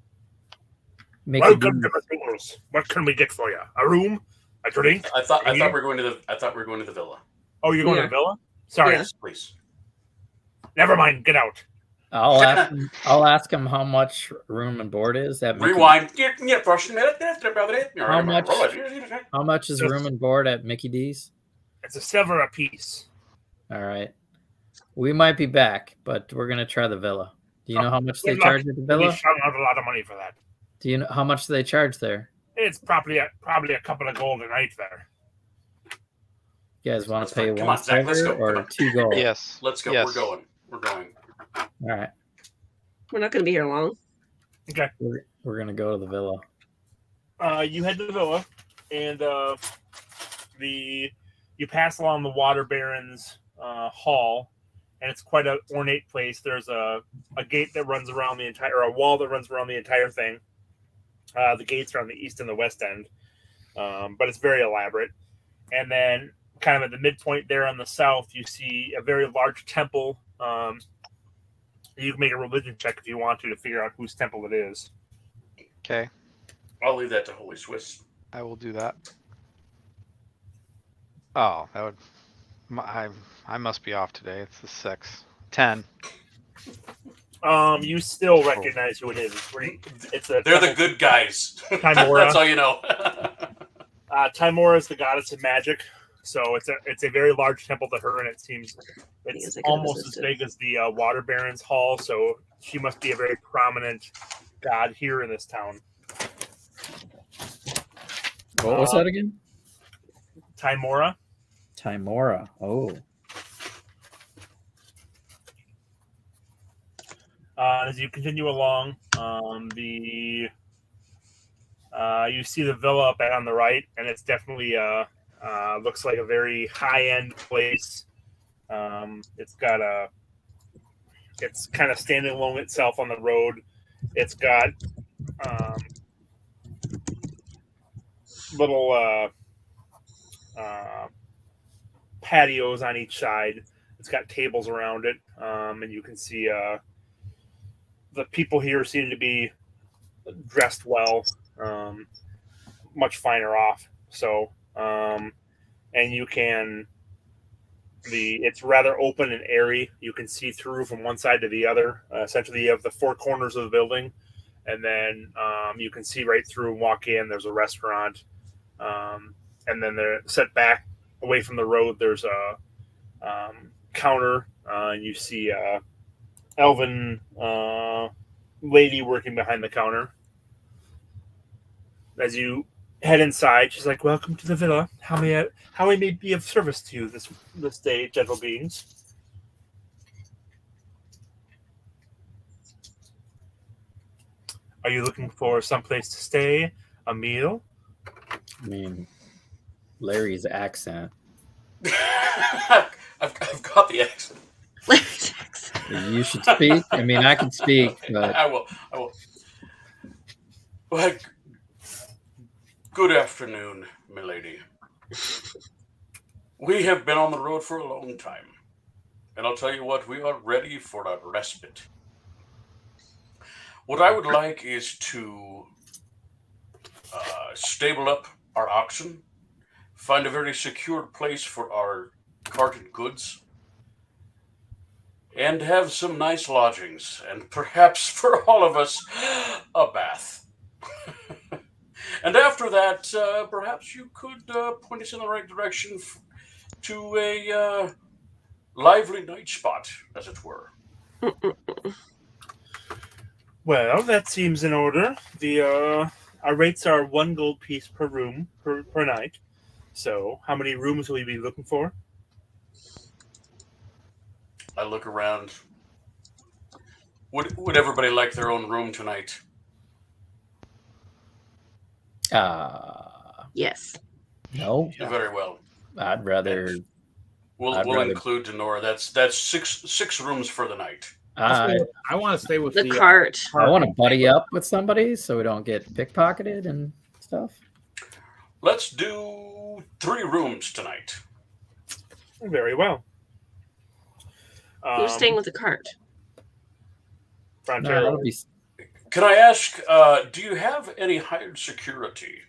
Welcome to McDougal's. What can we get for you? A room, a drink? I thought we were going to the villa. Oh, you're going to the villa? Sorry, yes, please. Never mind. Get out. I'll ask him how much room and board is at Mickey. Rewind. How much is room and board at Mickey D's? It's a silver a piece. All right. We might be back, but we're gonna try the villa. Do you know how much they charge at the villa? We shell out a lot of money for that. Do you know how much they charge there? It's probably a couple of gold a night there. You guys want to pay Come one on, Zakk, let's go. or 2 gold? Yes. Let's go. Yes. We're going. All right. We're not going to be here long. Okay. We're gonna go to the villa. You head to the villa, and you pass along the Water Baron's hall, and it's quite an ornate place. There's a gate that runs around the entire, or a wall that runs around the entire thing. The gates are on the east and the west end, but it's very elaborate. And then, kind of at the midpoint there on the south, you see a very large temple. You can make a religion check if you want to figure out whose temple it is. Okay. I'll leave that to HolySwiss. I will do that. Oh, that would. I must be off today. It's the 6. 10. You still recognize who it is. They're the good guys. Timora. That's all you know. Timora is the goddess of magic, so it's a very large temple to her, and it seems it's almost as big as the Water Baron's hall. So she must be a very prominent god here in this town. What was that again? Timora. Timora. Oh. As you continue along, you see the villa up on the right, and it's definitely looks like a very high-end place. It's kind of standing alone itself on the road. It's got little patios on each side. It's got tables around it, and you can see the people here seem to be dressed well, much finer off. So, and you can it's rather open and airy. You can see through from one side to the other. Essentially, you have the 4 corners of the building, and then you can see right through and walk in. There's a restaurant, and then they're set back away from the road. There's a counter, and you see elven lady working behind the counter. As you head inside, she's like, "Welcome to the villa. How may I be of service to you this day, gentle beings?" Are you looking for someplace to stay, a meal? I mean, Larry's accent. I've got the accent. Larry's accent. You should speak. I mean, I can speak, but I will. Well, good afternoon, milady. We have been on the road for a long time, and I'll tell you what, we are ready for a respite. What I would like is to stable up our oxen, find a very secure place for our carted goods, and have some nice lodgings, and perhaps for all of us, a bath. And after that, perhaps you could point us in the right direction to a lively night spot, as it were. Well, that seems in order. Our rates are 1 gold piece per room per night. So, how many rooms will you be looking for? I look around. Would everybody like their own room tonight? Yes. No, Very well. I'd rather. We'll rather- include Denorra. That's six rooms for the night. I want to stay with The cart. I want to buddy up with somebody so we don't get pickpocketed and stuff. Let's do 3 rooms tonight. Very well. Who's staying with the cart? No, Pronterro. that'll be. Can I ask, do you have any hired security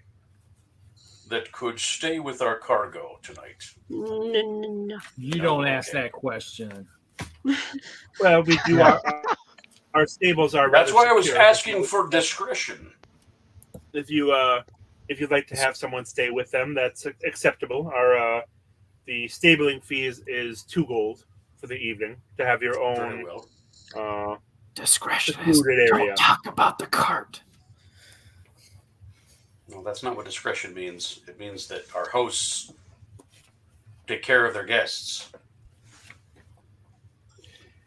that could stay with our cargo tonight? No. You don't ask that question. Well, we do our stables are. That's rather why I was secure. asking for discretion. If you'd like to have someone stay with them, that's acceptable. The stabling fee is 2 gold for the evening to have your Very own well. Discretion. secluded area. Don't talk about the cart. Well, that's not what discretion means. It means that our hosts take care of their guests.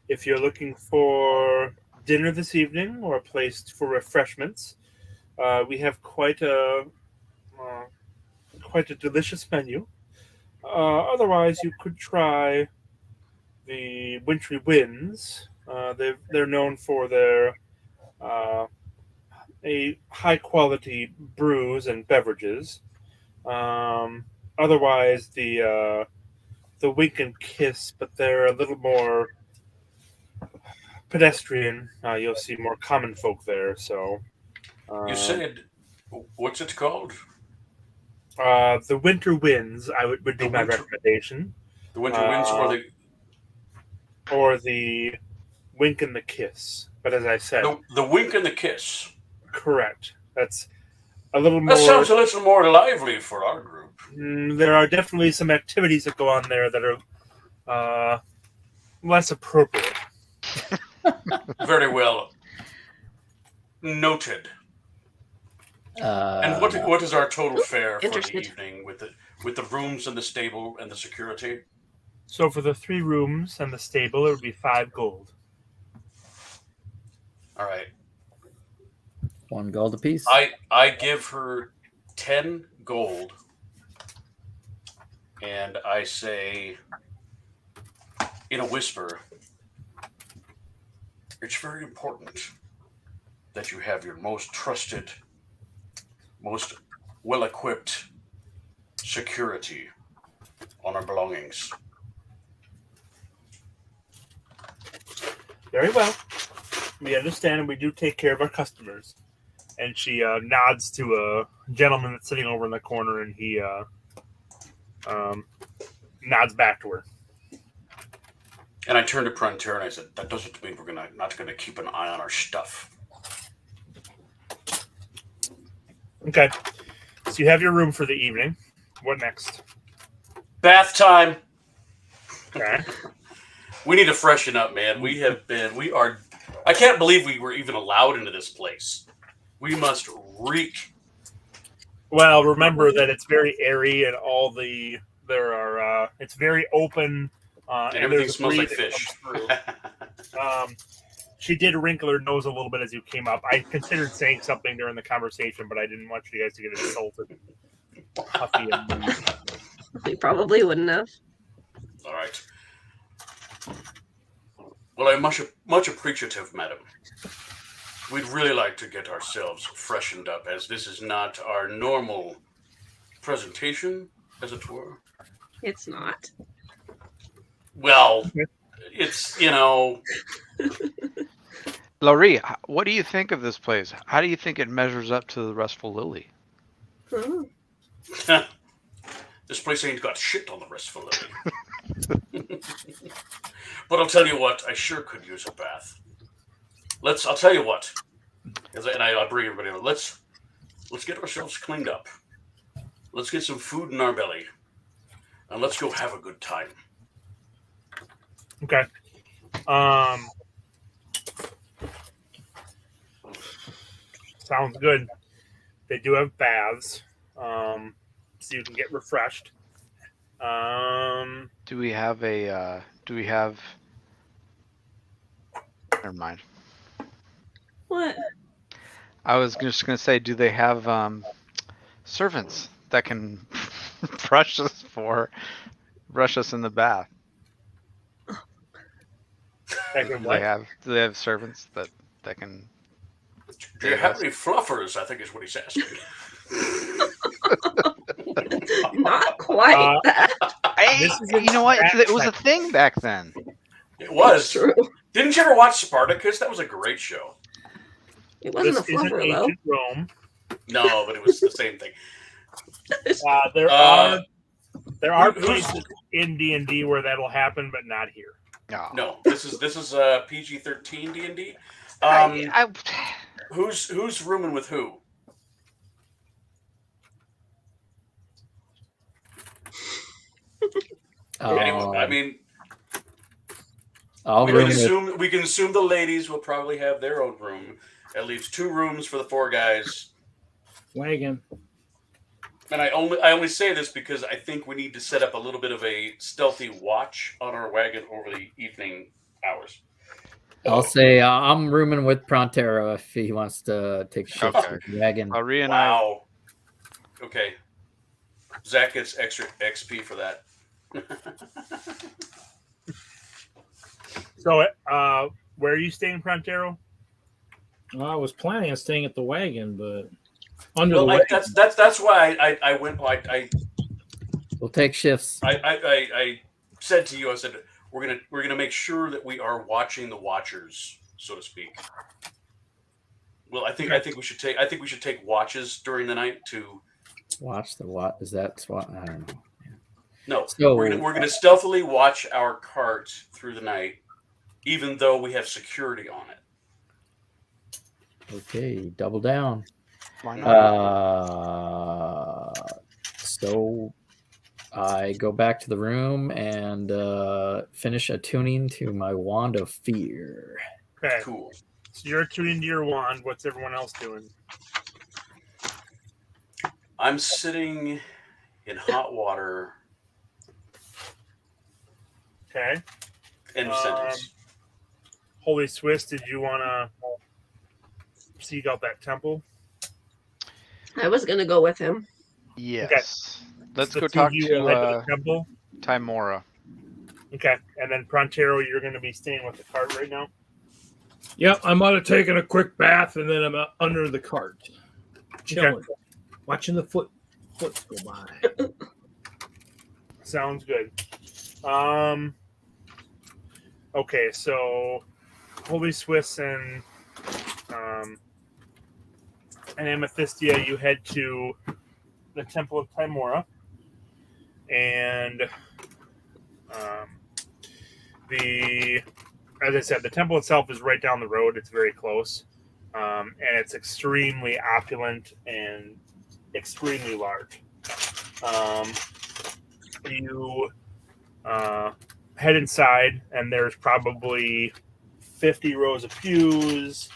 If you're looking for dinner this evening or a place for refreshments, we have quite a delicious menu. Otherwise, you could try the Wintry Winds. They're known for their a high quality brews and beverages. Otherwise, the Wink and Kiss, but they're a little more pedestrian. You'll see more common folk there. So You said, what's it called? the Winter Winds would be The my Winter- recommendation, The Winter Winds or the Wink and the Kiss. But as I said, the Wink and the Kiss? correct. That's a little more. That sounds a little more lively for our group. There are definitely some activities that go on there that are less appropriate. Very well. Noted. And what is our total fare for the Interested. evening with the rooms and the stable and the security? So for the 3 rooms and the stable, it would be 5 gold. All right. 1 gold apiece. I give her 10 gold, and I say in a whisper, it's very important that you have your most trusted, most well-equipped security on our belongings. Very well. We understand, and we do take care of our customers. And she nods to a gentleman that's sitting over in the corner, and he nods back to her. And I turned to Pronterro and I said, that doesn't mean we're not gonna keep an eye on our stuff. Okay. So you have your room for the evening. What next? Bath time. Okay. We need to freshen up, man. I can't believe we were even allowed into this place. We must reek. Well, remember that it's very airy, and it's very open. And everything there's a smells like breeze that fish. comes through. She did wrinkle her nose a little bit as you came up. I considered saying something during the conversation, but I didn't want you guys to get insulted. Huffy and We probably wouldn't have. All right. Well, I'm much appreciative, madam. We'd really like to get ourselves freshened up, as this is not our normal presentation, as it were. It's not. Well, it's, Lah-Ree, what do you think of this place? How do you think it measures up to the Restful Lily? Oh. This place ain't got shit on the rest of the living. But I'll tell you what, I sure could use a bath. I'll tell you what, and I bring everybody on. Let's get ourselves cleaned up. Let's get some food in our belly, and let's go have a good time. Okay. Sounds good. They do have baths, so you can get refreshed. Do we have a? Never mind. What? I was just gonna say, do they have servants that can brush us in the bath? Do they have servants that can? Do you have any fluffers? I think is what he's asking. Not quite that. You know what? It was a thing back then. It was. True. Didn't you ever watch Spartacus? That was a great show. It wasn't This a fluffer, isn't though. ancient Rome. No, but it was the same thing. There are places in D&D where that'll happen, but not here. No, this is PG-13 D&D. Who's rooming with who? Anyway, I mean, we can assume the ladies will probably have their own room. At least 2 rooms for the 4 guys. Wagon. And I only say this because I think we need to set up a little bit of a stealthy watch on our wagon over the evening hours. I'll say I'm rooming with Pronterro if he wants to take shifts with the wagon. Lah-Ree and Wow. Okay. Zakk gets extra XP for that. So, where are you staying, Pronterro? Well, I was planning on staying at the wagon, but under Well, the wagon. that's why I went. We'll take shifts. I said to you, I said we're gonna make sure that we are watching the watchers, so to speak. Well, I think we should take watches during the night to Watch the what? Is that SWAT? I don't know. No, So- we're gonna stealthily watch our cart through the night, even though we have security on it. Okay, double down. Why not? So I go back to the room and finish attuning to my wand of fear. Okay. Cool. So you're tuning to your wand. What's everyone else doing? I'm sitting in hot water. Okay. End of sentence. HolySwiss, did you want to seek out that temple? I was going to go with him. Yes. Let's The go two of talk you will head to the temple. Timora. Okay. And then Pronterro, you're going to be staying with the cart right now? Yep, I might have taken a quick bath and then I'm under the cart, chilling, watching the foot go by. Sounds good. Okay, so HolySwiss and Amethysia, you head to the Temple of Timora, and as I said, the temple itself is right down the road. It's very close, and it's extremely opulent and extremely large. You head inside, and there's probably 50 rows of pews,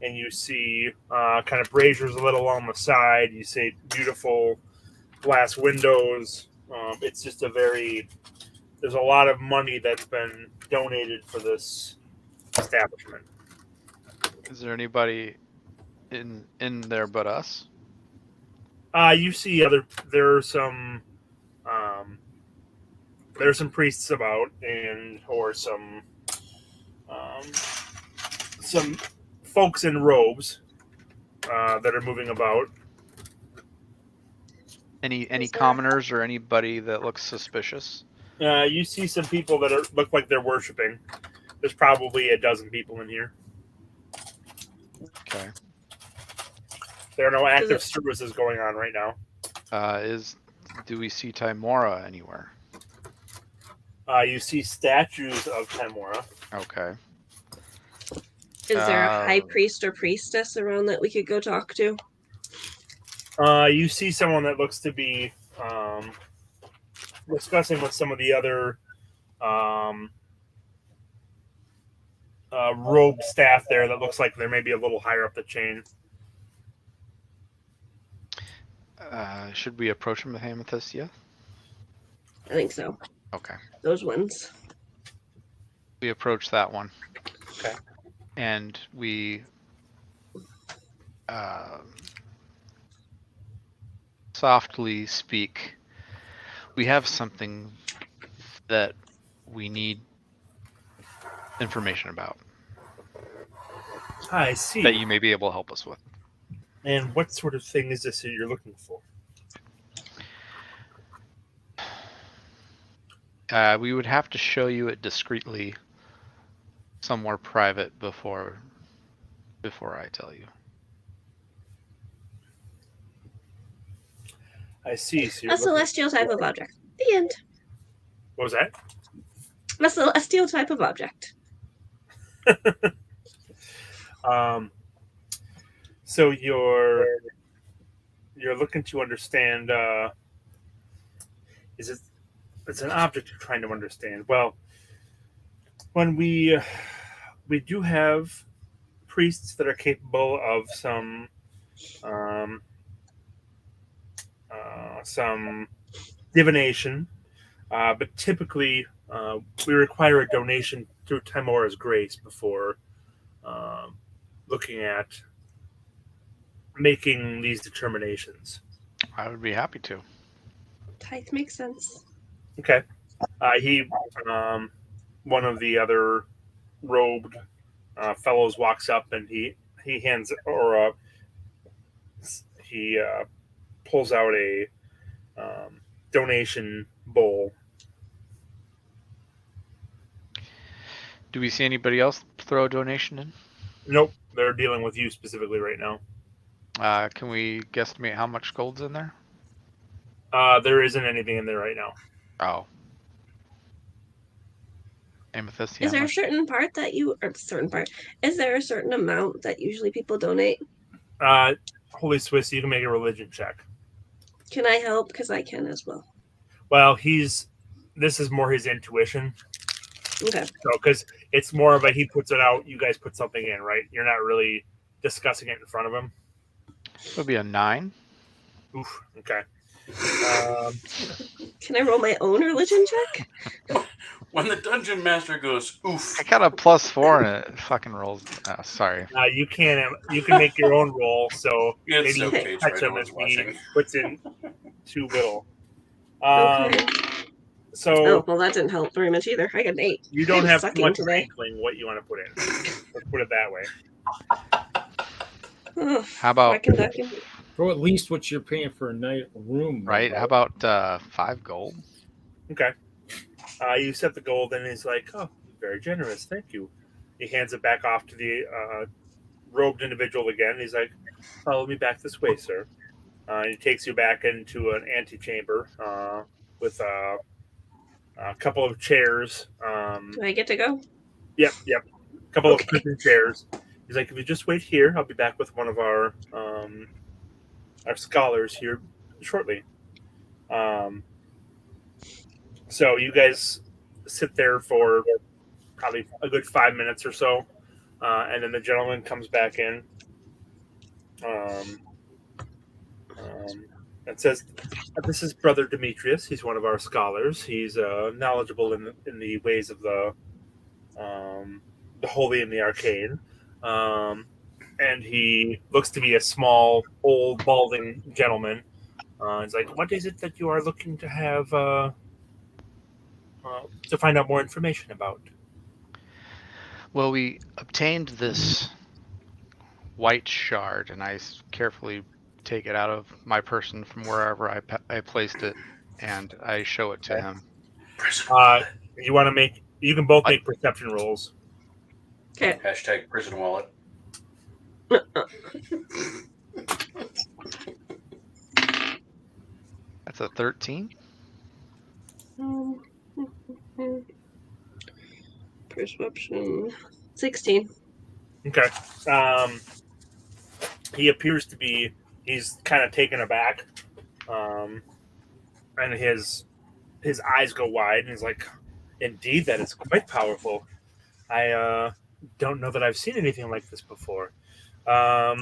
and you see kind of braziers a little on the side. You see beautiful glass windows. It's just there's a lot of money that's been donated for this establishment. Is there anybody in there but us? You see there's some priests about, or some folks in robes that are moving about. Any commoners or anybody that looks suspicious? You see some people that look like they're worshiping. There's probably a dozen people in here. Okay. There are no active services going on right now. Do we see Timora anywhere? You see statues of Timora. Okay. Is there a high priest or priestess around that we could go talk to? You see someone that looks to be discussing with some of the other robe staff there that looks like they're maybe a little higher up the chain. Should we approach him with Amethysia? I think so. Okay. Those ones. We approach that one. Okay. And we softly speak. We have something that we need information about I see. that you may be able to help us with. And what sort of thing is this that you're looking for? We would have to show you it discreetly somewhere private before I tell you. I see. So A celestial type of object. The end. What was that? A celestial type of object. So you're looking to understand. It's an object you're trying to understand. Well, when we do have priests that are capable of some divination, but typically we require a donation through Timora's grace before looking at making these determinations. I would be happy to. Tithe makes sense. Okay. One of the other robed fellows walks up and he hands or he pulls out a donation bowl. Do we see anybody else throw a donation in? Nope, they're dealing with you specifically right now. Can we guesstimate how much gold's in there? There isn't anything in there right now. Oh. Amethysia. Is there a certain part that is there a certain amount that usually people donate? HolySwiss, you can make a religion check. Can I help? Because I can as well. Well, this is more his intuition. Okay. So, because it's more of a he puts it out, you guys put something in, right? You're not really discussing it in front of him. It would be a 9. Oof. Okay. Can I roll my own religion check? When the dungeon master goes, oof. I got a +4 and it fucking rolls. Oh, sorry. You can make your own roll. So It's maybe okay, you touch him no if one's he watching. puts in too little. Okay. So Oh, well, that didn't help very much either. I got an 8. you don't I'm have sucking much of an today. inkling what you want to put in. Let's put it that way. Oh, How about ducking. Throw at least what you're paying for a night room. right? How about 5 gold? Okay. You set the gold, and he's like, "Oh, very generous, thank you." He hands it back off to the robed individual again. He's like, "Follow me back this way, sir." He takes you back into an antechamber with a couple of chairs. Do I get to go? Yep. A couple of prison chairs. He's like, "If you just wait here, I'll be back with one of our scholars here shortly." So you guys sit there for probably a good 5 minutes or so, and then the gentleman comes back in. And says, "This is Brother Demetrius. He's one of our scholars. He's knowledgeable in the ways of the holy and the arcane." And he looks to be a small, old, balding gentleman. He's like, "What is it that you are looking to have to find out more information about?" Well, we obtained this white shard, and I carefully take it out of my person from wherever I placed it, and I show it to him. You want to make? You can both make perception rolls. Okay. Hashtag prison wallet. That's a 13. Perception 16. Okay. He appears to be. He's kind of taken aback, and his eyes go wide, and he's like, "Indeed, that is quite powerful. I don't know that I've seen anything like this before. Allow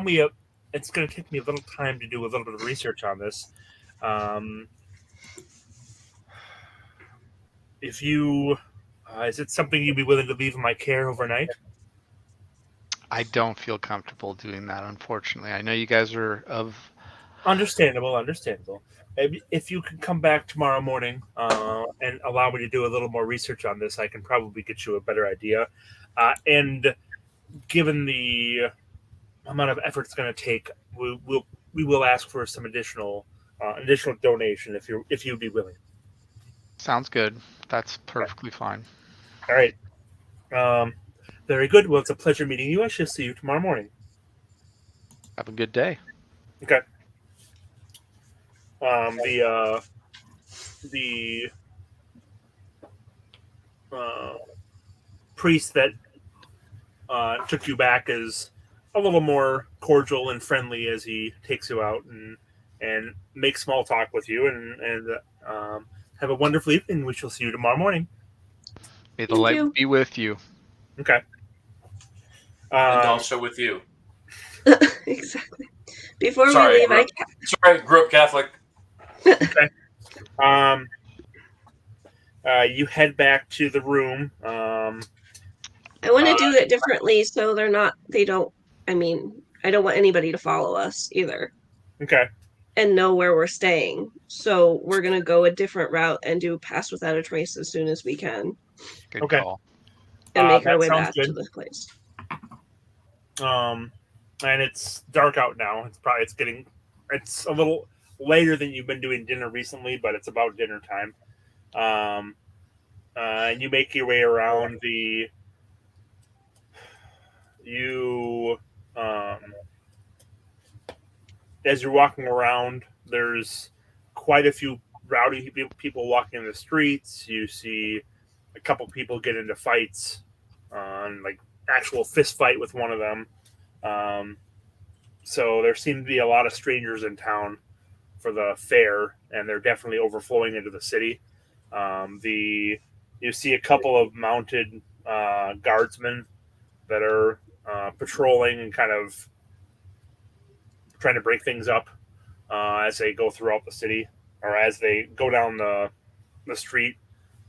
me it's going to take me a little time to do a little bit of research on this. If you, is it something you'd be willing to leave in my care overnight?" I don't feel comfortable doing that, unfortunately. I know you guys are of... Understandable. If you can come back tomorrow morning and allow me to do a little more research on this, I can probably get you a better idea. And given the amount of effort it's going to take, we will ask for some additional donation if you'd be willing. Sounds good. That's perfectly fine. All right. Very good. Well, it's a pleasure meeting you. I shall see you tomorrow morning. Have a good day. Okay. The priest that took you back is a little more cordial and friendly as he takes you out and makes small talk with you and have a wonderful evening. We shall see you tomorrow morning. May the light be with you. Okay. And also with you. Exactly. Before Sorry, we leave, grew up Catholic. Okay. You head back to the room. I want to do it differently so I don't want anybody to follow us either. Okay. And know where we're staying. So we're going to go a different route and do Pass Without a Trace as soon as we can. Good call. And make our that way sounds back good. to this place. And it's dark out now. It's a little later than you've been doing dinner recently, but it's about dinner time. And you make your way around as you're walking around, there's quite a few rowdy people walking in the streets. You see a couple people get into fights, like actual fist fight with one of them. So there seem to be a lot of strangers in town for the fair, and they're definitely overflowing into the city. You see a couple of mounted guardsmen that are patrolling and kind of trying to break things up as they go throughout the city or as they go down the street.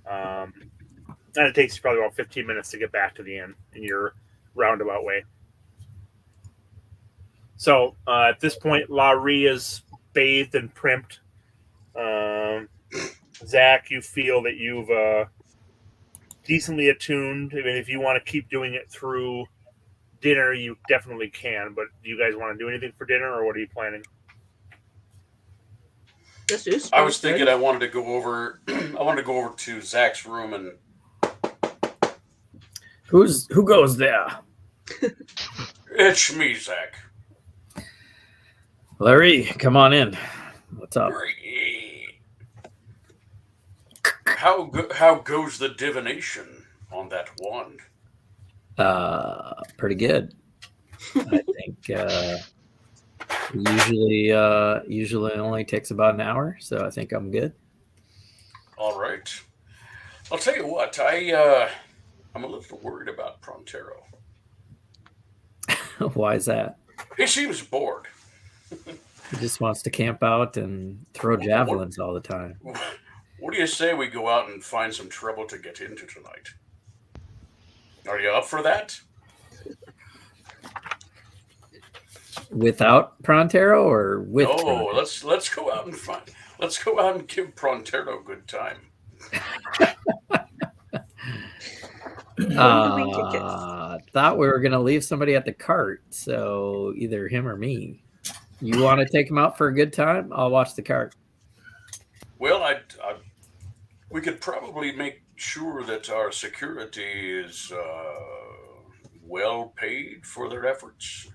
And it takes you probably about 15 minutes to get back to the inn in your roundabout way. So at this point, Lah-Ree is bathed and primped. Zakk, you feel that you've decently attuned. I mean, if you want to keep doing it through dinner, you definitely can. But do you guys want to do anything for dinner, or what are you planning? I was thinking I wanted to go over. I wanted to go over to Zakk's room and. Who goes there? It's me, Zakk. Lah-Ree, come on in. What's up? How goes the divination on that wand? Pretty good. I think usually only takes about an hour, so I think I'm good. All right. I'll tell you what. I'm a little worried about Pronterro. Why is that? He seems bored. He just wants to camp out and throw javelins all the time. What do you say we go out and find some trouble to get into tonight? Are you up for that? Without Pronterro or with? No, Pronterro? let's go out and let's go out and give Pronterro a good time. Thought we were gonna leave somebody at the cart, so either him or me. You want to take him out for a good time? I'll watch the cart. Well, we could probably make sure that our security is well paid for their efforts.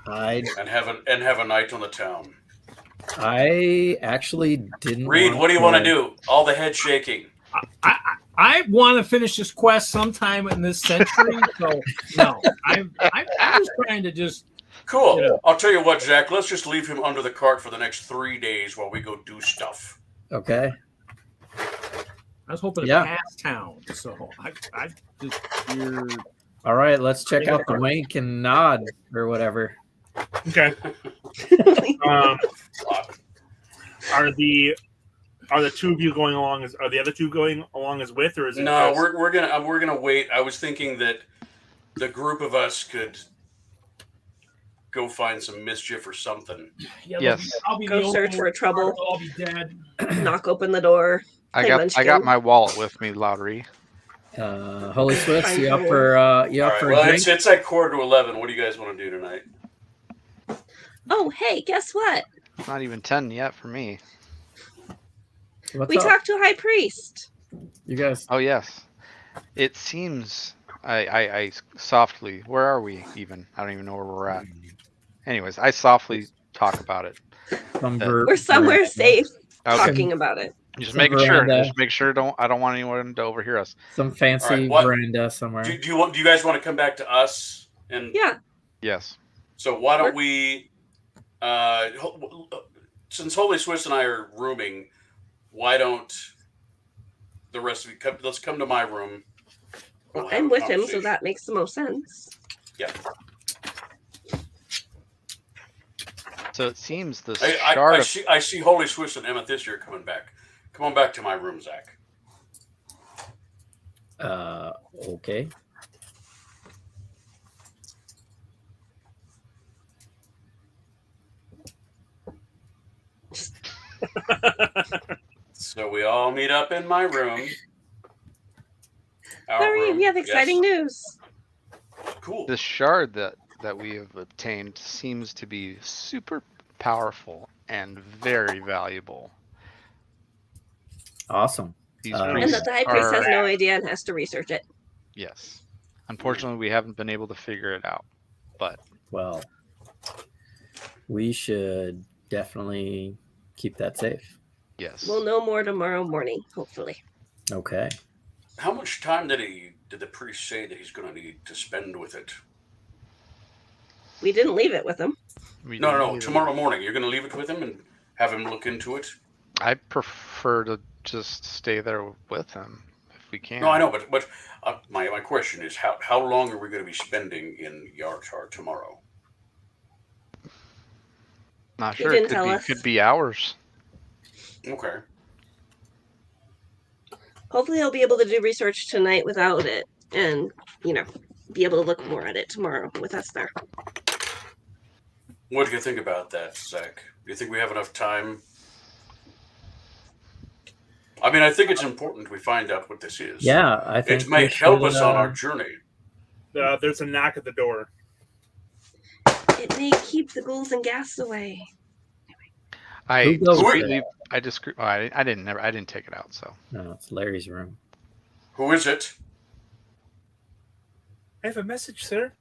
and have a night on the town. I actually didn't. Reed, what do you want to do? All the head shaking. I want to finish this quest sometime in this century. So no, I'm just trying to just. Cool. You know. I'll tell you what, Zakk. Let's just leave him under the cart for the next 3 days while we go do stuff. Okay. I was hoping to pass town, so I just hear. All right, let's check out the wink and nod or whatever. Okay. Are the two of you going along as? Are the other two going along as with, or is it? No, we're gonna wait. I was thinking that the group of us could go find some mischief or something. Yeah, Yes. I'll be Go search for trouble. I'll be dead. Knock open the door. I got my wallet with me, Lah-Ree. HolySwiss, you up for All a right. Well, drink? it's like 10:45. What do you guys want to do tonight? Oh, hey, guess what? It's not even 10 yet for me. What's We up? talked to High Priest. You guys. Oh yes, it seems. I softly. Where are we even? I don't even know where we're at. Anyways, I softly talk about it. We're somewhere safe Okay. talking about it. Just Some making sure. veranda. Just make sure. I don't want anyone to overhear us. Some fancy All right, what- veranda somewhere. Do you guys want to come back to us? And Yeah. Yes. so why don't we? Since HolySwiss and I are rooming, why don't the rest of you come? Let's come to my room. We'll have I'm a with him, so conversation. that makes the most sense. Yeah. So it seems the I shard of see HolySwiss and Amethysia are coming back. Come on back to my room, Zakk. Okay. So we all meet up in my room. Our Hurry, room. we have exciting news. Cool. this shard that we have obtained seems to be super powerful and very valuable. Awesome. These And And priests that the High Priest are- has no idea and has to research it. Yes. Unfortunately, we haven't been able to figure it out. But Well, we should definitely keep that safe. yes. We'll know more tomorrow morning, hopefully. Okay. How much time did the priest say that he's going to need to spend with it? We didn't leave it with him. We No. didn't either. Tomorrow morning, you're going to leave it with him and have him look into it. I prefer to just stay there with him if we can. No, I know, but my question is how long are we going to be spending in Yartar tomorrow? Not He sure. didn't It could tell be, us. could be hours. Okay. Hopefully, he'll be able to do research tonight without it, and be able to look more at it tomorrow with us there. What do you think about that, Zakk? Do you think we have enough time? I mean, I think it's important we find out what this is. Yeah, I think It may we help should, us on our journey. There's a knock at the door. It may keep the ghouls and ghast away. I Who goes with discreetly. I didn't take it out. So No, it's Larry's room. Who is it? I have a message, sir.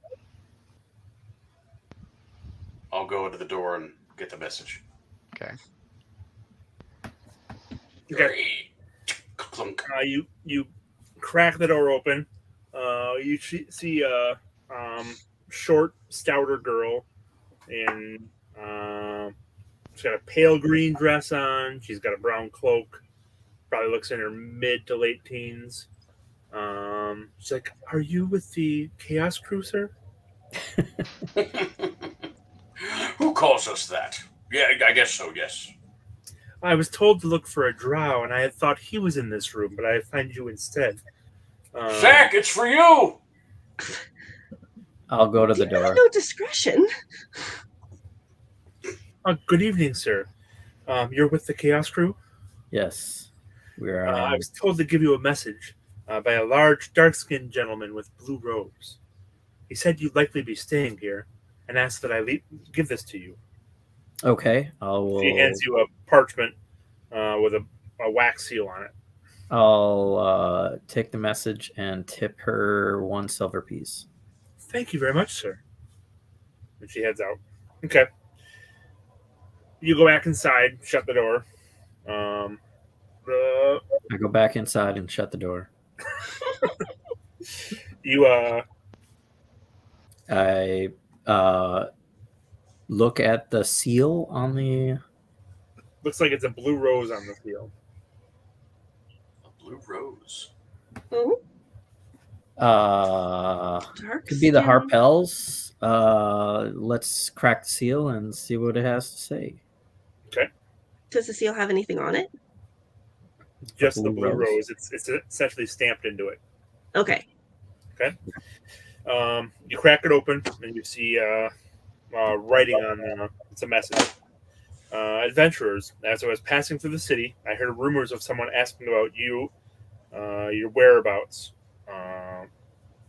I'll go to the door and get the message. okay. Okay. Clunk. You crack the door open. You see a short, stouter girl, and she's got a pale green dress on. She's got a brown cloak. Probably looks in her mid to late teens. She's like, "Are you with the Chaos Crew, sir?" Who calls us that? Yeah, I guess so, yes. I was told to look for a Drow, and I had thought he was in this room, but I find you instead. Zakk, it's for you! I'll go to the Do you have door. no discretion? Good evening, sir. You're with the Chaos Crew? Yes. We're I was told to give you a message by a large, dark-skinned gentleman with blue robes. He said you'd likely be staying here, and asked that I give this to you. okay. I'll He hands you a parchment with a wax seal on it. I'll take the message and tip her 1 silver piece. Thank you very much, sir. And she heads out. Okay. You go back inside, shut the door. I go back inside and shut the door. You I look at the seal on the. looks like it's a blue rose on the field. A blue rose. Oh, dark Could be the skin. Harpels. Let's crack the seal and see what it has to say. Does the seal have anything on it? Just the Blue blue rose. rose. It's essentially stamped into it. Okay. You crack it open and you see writing on it's a message. Adventurers, as I was passing through the city, I heard rumors of someone asking about you, your whereabouts.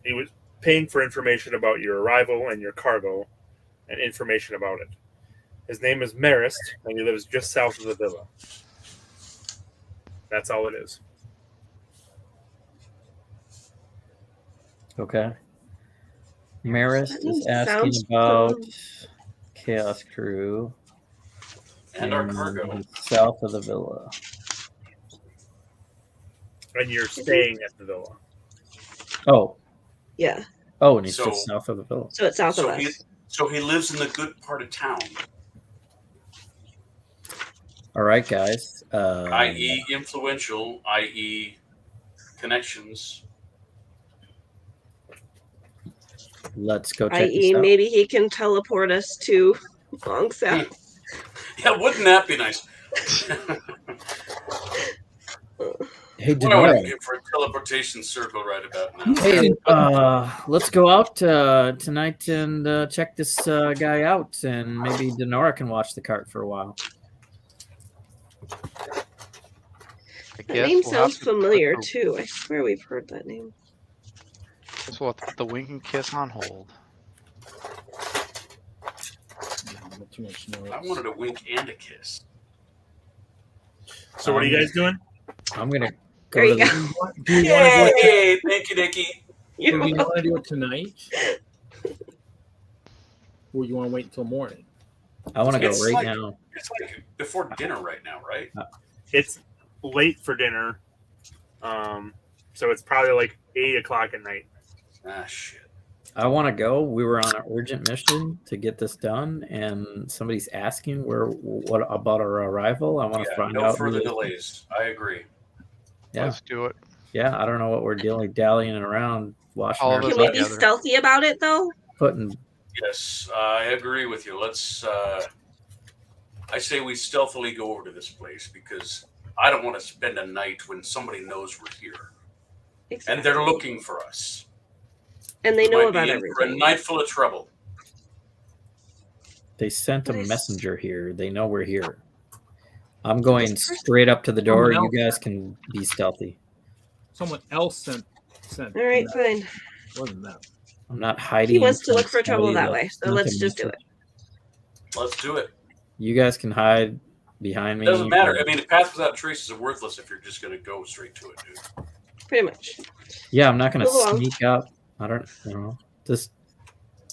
He was paying for information about your arrival and your cargo, and information about it. His name is Marist, and he lives just south of the villa. That's all it is. Okay. Marist That is means asking sounds about familiar. Chaos Crew And our cargo. south of the villa. And you're staying at the villa. Oh, Yeah. and he's So- just south of the villa. So it's south of So us. he lives in the good part of town, All right, guys. i.e., influential, i.e., connections. Let's go check I.e., this out. maybe he can teleport us to Long South. Yeah, wouldn't that be nice? Hey, What I would Denorra. give for a teleportation circle right about now. Hey, let's go out tonight and check this guy out, and maybe Denorra can watch the cart for a while. I That guess name we'll have sounds to familiar put the, too. I swear we've heard that name. guess we'll have to put the wink and kiss on hold. Too much noise. I wanted a wink and a kiss. So what are you guys doing? I'm gonna There go you to the. go. Do you want to do it? Yay! Thank you, Nikki. Do you You want to do it tonight? Or you want to wait until morning? I want to go It's right like- now. It's like before dinner right now, right? It's late for dinner. So it's probably like 8 o'clock at night. Ah, shit. I want to go. We were on an urgent mission to get this done, and somebody's asking what about our arrival. I want to Yeah, find no out. further who- delays. I agree. Yeah, Let's do it. yeah. I don't know what we're dallying around, washing All our of us Can we be together. stealthy about it though? putting. Yes, I agree with you. Let's. I say we stealthily go over to this place because I don't want to spend a night when somebody knows we're here Exactly. and they're looking for us. And they We know might about be in for a everything. night full of trouble. They sent a Nice. messenger here. They know we're here. I'm going This person- straight up to the door. Someone You else. guys can be stealthy. Someone else sent. All right, that. fine. Wasn't that? I'm not hiding. He wants to from look for trouble somebody that way, so sent a let's just do message. it. Let's do it. You guys can hide behind me. Doesn't matter. I mean, the path without traces are worthless if you're just going to go straight to it, dude. Pretty much. Yeah, I'm not gonna Move along. sneak up. I don't know. Just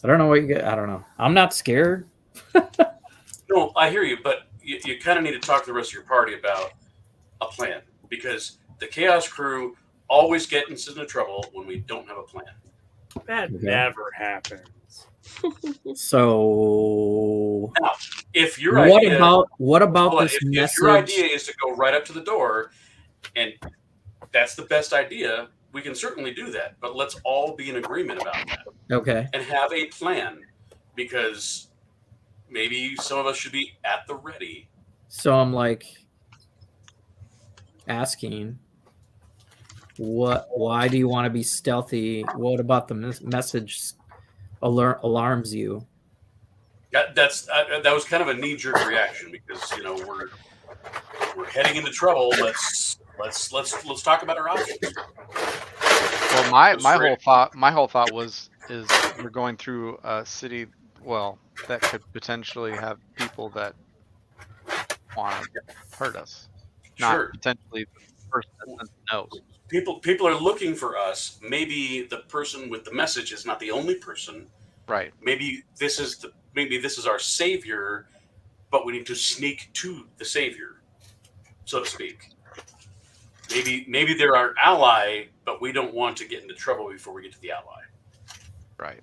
I don't know what you get. I don't know. I'm not scared. No, I hear you, but you kind of need to talk to the rest of your party about a plan because the Chaos Crew always get into trouble when we don't have a plan. That Okay. never happens. So If your what idea, about hold on, this if message? your idea is to go right up to the door, and that's the best idea, we can certainly do that. But let's all be in agreement about that Okay. and have a plan because maybe some of us should be at the ready. So I'm like asking, why do you want to be stealthy? What about the message alarms you? That was kind of a knee-jerk reaction because we're heading into trouble. Let's talk about our options. Well, my Straight. whole thought is we're going through a city, well, that could potentially have people that want to hurt us. Not Sure. potentially the person that knows. People are looking for us. Maybe the person with the message is not the only person. Right. Maybe this is maybe this is our savior, but we need to sneak to the savior, so to speak. Maybe they're our ally, but we don't want to get into trouble before we get to the ally. Right.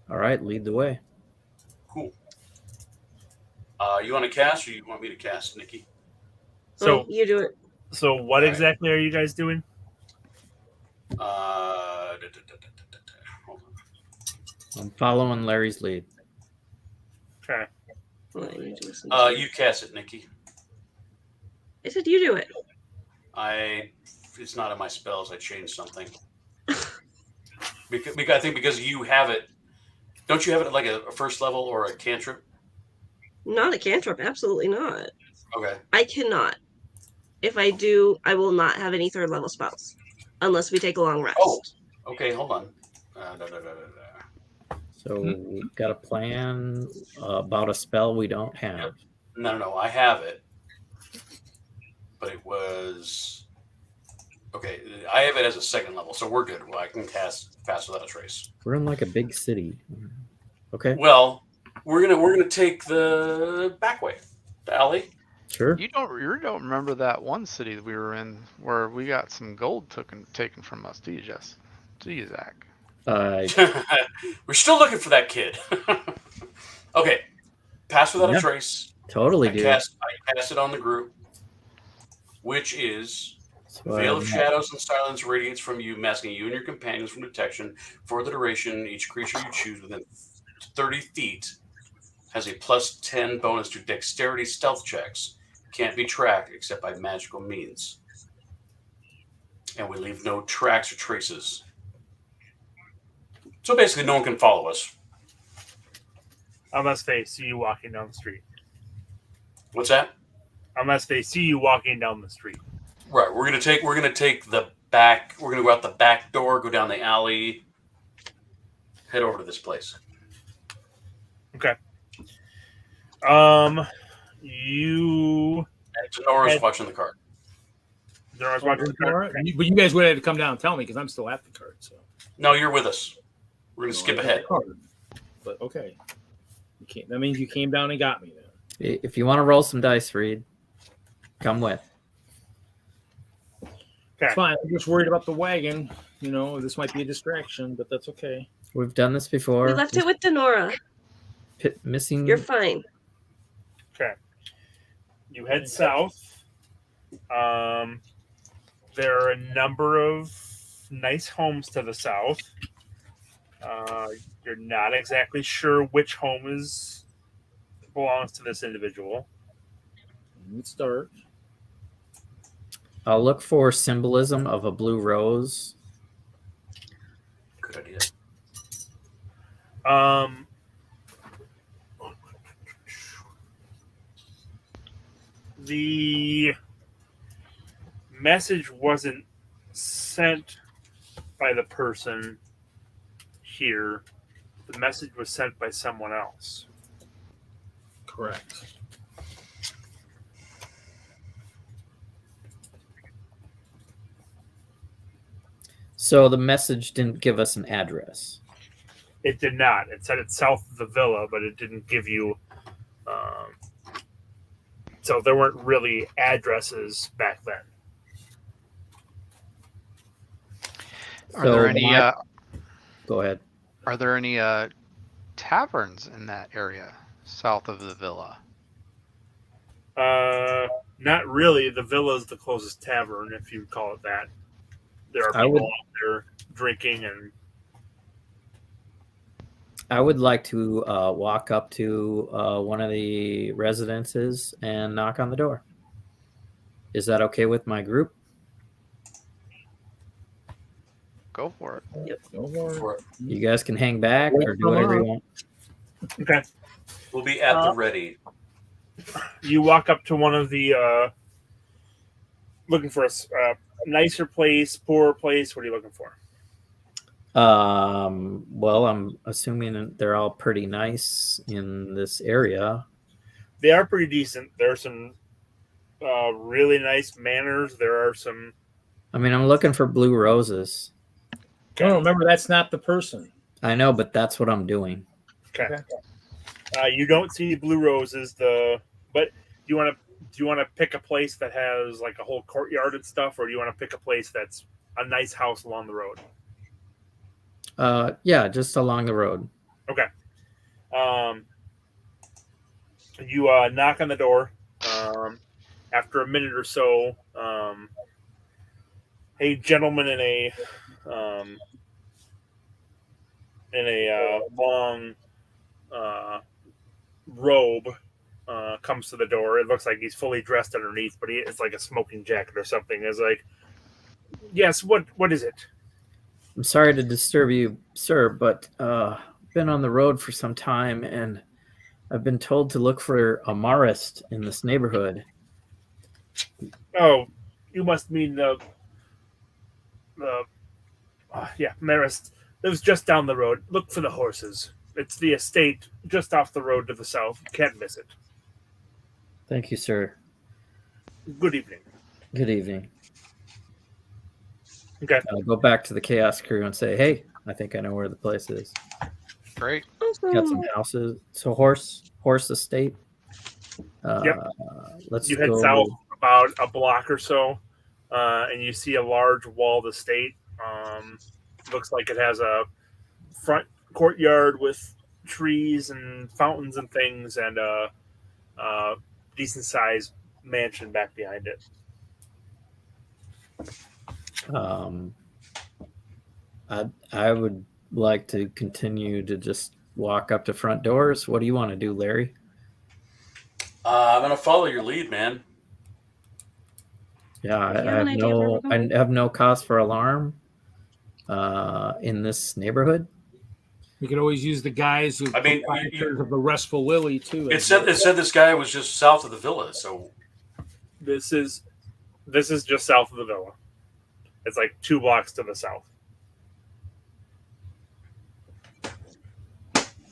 All right, lead the way. Cool. You want to cast, or you want me to cast, Nikki? So you do it. So what Right. exactly are you guys doing? Hold on. I'm following Larry's lead. Okay. Well, I need to listen to You cast it, Nikki. I said you do it. It's not in my spells. I changed something. because I think because you have it. Don't you have it at like a first level or a cantrip? Not a cantrip. Absolutely not. Okay. I cannot. If I do, I will not have any third level spells unless we take a long rest. Oh. Okay, hold on. So we've got a plan about a spell we don't have. No, I have it. But it was... Okay, I have it as a second level, so we're good. Well, I can cast Fast Without a Trace. We're in like a big city. Okay, Well, we're gonna take the back way, the alley. sure. You don't remember that one city that we were in where we got some gold taken from us, do you, Jess? Do you, Zakk? We're still looking for that kid. Okay, Pass Without Yeah. a Trace. Totally I do. cast it on the group, which is So, Veil of Shadows and Silence radiates from you, masking you and your companions from detection for the duration. Each creature you choose within 30 feet has a plus 10 bonus to dexterity stealth checks. Can't be tracked except by magical means. And we leave no tracks or traces. So basically, no one can follow us. Unless they see you walking down the street. What's that? Unless they see you walking down the street. Right. We're gonna take the back. We're gonna go out the back door, go down the alley, head over to this place. Okay. You. And Denorra's watching the card. Denorra's watching the card. Okay. But you guys would have to come down and tell me because I'm still at the card. So No, you're with us. We're gonna skip I got ahead. the card. But okay, that means you came down and got me then. if you want to roll some dice, Reed, come with. Okay. It's fine. I'm just worried about the wagon. You know, this might be a distraction, but that's okay. We've done this before. We left it with Denorra. Missing. You're fine. Okay. You head south. There are a number of nice homes to the south. You're not exactly sure which home belongs to this individual. Let's start. I'll look for symbolism of a blue rose. Good idea. The message wasn't sent by the person here. The message was sent by someone else. Correct. So the message didn't give us an address. It did not. It said it's south of the villa, but it didn't give you. So there weren't really addresses back then. Are there any? Go ahead. Are there any taverns in that area south of the villa? Not really. The villa is the closest tavern, if you would call it that. There are I people would- out there drinking and. I would like to walk up to one of the residences and knock on the door. Is that okay with my group? Go for it. Go for it. For it. You guys can hang back or do whatever you want. Okay. We'll be at the ready. You walk up to one of the. Looking for a nicer place, poorer place. What are you looking for? Well, I'm assuming they're all pretty nice in this area. They are pretty decent. There are some really nice manners. There are some. I mean, I'm looking for blue roses. No, remember that's not the person. I know, but that's what I'm doing. Okay. You don't see blue roses. But do you want to pick a place that has like a whole courtyard and stuff, or do you want to pick a place that's a nice house along the road? Yeah, just along the road. Okay. You knock on the door. After a minute or so, a gentleman in a long robe comes to the door. It looks like he's fully dressed underneath, but it's like a smoking jacket or something. It's like, yes, what is it? I'm sorry to disturb you, sir, but been on the road for some time, and I've been told to look for a Marist in this neighborhood. Oh, you must mean the Marist lives just down the road. Look for the horses. It's the estate just off the road to the south. You can't miss it. Thank you, sir. Good evening. Good evening. Okay. I'll go back to the Chaos Crew and say, hey, I think I know where the place is. Great. Got some houses. So horse estate. Yep. Let's You head go south about a block or so, and you see a large walled estate. Looks like it has a front courtyard with trees and fountains and things, and a decent sized mansion back behind it. I would like to continue to just walk up to front doors. What do you want to do, Larry? I'm gonna follow your lead, man. Yeah, I have have an idea where no, we're going? I have no cause for alarm in this neighborhood. We could always use the guys who I mean, proprietors of the Restful Lily too. It said this guy was just south of the villa, so This is just south of the villa. It's like 2 blocks to the south.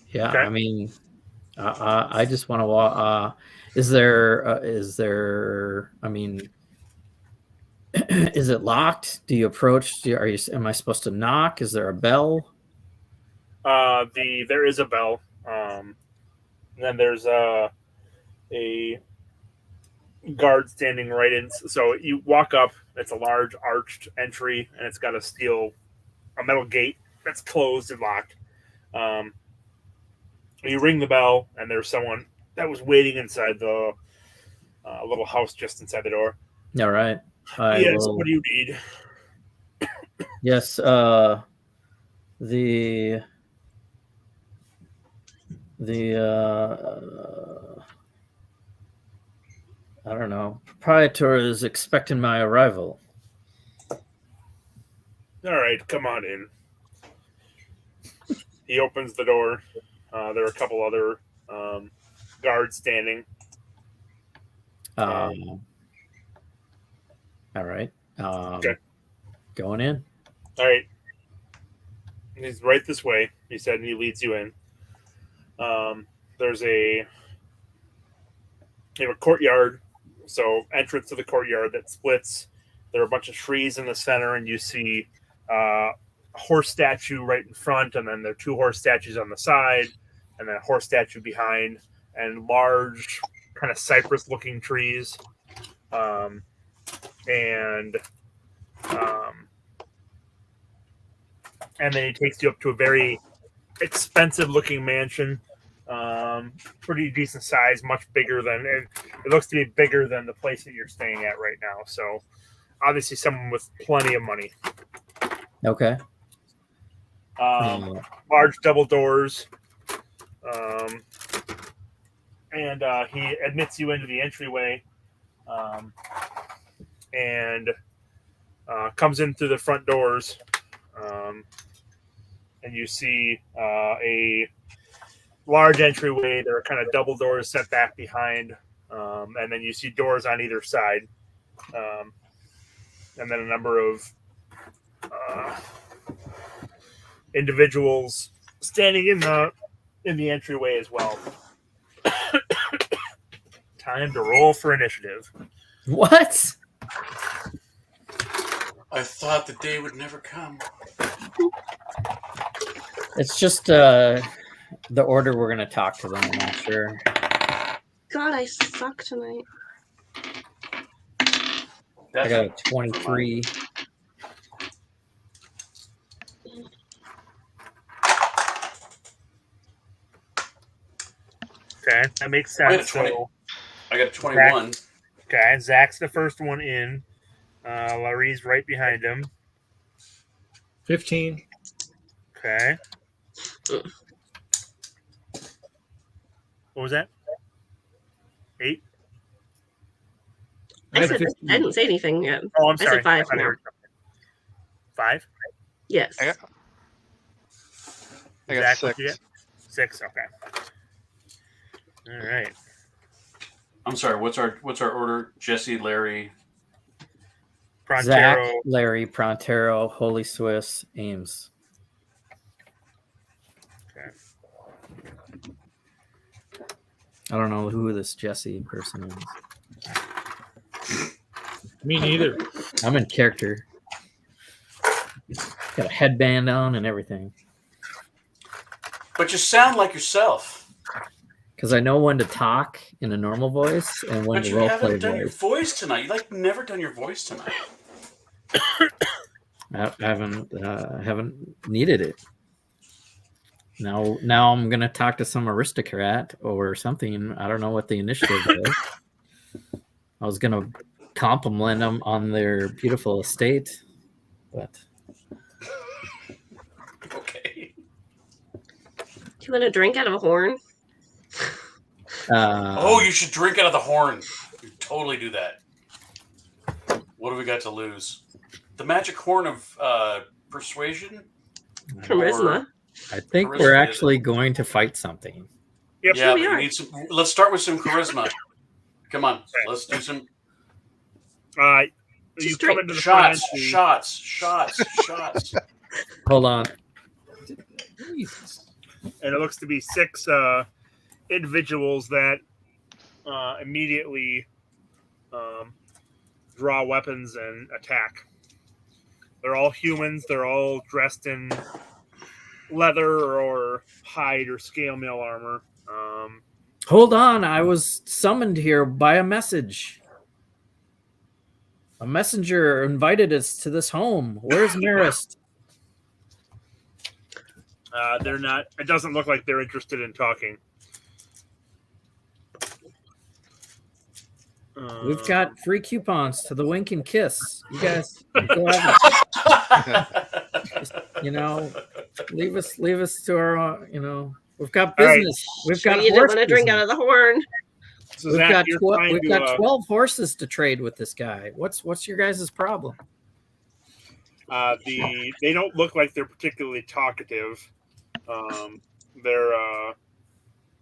Yeah, Okay. I mean, I just want to walk. Is there? I mean, is it locked? Do you approach? Am I supposed to knock? Is there a bell? There is a bell. And then there's a guard standing right in. So you walk up. It's a large arched entry, and it's got a metal gate that's closed and locked. You ring the bell, and there's someone that was waiting inside the little house just inside the door. All right. Yes. What do you need? Yes. I don't know. Proprietor is expecting my arrival. All right, come on in. He opens the door. There are a couple other guards standing. All right. Okay. Going in. All right. He's right this way, he said, and he leads you in. There's a courtyard, so entrance to the courtyard that splits. There are a bunch of trees in the center, and you see a horse statue right in front, and then there are 2 horse statues on the side, and then a horse statue behind, and large kind of cypress-looking trees. And then he takes you up to a very expensive-looking mansion, pretty decent size, much bigger than it looks to be bigger than the place that you're staying at right now. So, obviously, someone with plenty of money. Okay. Large double doors, and he admits you into the entryway, and comes in through the front doors. And you see a large entryway. There are kind of double doors set back behind, and then you see doors on either side, and then a number of individuals standing in the entryway as well. Time to roll for initiative. What? I thought the day would never come. It's just the order we're gonna talk to them. I'm not sure. God, I suck tonight. I got a 23. Okay, that makes I got a sense. 20. So, I got a 21. okay, Zack's the first one in. Lah-Ree's right behind him. 15. Okay. What was that? 8? I didn't say anything yet. Oh, I'm I sorry. said 5 I now. heard something. 5? Yes. I got Zack, what'd you 6. get? 6. Okay. All right. I'm sorry. What's our order? Jesse, Larry. Pronterro. Zakk, Lah-Ree, Pronterro, HolySwiss, Ames. Okay. I don't know who this Jesse person is. Me neither. I'm in character. Got a headband on and everything. But you sound like yourself. Because I know when to talk in a normal voice and when But to you role play haven't done your voice. voice tonight. You never done your voice tonight. I haven't needed it. Now I'm gonna talk to some aristocrat or something. I don't know what the initiative is. I was gonna compliment them on their beautiful estate, but Okay. Do you want to drink out of a horn? You should drink out of the horn. You totally do that. What do we got to lose? The magic horn of persuasion? Charisma. I think Charisma we're is actually going to fight something. Yep. Yeah, we but are. we need some. Let's start with some charisma. Come on, let's do some You Just come drink. into the front shots. Hold on. and it looks to be 6 individuals that immediately draw weapons and attack. They're all humans. They're all dressed in leather or hide or scale mail armor. Hold on. I was summoned here by a message. A messenger invited us to this home. Where's Marist? They're not. It doesn't look like they're interested in talking. We've got free coupons to the Wink and Kiss. You guys go have leave us to our, we've got business. We've got You don't horse want to drink business. out of the horn. So We've Zack, got you're 12, trying we've to, got 12 horses to trade with this guy. What's your guys' problem? they don't look like they're particularly talkative. They're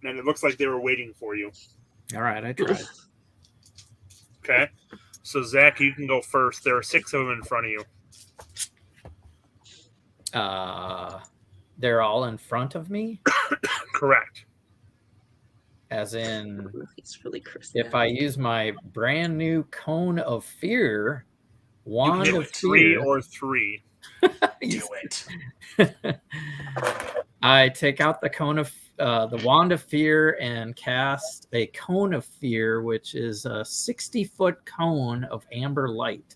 and it looks like they were waiting for you. All right, I tried. Okay, so Zack, you can go first. There are 6 of them in front of you. They're all in front of me, Correct. as in It's really crisp. if I use my brand new Cone of Fear, You Wand can of hit 3 Fear. or 3. Do it. I take out the Wand of Fear and cast a Cone of Fear, which is a 60-foot cone of amber light,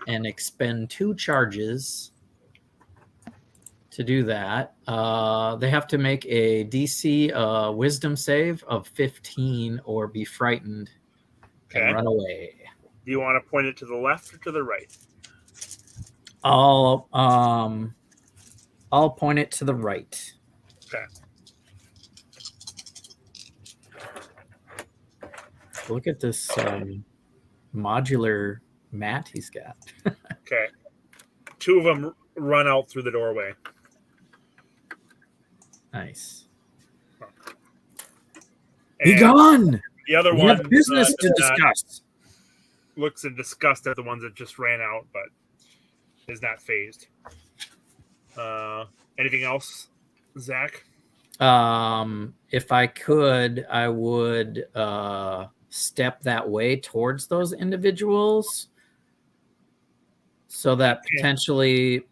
and expend 2 charges to do that. They have to make a DC Wisdom save of 15 or be frightened Okay. and run away. Do you want to point it to the left or to the right? I'll point it to the right. Okay. Look at this modular mat he's got. Okay. 2 of them run out through the doorway. Nice. And Be gone! the other We one have business to does not- discuss. looks in disgust at the ones that just ran out, but is not phased. Anything else, Zack? If I could, I would step that way towards those individuals So that potentially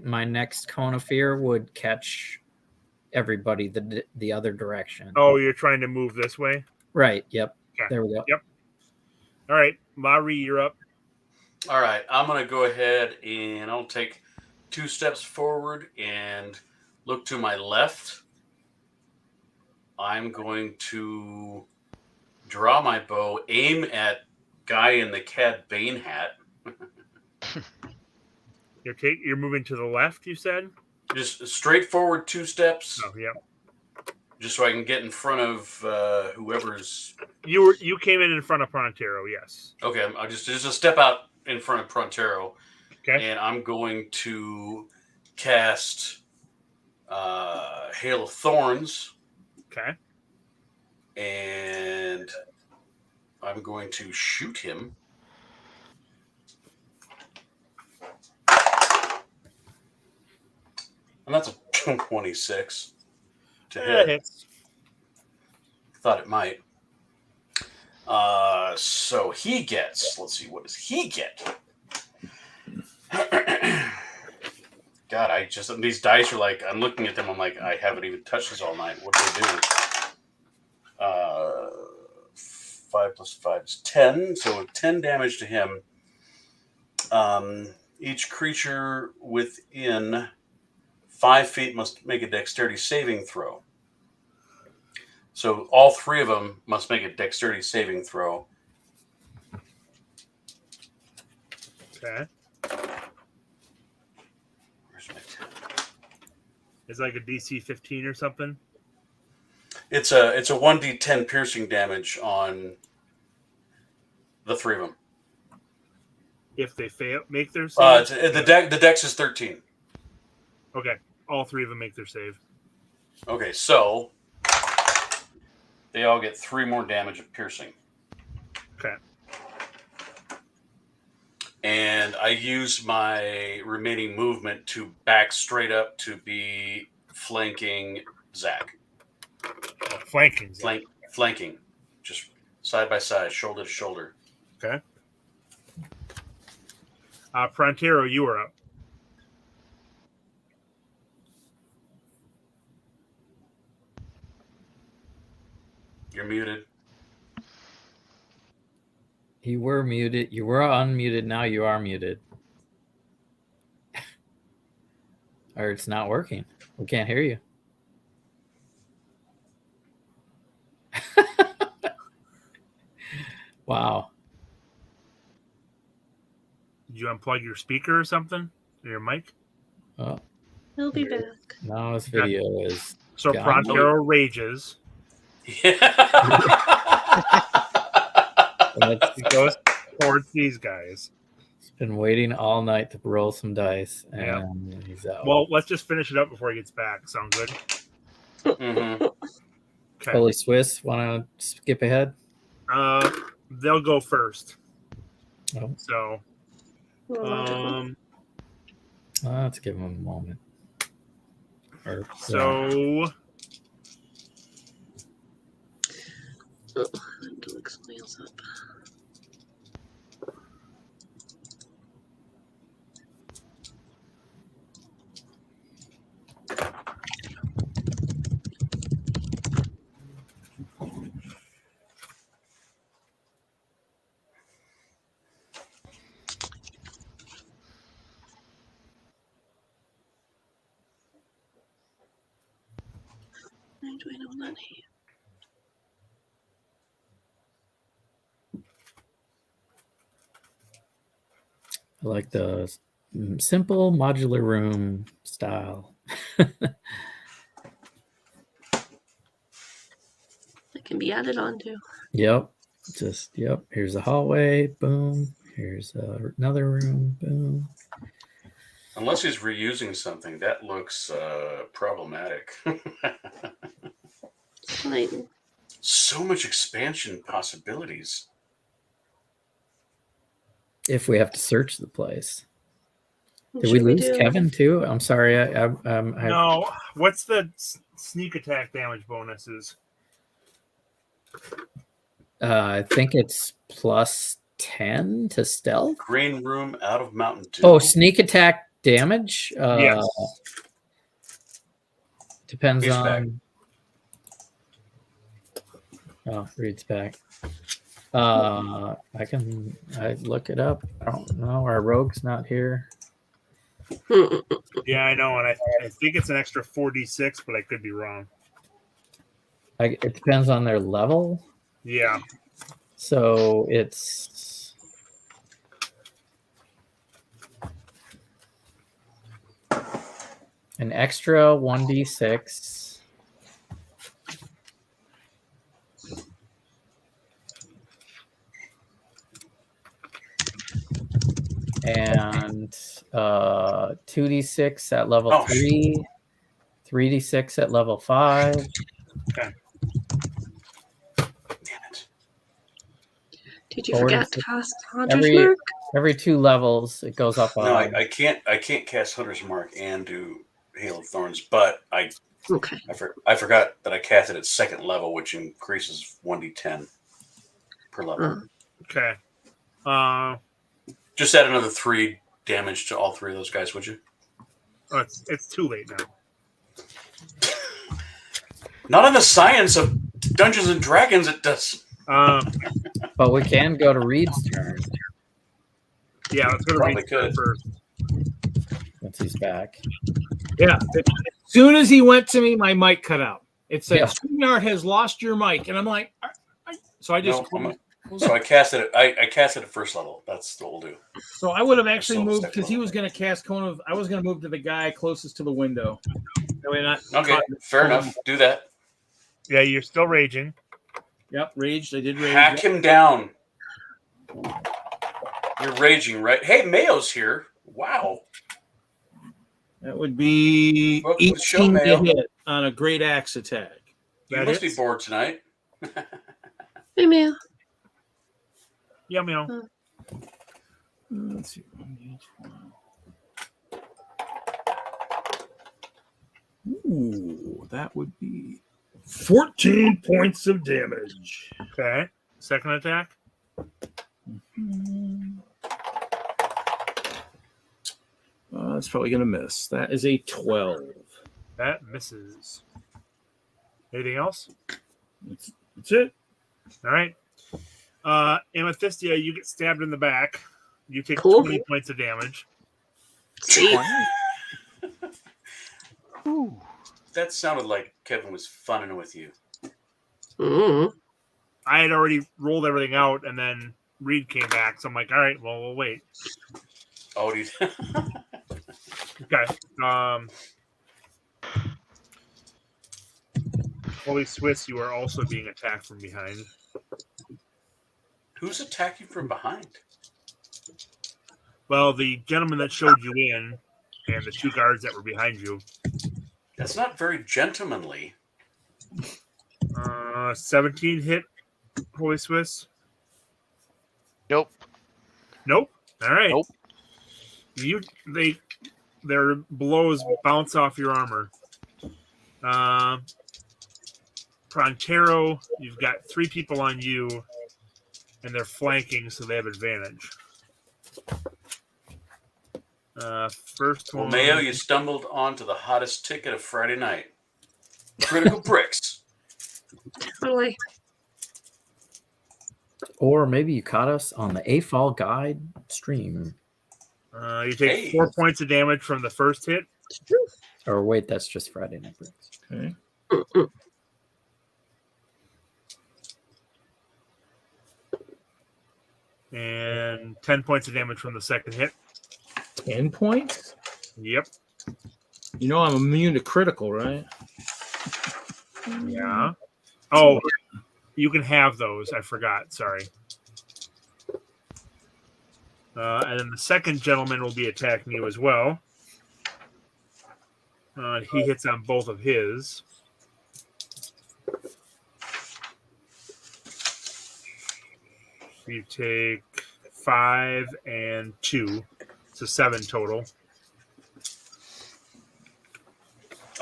my next Cone of Fear would catch everybody the other direction. Oh, you're trying to move this way? Right. Yep. Okay. There we go. Yep. All right, Lah-Ree, you're up. All right, I'm going to go ahead and I'll take 2 steps forward and look to my left. I'm going to draw my bow, aim at guy in the Cad Bane hat. You're moving to the left, you said? Just straight forward 2 steps. Oh, yeah. Just so I can get in front of whoever's. You came in front of Pronterro, yes. Okay, I just a step out in front of Pronterro. Okay. And I'm going to cast Hail of Thorns. Okay. And I'm going to shoot him. And that's a 26 to hit. Hits. Thought it might. So he gets, let's see, what does he get? God, these dice are like, I'm looking at them, I'm like, I haven't even touched this all night. What do they do? 5 plus 5 is 10, so 10 damage to him. Each creature within 5 feet must make a dexterity saving throw. So all 3 of them must make a dexterity saving throw. Okay. Where's my 10? It's like a DC 15 or something? It's a 1d10 piercing damage on the 3 of them. If they make their save? The dex is 13. Okay. All 3 of them make their save. Okay, so they all get 3 more damage of piercing. Okay. And I use my remaining movement to back straight up to be flanking Zakk. Flanking. Flanking. Just side by side, shoulder to shoulder. Okay. Pronterro, you are up. You're muted. You were muted. You were unmuted. Now you are muted. Or it's not working. We can't hear you. Wow. Did you unplug your speaker or something? Or your mic? Oh, He'll be back. now this video is. So Gone. Pronterro rages. Yeah. He goes towards these guys. He's been waiting all night to roll some dice, and he's out. Well, let's just finish it up before he gets back. Sound good? Mm-hmm. Okay. HolySwiss, want to skip ahead? They'll go first. Oh. So, Let's give him a moment. So, I have to look something else up. Why do I know that name? I like the simple modular room style. That can be added on to. Yep. Here's a hallway. Boom. Here's another room. Boom. Unless he's reusing something, that looks problematic. Fine. So much expansion possibilities. If we have to search the place. What Did we should lose do? Kevin too? I'm sorry. I no. What's the sneak attack damage bonuses? I think it's plus 10 to stealth. Green room out of Mountain Dew. Oh, sneak attack damage. Yes. Depends He's on. back. Oh, reads back. I look it up. I don't know. Our rogue's not here. Yeah, I know, and I think it's an extra 4d6, but I could be wrong. It depends on their level. Yeah. So it's an extra 1d6. And 2d6 at level 3, 3d6 at level 5. Okay. Did you forget to cast Hunter's Every Mark? every 2 levels, it goes up. No, I can't cast Hunter's Mark and do Hail of Thorns, but I forgot that I cast it at 2nd level, which increases 1d10 per level. Okay. Just add another 3 damage to all 3 of those guys, would you? Oh, it's too late now. Not in the science of Dungeons and Dragons, it does. But we can go to Reed's turn. Yeah, let's go to Reed's turn first. Once he's back. Yeah. As soon as he went to me, my mic cut out. It said, Yeah. StreamYard has lost your mic. And I'm like, so I just. So I cast it. I cast it at 1st level. That's what we'll do. So I would have actually moved because he was going to cast Cone of. I was going to move to the guy closest to the window. That way not. Okay, fair enough. Do that. Yeah, you're still raging. Yep, raged. I did rage. Hack him down. You're raging, right? Hey, Mayo's here. Wow. That would be Welcome to the show, 18 Mayo. to hit on a great axe attack. You must be bored tonight. Hey, Mayo. Yeah, meow. Let's see. Ooh, that would be 14 points of damage. Okay. Second attack. That's probably going to miss. That is a 12. That misses. Anything else? That's it. All right. Amethysia, you get stabbed in the back. You take Cool. 20 points of damage. See? Ooh. That sounded like Kevin was funning with you. Mm. I had already rolled everything out, and then Reed came back, so I'm like, all right, well, we'll wait. Oh, dude. Okay. HolySwiss, you are also being attacked from behind. Who's attacking from behind? Well, the gentleman that showed you in, and the 2 guards that were behind you. That's not very gentlemanly. 17 hit, HolySwiss. Nope. Nope. All right. Nope. Their blows bounce off your armor. Pronterro, you've got 3 people on you, and they're flanking, so they have advantage. First Well, one. Mayo, you stumbled onto the hottest ticket of Friday night. Critical bricks. Totally. Or maybe you caught us on the AFall Guide stream. You take 4 points of damage from the first hit. Or wait, that's just Friday Night Bricks. Okay. And 10 points of damage from the second hit. 10 points? Yep. You know I'm immune to critical, right? Yeah. Oh, you can have those. I forgot. Sorry. And then the second gentleman will be attacking you as well. He hits on both of his. You take 5 and 2. So 7 total.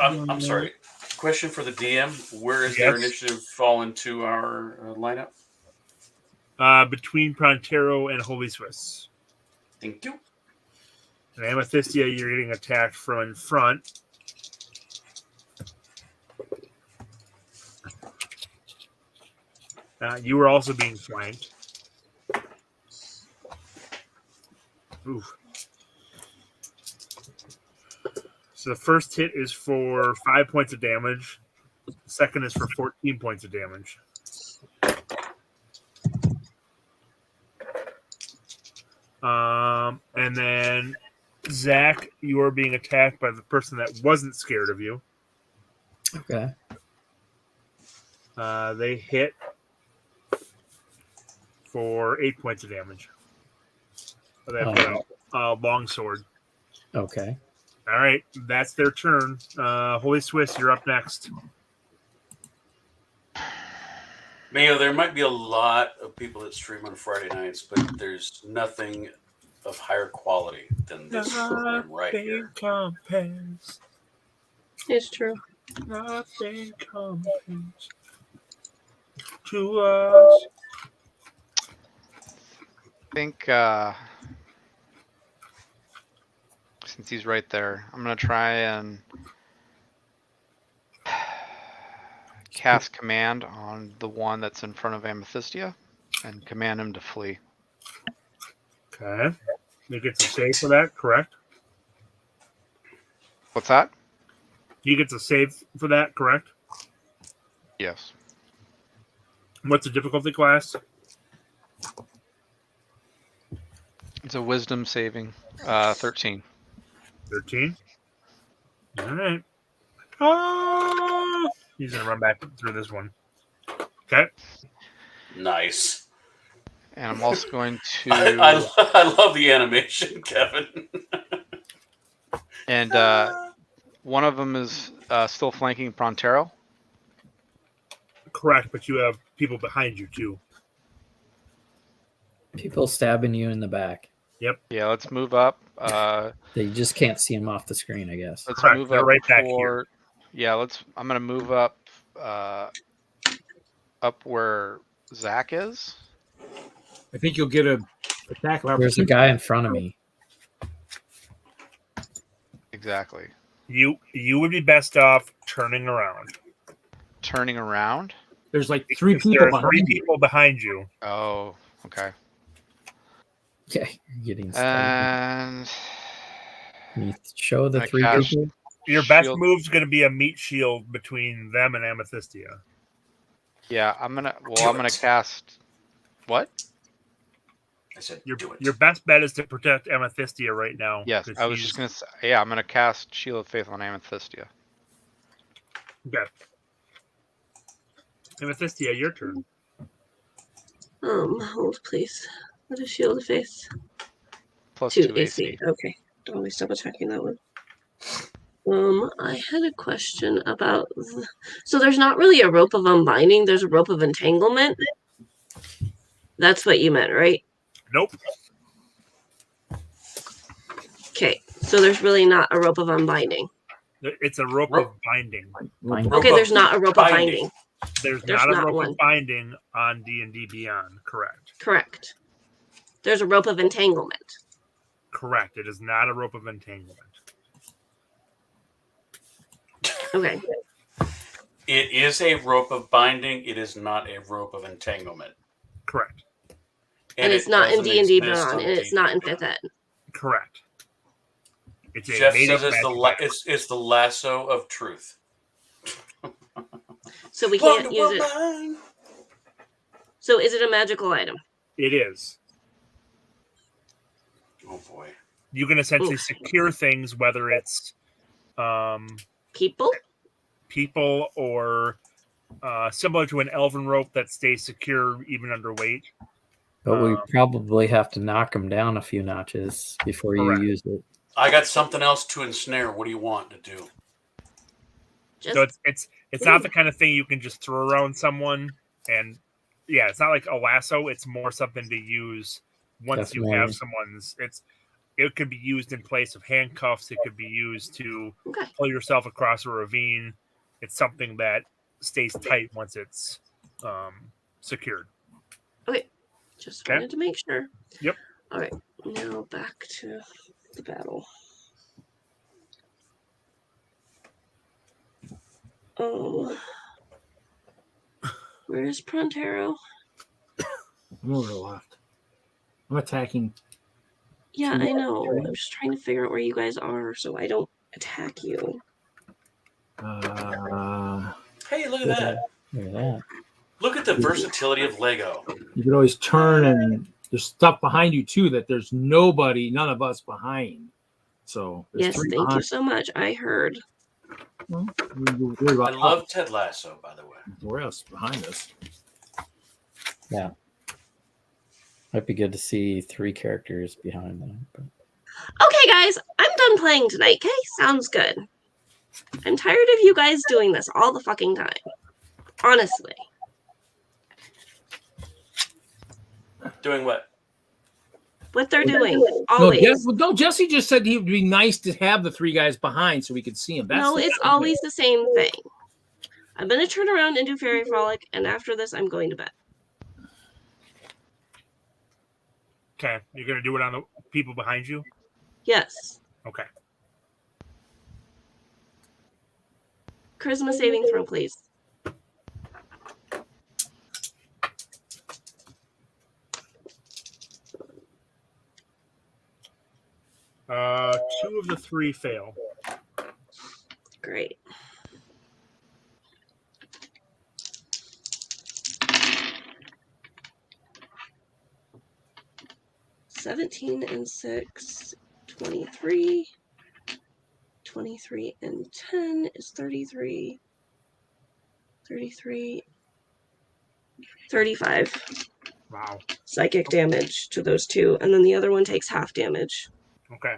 I'm sorry. Question for the DM. Where is their initiative fall into our lineup? between Pronterro and HolySwiss. Thank you. And Amethysia, you're getting attacked from in front. You were also being flanked. Oof. So the first hit is for 5 points of damage. The second is for 14 points of damage. And then Zakk, you are being attacked by the person that wasn't scared of you. Okay. They hit for 8 points of damage. They have a long sword. Okay. All right, that's their turn. HolySwiss, you're up next. Mayo, there might be a lot of people that stream on Friday nights, but there's nothing of higher quality than this program right here. Compares. It's true. Nothing compares to us. I think since he's right there, I'm gonna try and cast command on the one that's in front of Amethysia and command him to flee. Okay. You get to save for that, correct? What's that? You get to save for that, correct? Yes. What's the difficulty class? It's a wisdom saving. 13. 13. All right. Oh, he's going to run back through this one. Okay. Nice. And I'm also going to... I love the animation, Kevin. And one of them is still flanking Pronterro. Correct, but you have people behind you, too. People stabbing you in the back. Yep. Yeah, let's move up. They just can't see them off the screen, I guess. Let's Correct, move they're up right back here. Yeah, I'm gonna move up up where Zakk is. I think you'll get a attack. There's a guy in front of me. Exactly. You would be best off turning around. Turning around? There's like three Because people there are three behind you. people behind you. Oh, okay. Okay, you're getting started. And Can you show the I three cast- people? Your best Shield. move is going to be a meat shield between them and Amethysia. yeah, I'm gonna it. cast what? I said, Your do it. your best bet is to protect Amethysia right now. Yes, 'cause I was he's- just gonna say, yeah, I'm gonna cast Shield of Faith on Amethysia. Okay. Amethysia, your turn. Hold please. What is shield of face? Plus 2 2 AC. AC. Okay. Don't always double checking that one. I had a question about. So there's not really a rope of unbinding. There's a rope of entanglement. That's what you meant, right? Nope. Okay. So there's really not a rope of unbinding. It's a rope Rope. of binding. Mine- Okay. There's not a rope of binding. There's There's not a not rope one. of binding on D&D Beyond. Correct. Correct. There's a rope of entanglement. Correct. It is not a rope of entanglement. Okay. It is a rope of binding. It is not a rope of entanglement. Correct. And it's it not in doesn't D&D exist Beyond, on and it's not in D&D 5th Ed. Correct. It's a Jeff made-up says it's the magic item. it's the lasso of truth. So we can't use it. So is it a magical item? It is. Oh boy. You can essentially Oof. secure things, whether it's People? people or similar to an elven rope that stays secure even under weight. But we probably have to knock them down a few notches before Correct. you use it. I got something else to ensnare. What do you want to do? Just So it's not the kind of thing you can just throw around someone, and yeah, it's not like a lasso. It's more something to use once you have Definitely. someone's. It could be used in place of handcuffs. It could be used to okay. pull yourself across a ravine. It's something that stays tight once it's secured. Okay. Just Okay. wanted to make sure. Yep. All right. Now back to the battle. Oh. Where's Pronterro? I'm over to the left. I'm attacking. Yeah, Two I know. trees. I'm just trying to figure out where you guys are so I don't attack you. Hey, look at that. Look at that. Look at the versatility of Lego. You can always turn, and there's stuff behind you too that there's nobody, none of us behind. So there's Yes, three thank you behind. so much. I heard. You're worried about I love Ted Lasso, by the way. where else behind us. Yeah. Might be good to see 3 characters behind them. But... Okay, guys, I'm done playing tonight. Okay, sounds good. I'm tired of you guys doing this all the fucking time. Honestly. Doing what? What they're doing. Always. No, Jesse just said he'd be nice to have the 3 guys behind so we could see him. No, it's always the same thing. I'm going to turn around and do Fairy Frolic, and after this, I'm going to bed. Okay. You're going to do it on the people behind you? Yes. Okay. Charisma saving throw, please. Two of the 3 fail. Great. $17 and 6, 23. 23 and 10 is 33. 33. 35 Wow. psychic damage to those 2, and then the other one takes half damage. Okay.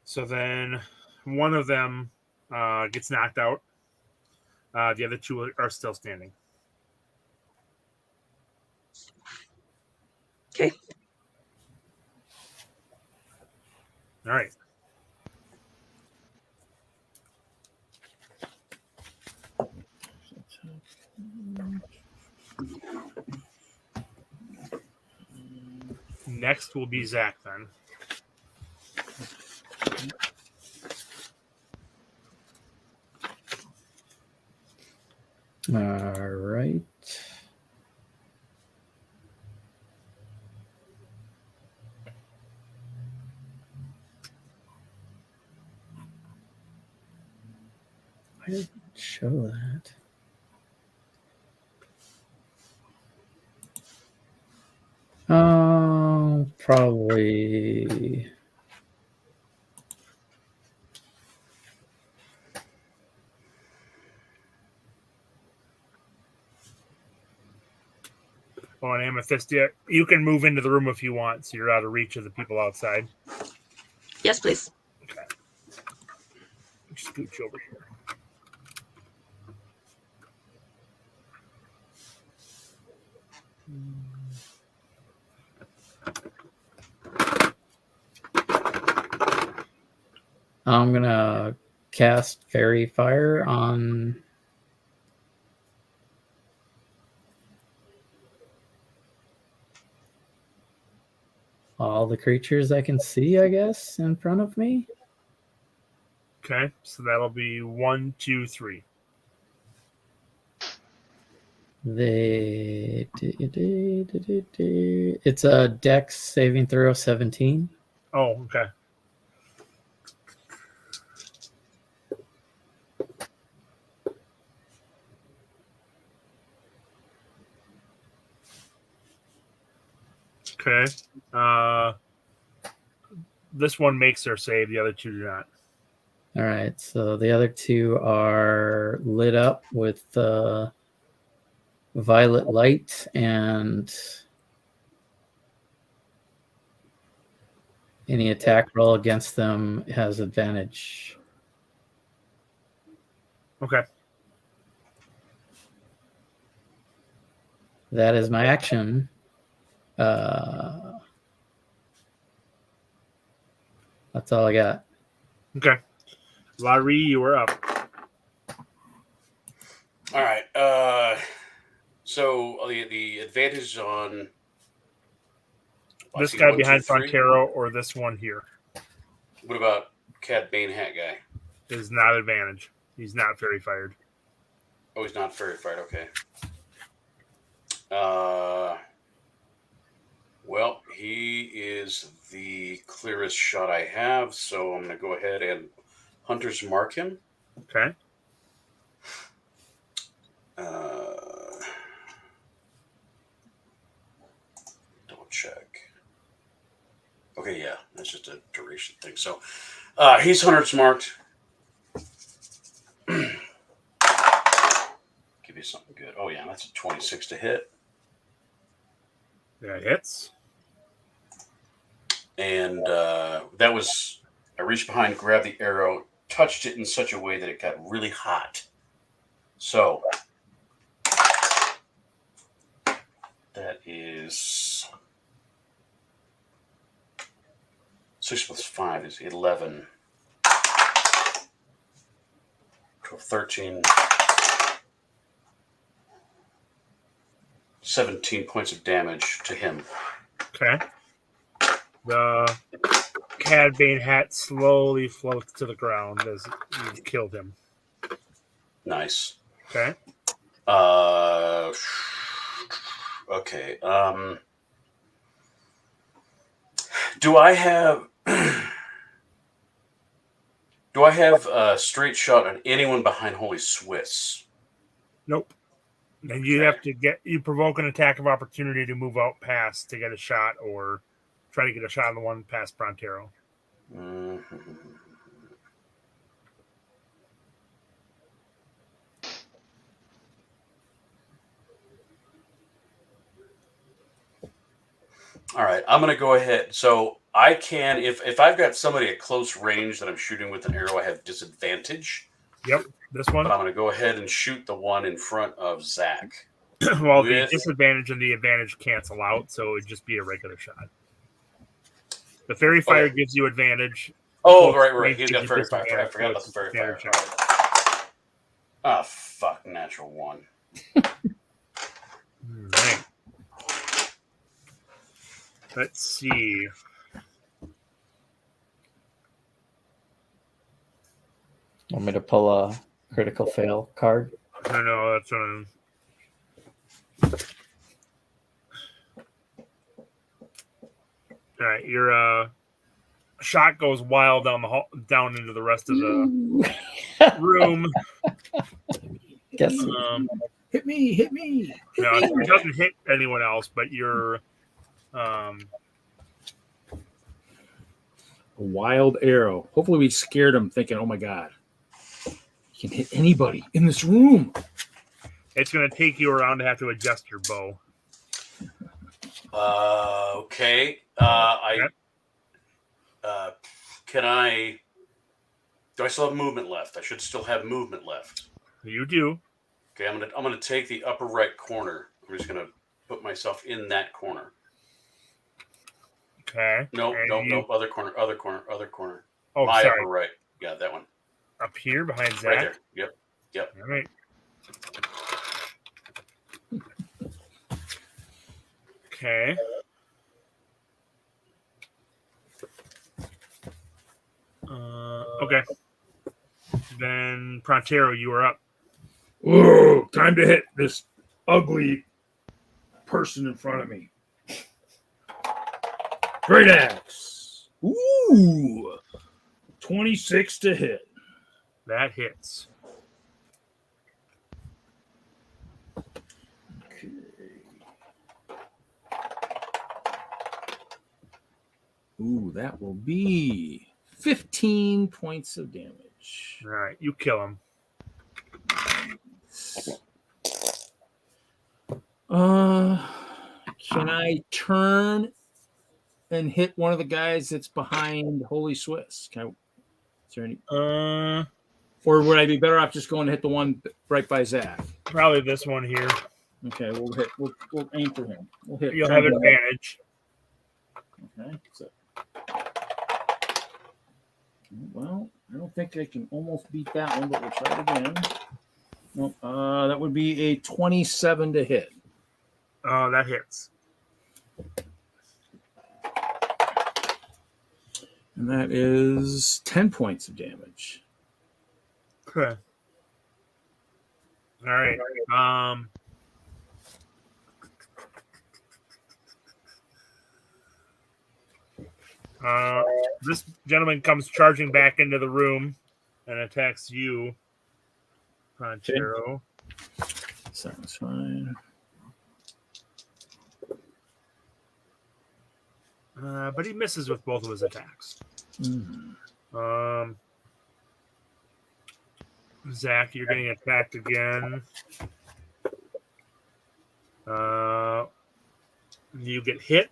So then one of them gets knocked out. The other 2 are still standing. Okay. All right. Next will be Zakk then. All right. Why did it show that? Probably. Oh, and Amethysia, you can move into the room if you want, so you're out of reach of the people outside. Yes, please. Okay. Scooch over here. I'm gonna cast Fairy Fire on all the creatures I can see, I guess, in front of me. Okay, so that'll be 1, 2, 3. It's a Dex saving throw 17. Oh, okay. Okay. This one makes their save. The other 2 do not. All right, so the other 2 are lit up with violet light, and any attack roll against them has advantage. Okay. That is my action. That's all I got. Okay. Lah-Ree, you were up. All right. So the advantage on This see guy 1, behind 2, 3. Pronterro or this one here What about Cad Bane Hat guy? is not advantage. He's not fairy fired. Oh, he's not fairy fired. Okay. Well, he is the clearest shot I have, so I'm going to go ahead and Hunter's Mark him. Okay. Double check. Okay, yeah, that's just a duration thing. So he's Hunter's marked. Give you something good. Oh, yeah, that's a 26 to hit. That hits. And that was, I reached behind, grabbed the arrow, touched it in such a way that it got really hot. So that is 6 plus 5 is 11. 12, 13. 17 points of damage to him. Okay. The Cad Bane hat slowly floats to the ground as you've killed him. Nice. Okay. Okay. Do I have a straight shot on anyone behind HolySwiss? Nope. And you have to you provoke an attack of opportunity to move out past to get a shot, or try to get a shot on the one past Pronterro. Mm-hmm. All right, I'm going to go ahead. So I can, if I've got somebody at close range that I'm shooting with an arrow, I have disadvantage. Yep, this one. But I'm going to go ahead and shoot the one in front of Zakk. Well, the disadvantage and the advantage cancel out, so it would just be a regular shot. The fairy fire gives you advantage. Oh, right. He's got fairy fire. I forgot about the fairy fire. Ah, fuck, natural 1. Right. Let's see. Want me to pull a critical fail card? No, that's all right. Your shot goes wild down the hall, down into the rest of the room. Guess hit me. No, it doesn't hit anyone else, but you're A wild arrow. Hopefully we scared him thinking, oh my God, you can hit anybody in this room. It's going to take you around to have to adjust your bow. Okay. Can I... Do I still have movement left? I should still have movement left. You do. Okay, I'm gonna take the upper right corner. I'm just gonna put myself in that corner. Okay. No, other corner. Oh, my sorry. upper right. Yeah, that one. Up here behind Zakk. Right there. Yep. All right. Okay. Okay. Then Pronterro, you are up. Whoa, time to hit this ugly person in front of me. Great axe. Ooh. 26 to hit. That hits. Okay. Ooh, that will be 15 points of damage. All right, you kill him. Can I turn and hit one of the guys that's behind HolySwiss? Is there any? Or would I be better off just going to hit the one right by Zakk? Probably this one here. Okay, we'll aim for him. We'll hit. You'll have advantage. Okay. So, well, I don't think I can almost beat that one, but we'll try it again. Nope. That would be a 27 to hit. That hits. And that is 10 points of damage. Okay. All right. This gentleman comes charging back into the room and attacks you, Pronterro. Sounds fine. But he misses with both of his attacks. Zakk, you're getting attacked again. You get hit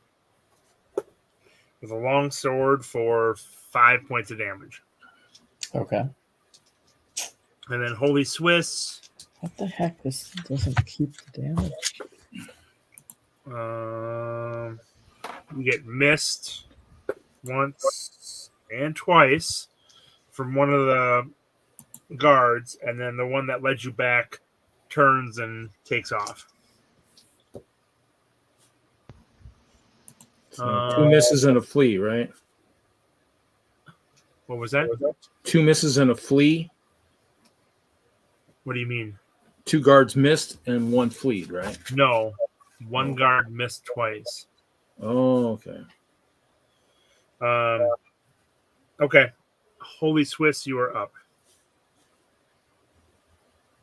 with a long sword for 5 points of damage. Okay. And then HolySwiss. What the heck? This doesn't keep the damage. You get missed once and twice from one of the guards, and then the one that led you back turns and takes off. So 2 misses and a flee, right? What was that? 2 misses and a flee. What do you mean? 2 guards missed and 1 fleed, right? No. One guard missed twice. Oh, okay. Okay. HolySwiss, you are up.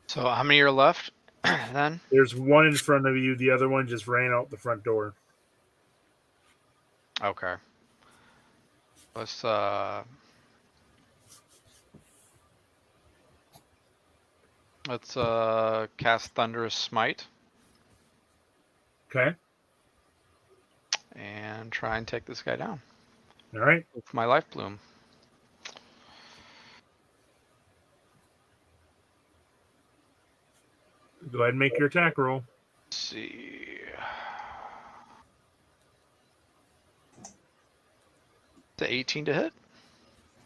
So how many are left then? There's one in front of you. The other one just ran out the front door. Okay. Let's cast Thunderous Smite Okay. and try and take this guy down All right. with my life bloom. Go ahead and make your attack roll. Let's see. The 18 to hit.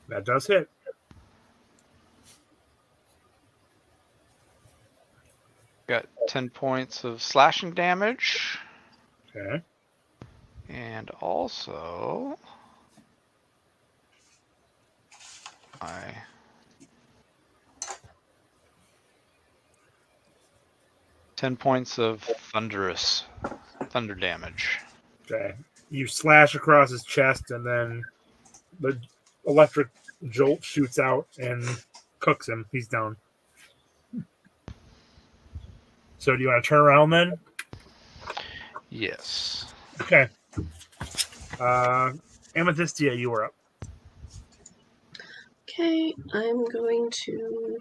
That does hit. Got 10 points of slashing damage. Okay. And also I 10 points of thunder damage. Okay. You slash across his chest, and then the electric jolt shoots out and cooks him. He's down. So do you want to turn around then? Yes. Okay. Amethysia, you are up. Okay, I'm going to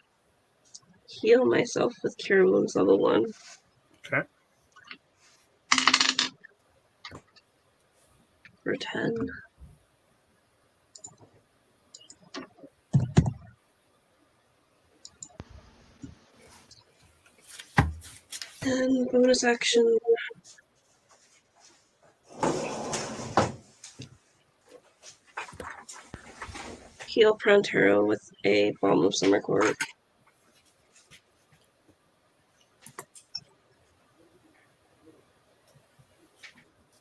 heal myself with Cure Wounds level 1. Okay. For 10. And bonus action. Heal Pronterro with a Balm of Summer Court.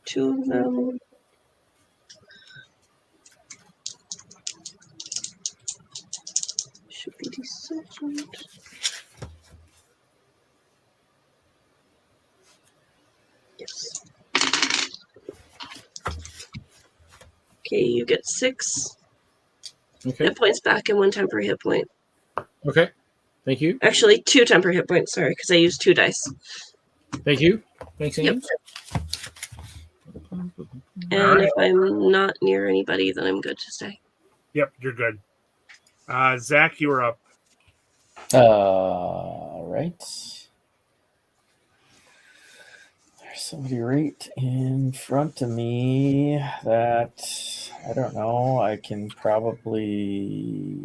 Two of them. Should be decent. Yes. Okay, you get 6 Okay. hit points back and 1 temporary hit point. Okay. Thank you. Actually, 2 temporary hit points, sorry, because I used 2 dice. Thank you. Thanks, Yep. Ames. And if I'm not near anybody, then I'm good to stay. Yep, you're good. Zakk, you are up. Right. There's somebody right in front of me that I don't know. I can probably.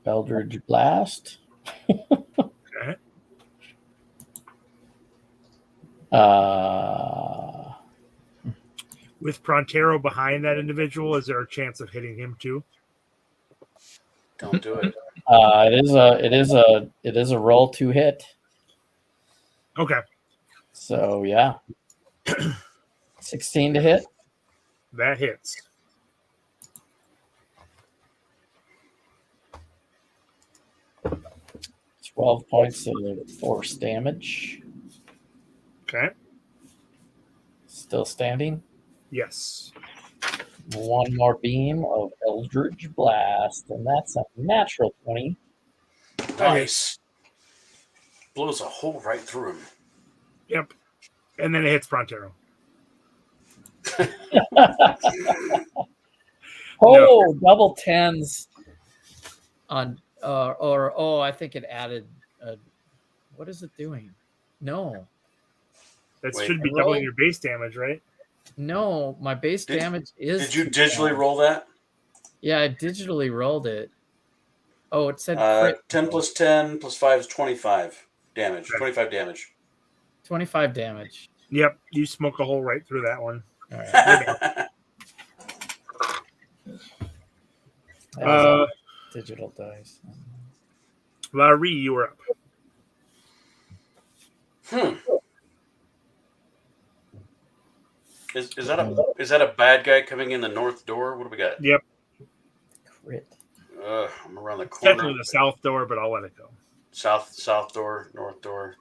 Eldritch Blast. Okay. With Pronterro behind that individual, is there a chance of hitting him too? Don't do it. It is a roll to hit. Okay, So yeah, 16 to hit. that hits. 12 points of force damage. Okay. Still standing. Yes. One more beam of Eldritch Blast, and that's a natural 20. Nice. Blows a hole right through him. Yep. And then it hits Pronterro. Oh, double tens on I think it added what is it doing? No. That Wait, should be doubling your base damage, right? No, my base damage is. Did you digitally roll that? Yeah, I digitally rolled it. Oh, it said crit. 10 plus 10 plus 5 is 25 damage. Okay. 25 damage. 25 damage. Yep, you smoke a hole right through that one. All right. That was a digital dice. Lah-Ree, you were up. Is that a bad guy coming in the north door? What do we got? Yep. Crit. I'm around the corner. Technically the south door, but I'll let it go. South door, north door.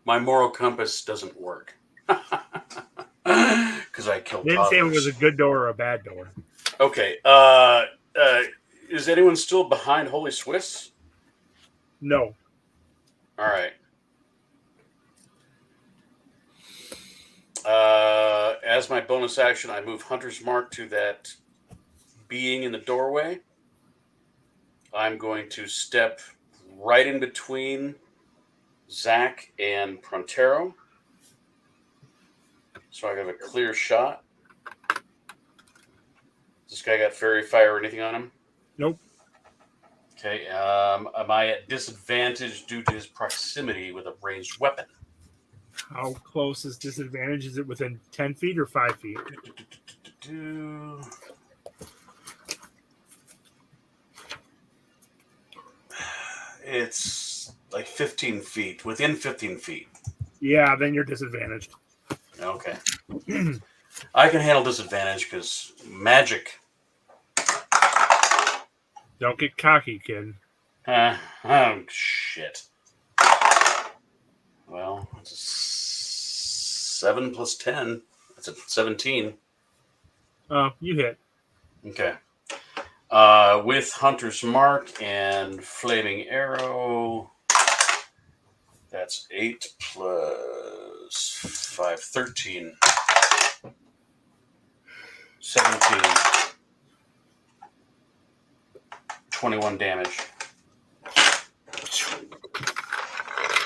My moral compass doesn't work because I killed. Didn't say it was a good door or a bad door. Okay. Is anyone still behind HolySwiss? No. All right. As my bonus action, I move Hunter's Mark to that being in the doorway. I'm going to step right in between Zakk and Pronterro, so I have a clear shot. This guy got fairy fire or anything on him? Nope. Okay. Am I at disadvantage due to his proximity with a ranged weapon? How close is disadvantage? Is it within 10 feet or 5 feet? It's like 15 feet, within 15 feet. Yeah, then you're disadvantaged. Okay. I can handle disadvantage because magic. Don't get cocky, kid. Oh, shit. Well, it's a 7 plus 10. That's a 17. You hit. Okay. With Hunter's Mark and Flaming Arrow, that's 8 plus 5, 13. 17. 21 damage.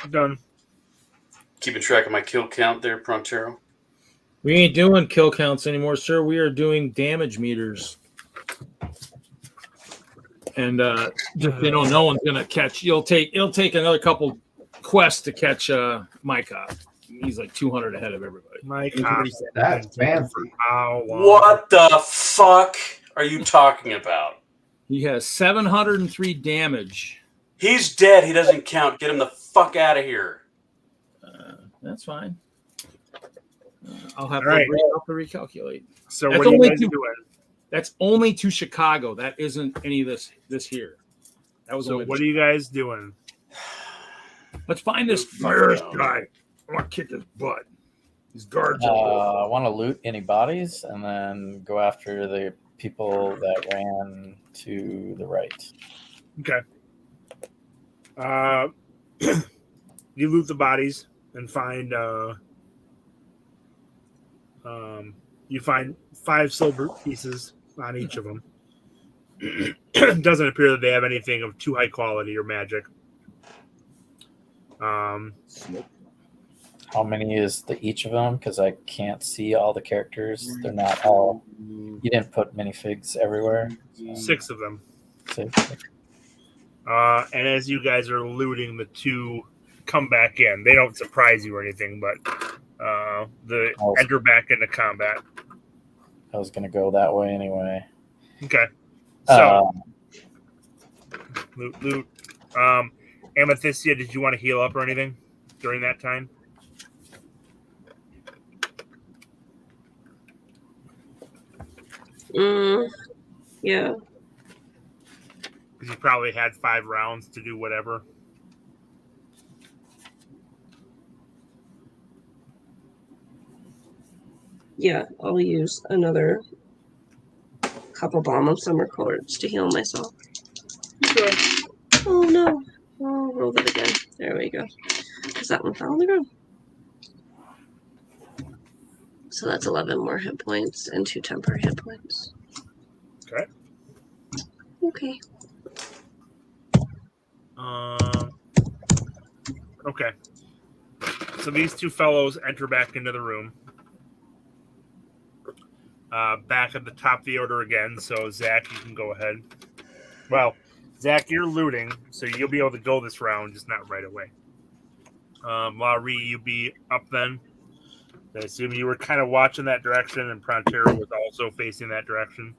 Done. Keeping track of my kill count there, Pronterro. We ain't doing kill counts anymore, sir. We are doing damage meters. And just no one's gonna catch. It'll take another couple quests to catch Micah. He's like 200 ahead of everybody. My That's fancy. How long? What the fuck are you talking about? He has 703 damage. He's dead. He doesn't count. Get him the fuck out of here. That's fine. I'll have All right. to recalculate. So That's what are you only guys two- doing? That's only to Chicago. That isn't any of this here. That was So only what are you guys doing? Let's find this First guy. I want to kick his butt. His guards up. I want to loot any bodies and then go after the people that ran to the right. Okay. You loot the bodies and find you find 5 silver pieces on each of them. It doesn't appear that they have anything of too high quality or magic. How many is each of them? Because I can't see all the characters. They're not all. You didn't put minifigs everywhere. 6 of them. So, And as you guys are looting, the 2 come back in. They don't surprise you or anything, but enter back into combat. I was going to go that way anyway. Okay. So Loot. Amethysia, did you want to heal up or anything during that time? Yeah. Because you probably had 5 rounds to do whatever. Yeah, I'll use another couple Balm of Summer Chords to heal myself. Okay. Oh no. I'll roll that again. There we go. Because that one fell on the ground. So that's 11 more hit points and 2 temporary hit points. Okay. Okay. Okay. So these 2 fellows enter back into the room. Back at the top of the order again. So Zakk, you can go ahead. Well, Zakk, you're looting, so you'll be able to go this round, just not right away. Lah-Ree, you be up then. I assume you were kind of watching that direction, and Pronterro was also facing that direction.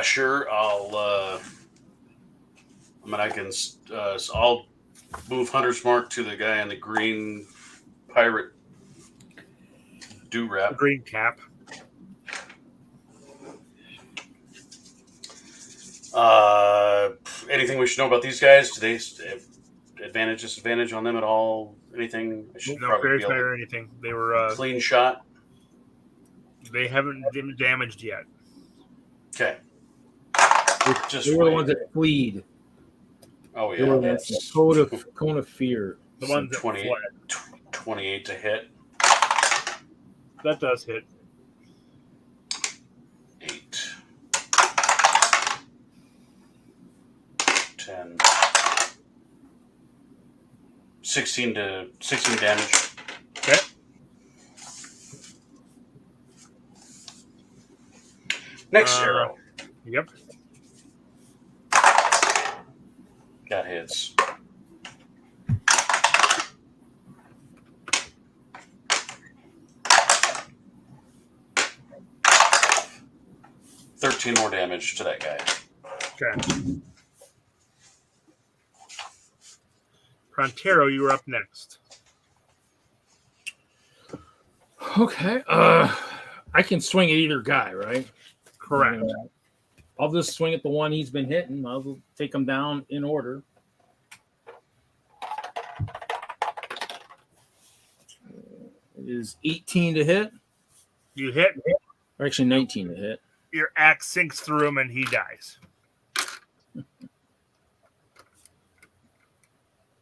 Sure. I'll move Hunter's Mark to the guy in the green pirate do-rap. Green cap. Anything we should know about these guys? Do they have advantage, disadvantage on them at all? Anything? I should No probably fair be able or to anything. They were clean shot. They haven't been damaged yet. Okay. Just They were the wait. ones that fleed. Oh They were yeah, the that's cone of fear. The ones that 28, fled. 28 to hit. That does hit. 8, 10, 16 damage. Okay. Next arrow. Yep. That hits. $13 more damage to that guy. Okay. Pronterro, you were up next. Okay. I can swing at either guy, right? Correct. I'll just swing at the one he's been hitting. I'll take him down in order. It is 18 to hit. You hit. Or actually 19 to hit. Your axe sinks through him and he dies.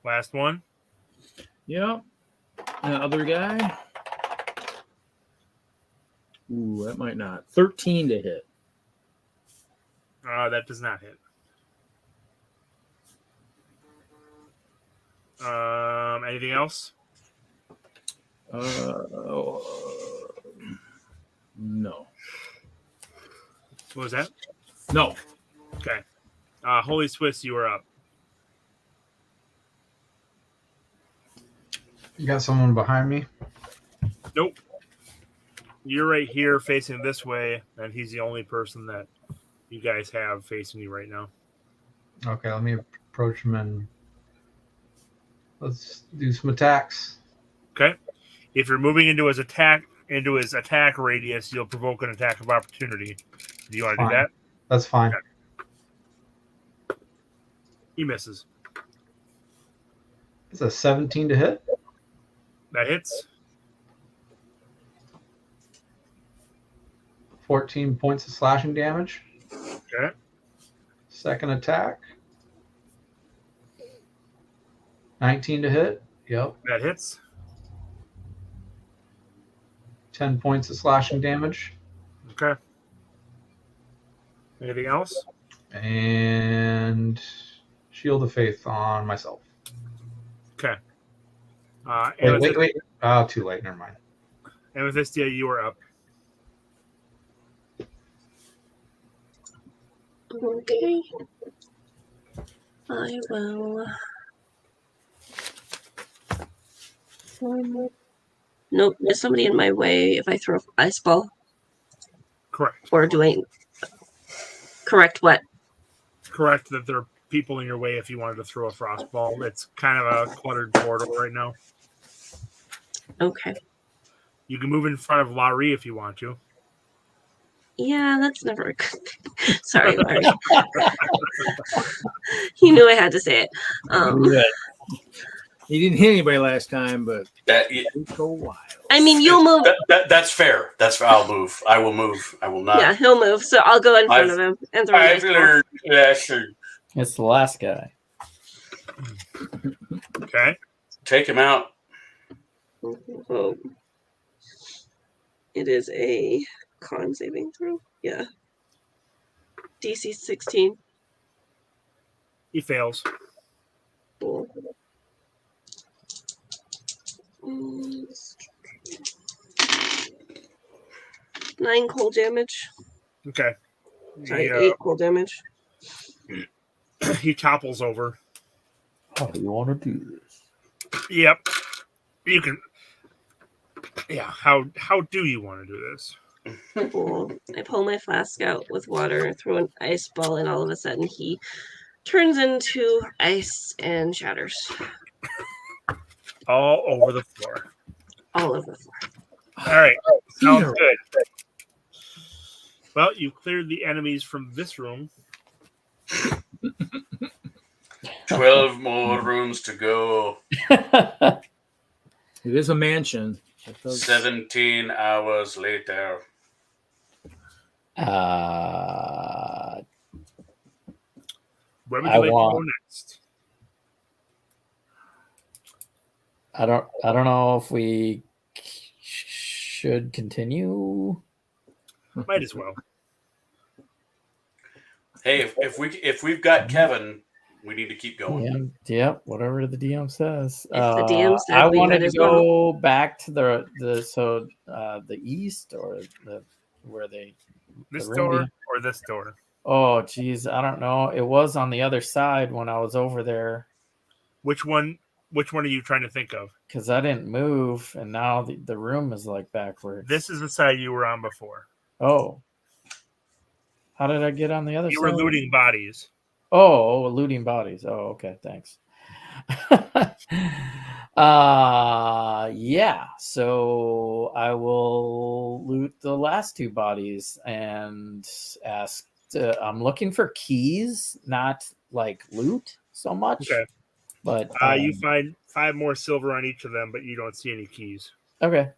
Last one. Yep. And the other guy. Ooh, that might not. 13 to hit. That does not hit. Anything else? No. What was that? No. Okay. HolySwiss, you were up. You got someone behind me? Nope. You're right here facing this way, and he's the only person that you guys have facing you right now. Okay, let me approach him and let's do some attacks. Okay. If you're moving into his attack radius, you'll provoke an attack of opportunity. Do you want to do that? That's fine. Okay. He misses. It's a 17 to hit. That hits. 14 points of slashing damage. Okay. Second attack. 19 to hit. Yep. That hits. 10 points of slashing damage. Okay. Anything else? And Shield of Faith on myself. Okay. Wait. Oh, too late. Never mind. Amethysia, you are up. Okay. I will. Nope, there's somebody in my way if I throw ice ball. Correct. Or do I correct what? correct that there are people in your way if you wanted to throw a frostball. It's kind of a cluttered corridor right now. Okay. You can move in front of Lah-Ree if you want to. Yeah, that's never a good thing. Sorry, Larry. You knew I had to say it. He didn't hit anybody last time, but That, go wild. I mean, you'll move. that's fair. That's fair. I'll move. I will move. I will not. Yeah, he'll move. So I'll go in front of him and throw I've a learned lesson. It's the last guy. Okay. Take him out. Oh. It is a con saving throw. Yeah. DC 16. He fails. Cool. 9 cold damage. Okay. Sorry, 8 cold damage. He topples over. How do you want to do this? Yep. You can. Yeah. How do you want to do this? Cool. I pull my flask out with water, throw an ice ball, and all of a sudden he turns into ice and shatters. All over the floor. All over the floor. All right. Sounds good. Well, you cleared the enemies from this room. 12 more rooms to go. It is a mansion. 17 hours later. Where would I you like to go want- next? I don't know if we should continue. Might as well. Hey, if we've got Kevin, we need to keep going. Yep, whatever the DM says. If the DM said I we wanted might to as well. go back to the east or where they This room door behind- or this door? Oh geez, I don't know. It was on the other side when I was over there Which one are you trying to think of? because I didn't move, and now the room is like backwards. This is the side you were on before. Oh, how did I get on the other You side? were looting bodies. Oh, looting bodies. Oh, okay, thanks. Yeah. So I will loot the last 2 bodies and ask. I'm looking for keys, not like loot so much. Okay. But You find 5 more silver on each of them, but you don't see any keys. okay,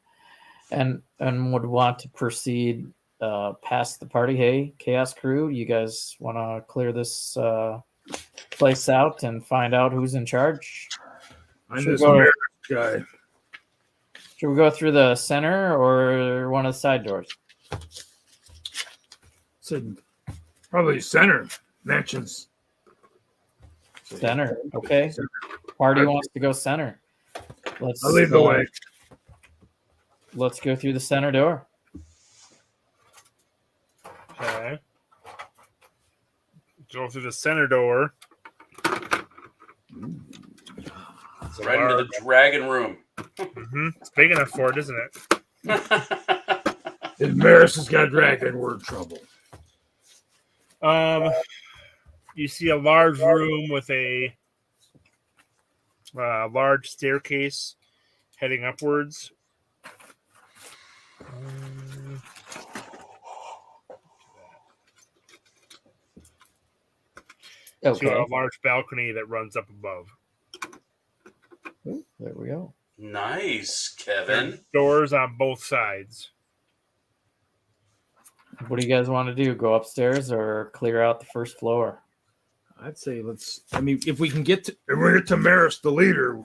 and would want to proceed past the party. Hey, Chaos Crew, you guys want to clear this place out and find out who's in charge? I'm Should this we go- American guy. Should we go through the center or one of the side doors? Said probably center mansions. Center. Okay. Party wants to go center. I'll lead the way. Let's go through the center door. Okay. Go through the center door. It's Right into the dragon room. It's big enough for it, isn't it? If Maris has got dragon, we're in trouble. You see a large room with a large staircase heading upwards. Okay. To a large balcony that runs up above. Ooh, there we go. Nice, Kevin. Doors on both sides. What do you guys want to do? Go upstairs or clear out the first floor? I'd say let's. I mean, if we can get to. If we get to Maris, the leader,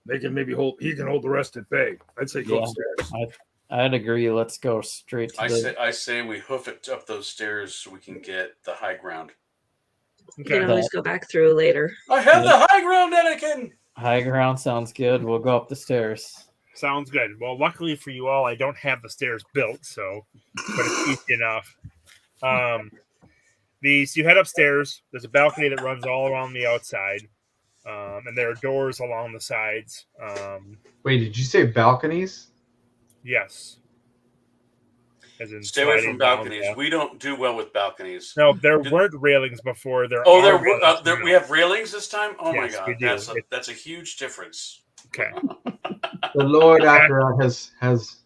they can maybe hold. He can hold the rest at bay. I'd say go Yeah. upstairs. I'd agree. Let's go straight to I say we hoof it up those stairs so we can get the high ground. You Okay. can always go back through later. I have the high ground, Anakin. high ground. Sounds good. We'll go up the stairs. Sounds good. Well, luckily for you all, I don't have the stairs built, so but it's easy enough. So you head upstairs. There's a balcony that runs all around the outside, and there are doors along the sides. Wait, did you say balconies? Yes. As in Stay away sliding from down balconies. the- We don't do well with balconies. No, there weren't railings before. There Oh, are railings we now. have railings this time. Oh my Yes, god, we do. that's a huge difference. Okay. The Lord Akira has Unless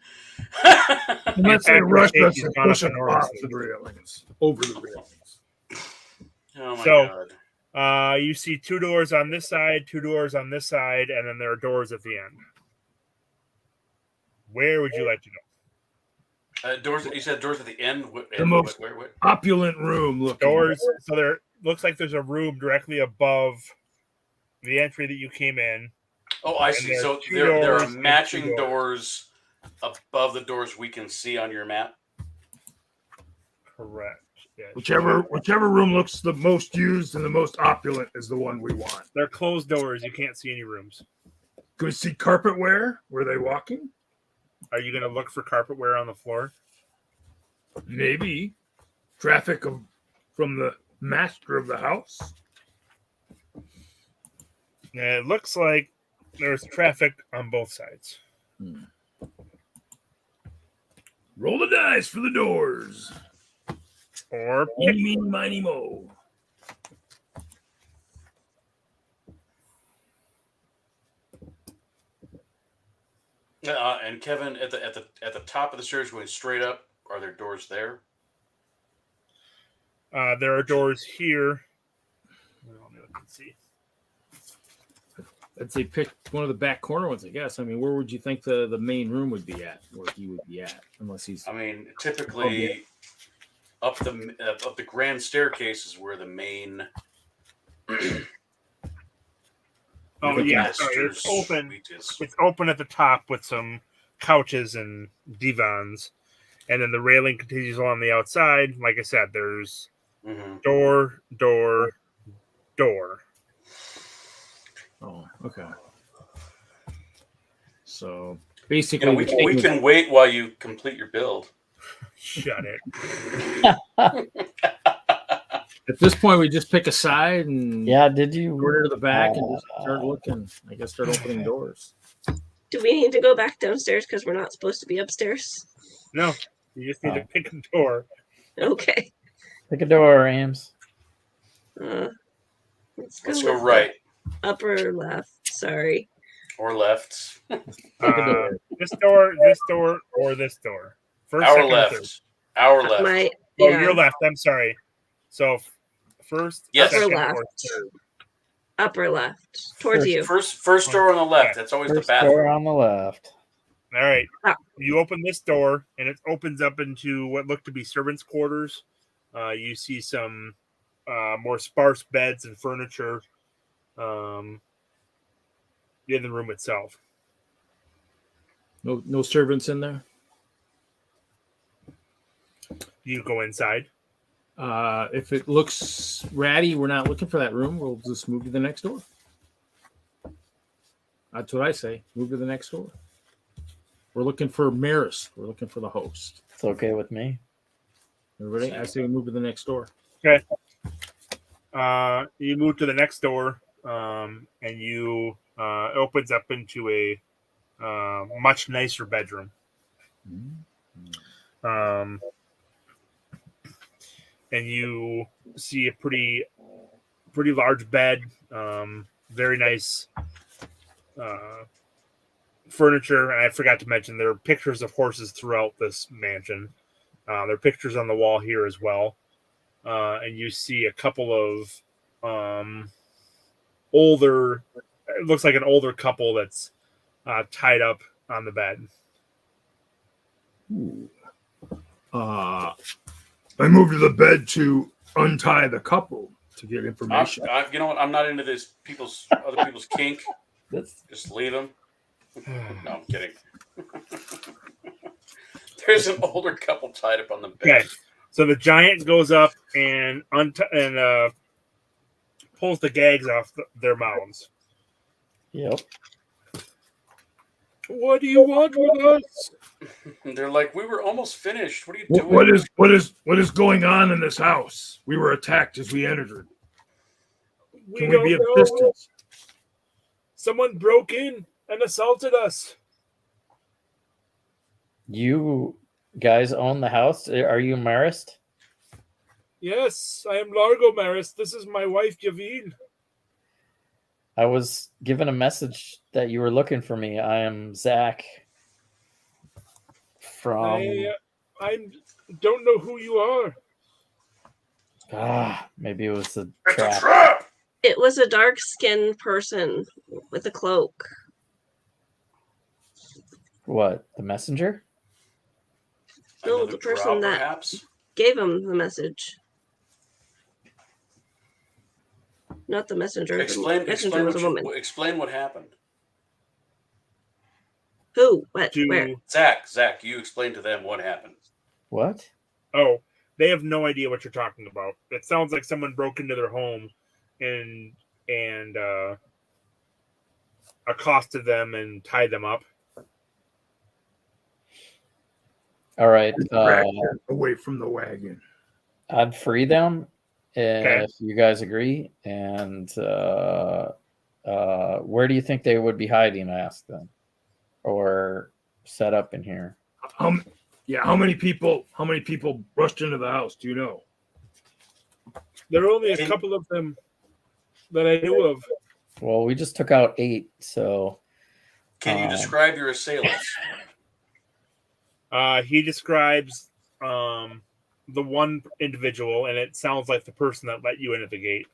they After rush safety us has and gone push up us in order. off the railings, over the railings. Oh my So- god. You see 2 doors on this side, 2 doors on this side, and then there are doors at the end. Where would you like to go? Doors. You said doors at the end. The most- Where? Opulent room looking. Doors. So there looks like there's a room directly above the entry that you came in. Oh, I And see. there are So 2 there are doors and 2 matching doors above the doors we can see on your map. Correct. Yes. Whichever room looks the most used and the most opulent is the one we want. They're closed doors. You can't see any rooms. Can we see carpetware? Were they walking? Are you going to look for carpetware on the floor? Maybe. Traffic from the master of the house. It looks like there's traffic on both sides. Roll the dice for the doors. Or Eeny, meeny, miny, mo. And Kevin, at the top of the stairs going straight up, are there doors there? there are doors here. Let me look and see. I'd say pick one of the back corner ones, I guess. I mean, where would you think the main room would be at, where he would be at, unless he's... I mean, typically up the grand staircase is where the main. Oh yeah, sorry, it's open. It's open at the top with some couches and divans, and then the railing continues along the outside. Like I said, there's door. Oh, okay. So basically, we can wait while you complete your build. Shut it. At this point, we just pick a side and did you order to the back and just start looking? I guess start opening doors. Do we need to go back downstairs because we're not supposed to be upstairs? No, you just need to pick a door. Okay. pick a door, Ames? Let's Let's go go right upper left. Sorry. or left. This door, or this door. First, Our second, or third. left. Our left. Oh, your left. I'm sorry. So first, Yes. second, Upper or left. third. Upper left. Towards you. First door on the left. That's always First the bathroom. door on the left. All right. Ah. You open this door, and it opens up into what look to be servants' quarters. You see some more sparse beds and furniture in the room itself. No servants in there. You go inside. If it looks ratty, we're not looking for that room. We'll just move to the next door. That's what I say. Move to the next door. We're looking for Maris. We're looking for the host. It's okay with me. Everybody, I say we move to the next door. Okay. You move to the next door, and you it opens up into a much nicer bedroom. And you see a pretty large bed, very nice furniture. And I forgot to mention there are pictures of horses throughout this mansion. There are pictures on the wall here as well. And you see a couple of older, it looks like an older couple that's tied up on the bed. I moved to the bed to untie the couple to get information. You know what? I'm not into this other people's kink. Just leave them. No, I'm kidding. There's an older couple tied up on the bed. Okay, so the giant goes up and pulls the gags off their mouths. Yep. What do you want with us? They're like, we were almost finished. What are you doing? What is going on in this house? We were attacked as we entered it. Can we be of assistance? Someone broke in and assaulted us. You guys own the house? Are you Marist? Yes, I am Largo Maris. This is my wife, Yavin. I was given a message that you were looking for me. I am Zakk from. I don't know who you are. Maybe it was a It's trap. a trap. It was a dark-skinned person with a cloak. What? The messenger? No, Another the person Drow, that perhaps? gave him the message. Not the messenger. Explain, The messenger was a woman. explain what happened. Who? What? Where? Zakk, you explain to them what happened. What? Oh, they have no idea what you're talking about. It sounds like someone broke into their home and accosted them and tied them up. All right. Away from the wagon. I'd free them if you guys agree. And where do you think they would be hiding? I asked them, or set up in here. How many people rushed into the house? Do you know? There are only a couple of them that I knew of. Well, we just took out 8, so. Can you describe your assailants? He describes the one individual, and it sounds like the person that let you in at the gate.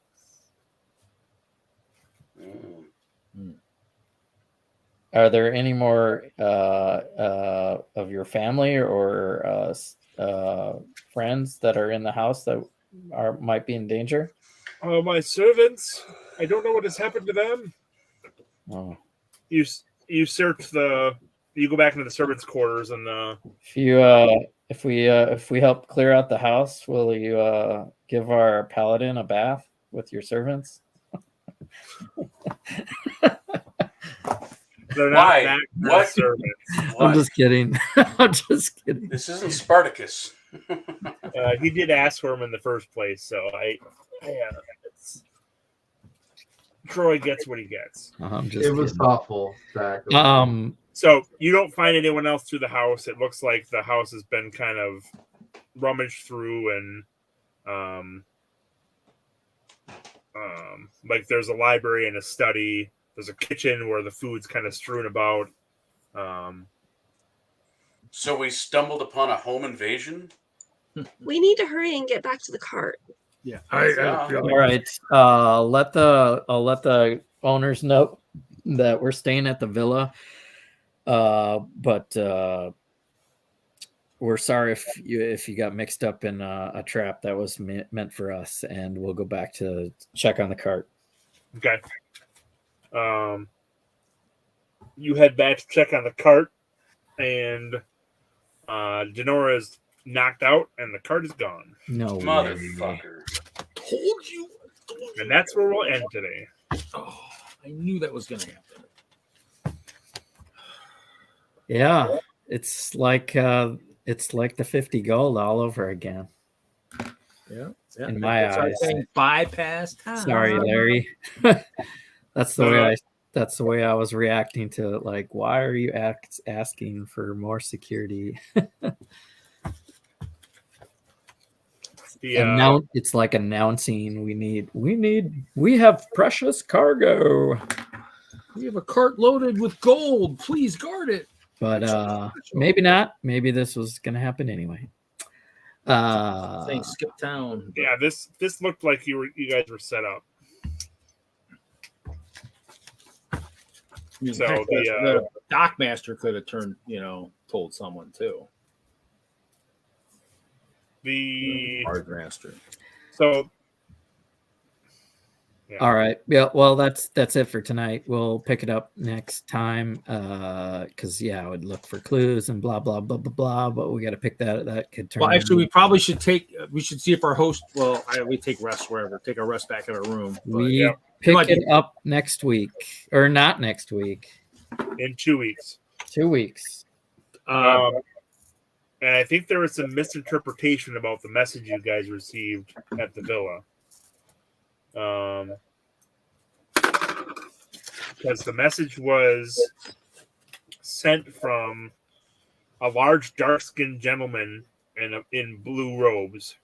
Are there any more of your family or friends that are in the house that might be in danger? My servants. I don't know what has happened to them. Oh. You search the. You go back into the servants' quarters and. If we help clear out the house, will you give our paladin a bath with your servants? They're not that What? servants. I'm just kidding. I'm just kidding. This isn't Spartacus. He did ask for him in the first place, so Troy gets what he gets. It was thoughtful, Zakk. So you don't find anyone else through the house. It looks like the house has been kind of rummaged through, and like there's a library and a study. There's a kitchen where the food's kind of strewn about. So we stumbled upon a home invasion? We need to hurry and get back to the cart. Yeah. All right. I'll let the owners know that we're staying at the villa. But we're sorry if you got mixed up in a trap that was meant for us, and we'll go back to check on the cart. Okay. You head back to check on the cart, and Denorra is knocked out, and the cart is gone. No motherfucker! Told you. And that's where we'll end today. Oh, I knew that was going to happen. Yeah, it's like the 50 gold all over again. Yeah. In my eyes. Bypass time. Sorry, Larry. That's the way I was reacting to it. Like, why are you asking for more security? It's like announcing we have precious cargo. We have a cart loaded with gold. Please guard it. But maybe not. Maybe this was going to happen anyway. Saying skip town. Yeah, this looked like you guys were set up. So the dockmaster could have told someone too. The Hardmaster. So. Yeah. All right. Yeah. Well, that's it for tonight. We'll pick it up next time. Because I would look for clues and blah blah blah blah blah. But we got to pick that could turn. Well, actually, we probably should we should see if our host. Well, we take rest wherever. Take a rest back in our room. We pick it up next week, or not next week. In 2 weeks. 2 weeks. And I think there was some misinterpretation about the message you guys received at the villa. Because the message was sent from a large, dark-skinned gentleman in blue robes,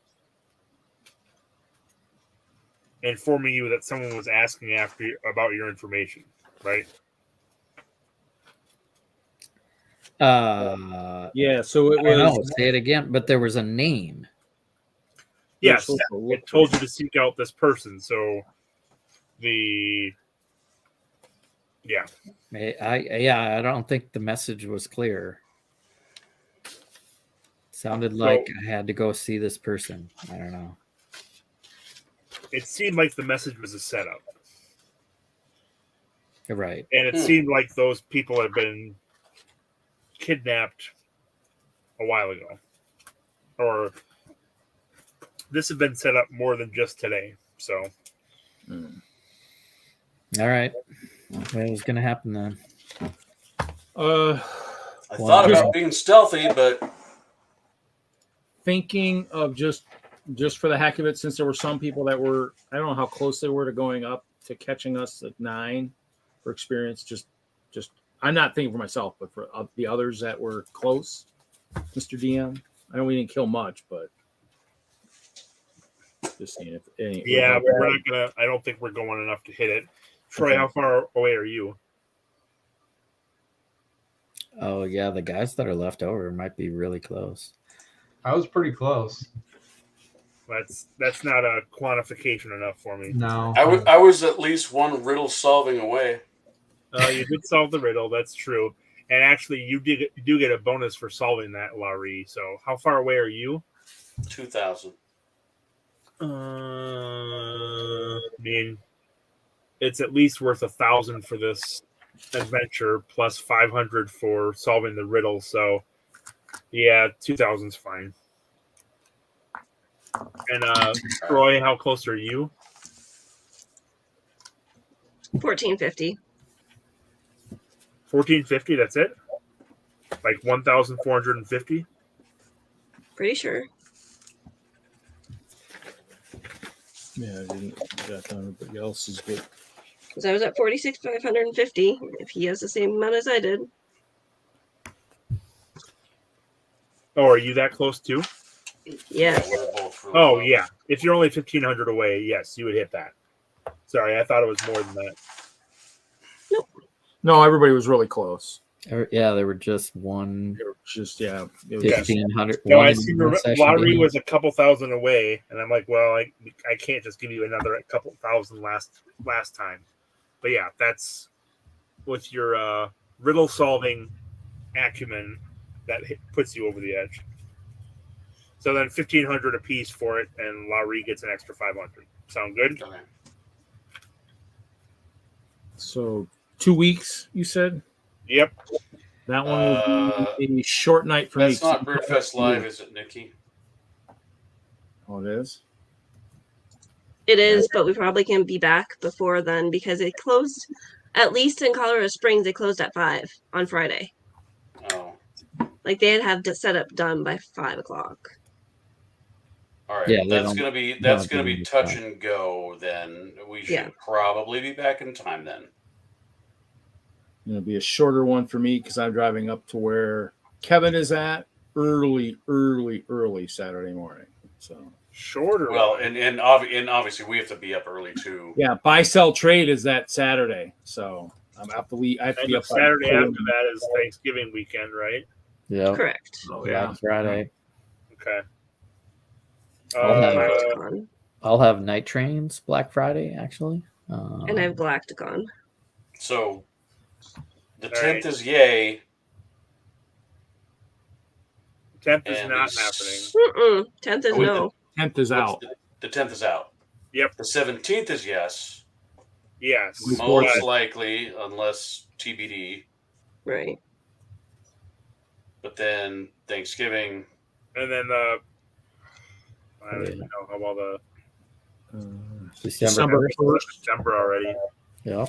informing you that someone was asking about your information, right? Yeah, so it I don't know, was. say it again, but there was a name. Yes, it told you to seek out this person. So I don't think the message was clear. Sounded like I had to go see this person. I don't know. It seemed like the message was a setup. Right. And it seemed like those people had been kidnapped a while ago. Or this had been set up more than just today. So. All right. What was going to happen then? I thought about being stealthy, but thinking of just for the heck of it, since there were some people that were, I don't know how close they were to going up to catching us at 9 for experience. Just I'm not thinking for myself, but for the others that were close, Mr. DM. I know we didn't kill much, but just seeing if any. Yeah, but we're not gonna. I don't think we're going enough to hit it. Troy, how far away are you? Oh yeah, the guys that are left over might be really close. I was pretty close. That's not a quantification enough for me. No, I was at least one riddle solving away. You did solve the riddle. That's true. And actually, you do get a bonus for solving that, Lah-Ree. So, how far away are you? 2,000. I mean, it's at least worth 1,000 for this adventure, plus 500 for solving the riddle. So, yeah, 2,000's fine. And Troy, how close are you? 1450. 1450. That's it. Like 1,450. Pretty sure. Yeah, I didn't got down. Everybody else is good. Because I was at 46,550. If he has the same amount as I did. Oh, are you that close too? Yes. Oh, yeah. If you're only 1,500 away, yes, you would hit that. Sorry, I thought it was more than that. Nope. No, everybody was really close. Yeah, there were just one. They were just it was 1,500. No, I see Lah-Ree was a couple thousand away, and I'm like, well, I can't just give you another couple thousand last time. But yeah, that's with your riddle solving acumen that puts you over the edge. So then 1,500 apiece for it, and Lah-Ree gets an extra 500. Sound good? Okay. So 2 weeks, you said? Yep. That one will be a short night for me. That's not Brewfest Live, is it, Nikki? Oh, it is? It is, but we probably can't be back before then because it closed, at least in Colorado Springs, it closed at 5 on Friday. Oh. Like they'd have the setup done by 5 o'clock. All right. Yeah, that's gonna be touch and go then. We should probably be back in time then. It'll be a shorter one for me because I'm driving up to where Kevin is at early Saturday morning. So shorter. Well, and obviously we have to be up early too. Yeah, buy sell trade is that Saturday. So I'm have to leave. I have to be up Saturday after that is Thanksgiving weekend, right? Yeah. Correct. Oh, yeah. Friday. Okay. I'll have night trains Black Friday actually. And I have Galacticon. So the 10th is yay. 10th is not happening. 10th is no. 10th is out. The 10th is out. Yep. The 17th is yes. Yes. Most likely, unless TBD. Right. But then Thanksgiving. And then I don't even know how well December 1st. December already. Yeah.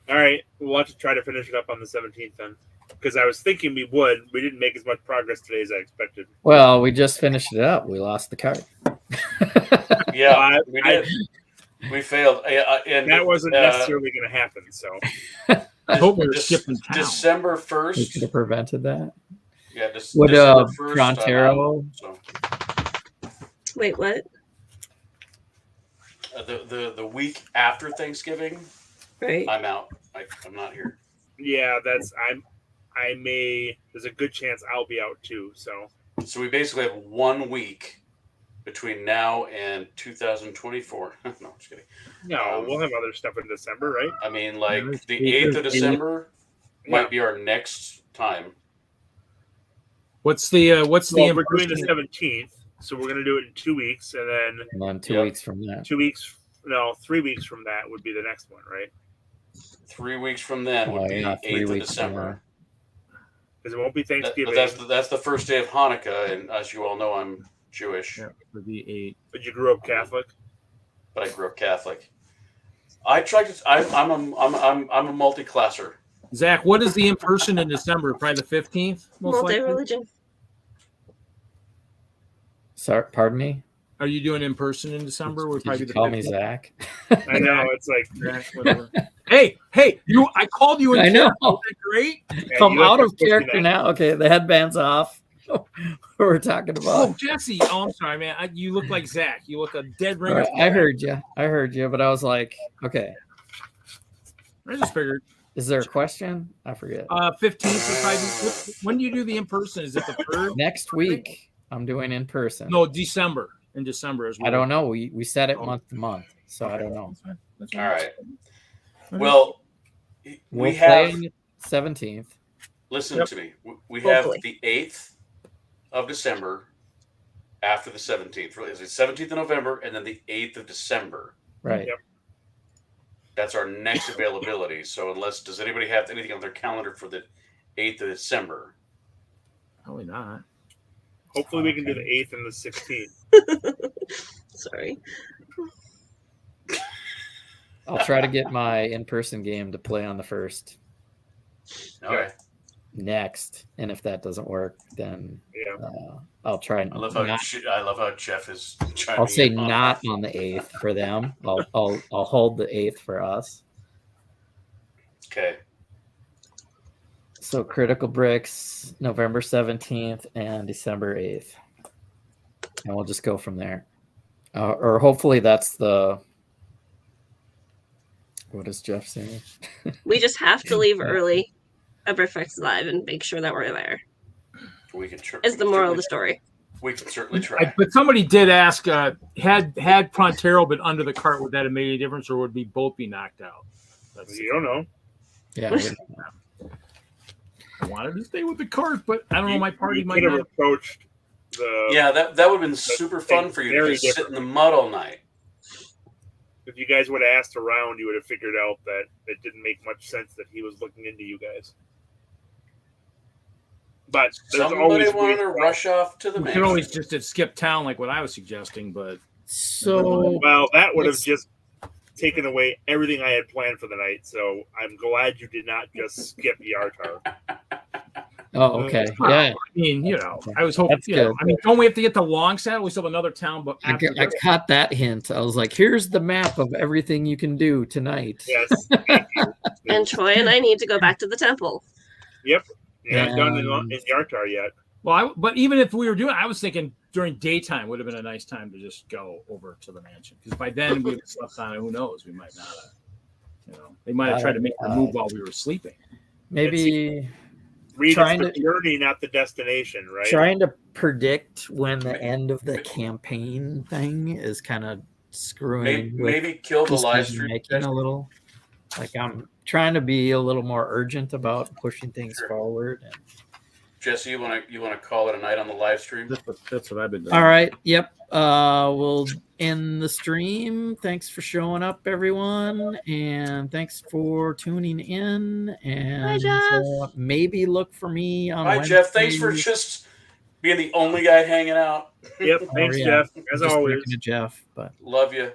All right. We'll have to try to finish it up on the 17th then. Because I was thinking we would. We didn't make as much progress today as I expected. Well, we just finished it up. We lost the card. Yeah, we did. We failed. And that wasn't necessarily going to happen. So I hope we were skipping town. December We 1st. could have prevented that. Yeah, Would December 1st. Pronterro? So, Wait, what? the week after Thanksgiving, Right. I'm out. I'm not here. Yeah, there's a good chance I'll be out too. So So we basically have 1 week between now and 2024. No, I'm just kidding. no, we'll have other stuff in December, right? I mean, like Yeah, the 8th of there's- December might be our next time. What's the Well, we're doing the in-person? 17th, so we're gonna do it in 2 weeks, and then And then 2 Yep. weeks from that. 3 weeks from that would be the next one, right? 3 weeks from then would be yeah, 8th 3 of weeks from December. Because it won't be Thanksgiving. That's the first day of Hanukkah, and as you all know, I'm Jewish, Yeah, for the 8. But you grew up Catholic. but I grew up Catholic. I tried to. I'm a multi-classer. Zakk, what is the in-person in December? Probably the 15th, most likely? Multi-religion. Sorry, pardon me. Are you doing in-person in December? Would Did probably you be the call me 15th. Zach? I know it's like Zakk, whatever. hey, I called you in I know. character. Isn't that great? yeah, I'm you have out to of push me character that. now. Okay, the headband's off. We're talking Oh, about. Jesse. Oh, I'm sorry, man. You look like Zakk. You look a dead All ringer. right, I heard you, but I was like, okay, I just figured. is there a question? I forget. 15th would probably be, when do you do the in-person? Is it the 3rd? Next week, I'm doing in person. No, December. In December as well. I don't know. We set it month to month, so I don't know. That's All right. Okay. Well, we We'll have. play 17th. Listen Yep. to me. We have Hopefully. the 8th of December after the 17th. Really, it's the 17th of November and then the 8th of December. Right. Yep. That's our next availability. So, does anybody have anything on their calendar for the 8th of December? Probably not. Hopefully, we can do the 8th and the 16th. Sorry. I'll try to get my in-person game to play on the 1st Okay. next, and if that doesn't work, then Yeah. I'll try. I love how Not, Jeff is trying. I'll say not on the 8th for them. I'll hold the 8th for us. Okay. So Critical Bricks, November 17th and December 8th. And we'll just go from there. Or hopefully that's the... What is Jeff saying? We just have to leave early at Brickfex Live and make sure that we're there. We can. Is the moral of the story. We can certainly try. But somebody did ask, had Pronterro been under the cart, would that have made any difference, or would we both be knocked out? You don't know. Yeah. I wanted to stay with the cart, but I don't know. My party You might could have not. approached the. Yeah, that would have been super fun for you to very just sit in the mud all night. If you guys would have asked around, you would have figured out that it didn't make much sense that he was looking into you guys. But there's Somebody always wanted ways to around. rush off to the We man. could always just skip town like what I was suggesting, but So Well, that would have Let's- just taken away everything I had planned for the night. So I'm glad you did not just skip Yartar. oh, okay. Yeah. I mean, I was hoping. That's good. I mean, don't we have to get to Longsaddle? We still have another town, but I after caught that hint. I was like, here's the map of everything you can do tonight. Yes. Thank you. And Troy and I need to go back to the temple. Yep. You're not done And- in Yartar yet. Well, but even if we were doing, I was thinking during daytime would have been a nice time to just go over to the mansion, because by then we would have slept on it. Who knows? We might not have. They might have tried to make the move while we were sleeping. Maybe Read Trying it's the to- journey, not the destination, right? trying to predict when the end of the campaign thing is kind of screwing with Maybe kill the live decision stream. making a little. Like I'm trying to be a little more urgent about pushing things Sure. forward. And... Jesse, you want to call it a night on the live stream? That's what I've been doing. All right. Yep. We'll end the stream. Thanks for showing up, everyone, and thanks for tuning in. And Jeff. maybe look for me on. Hi, Jeff. Thanks for Wednesday. just being the only guy hanging out. Yep. Thanks, yeah. Jeff. As Just always. thinking of Jeff, but Love you.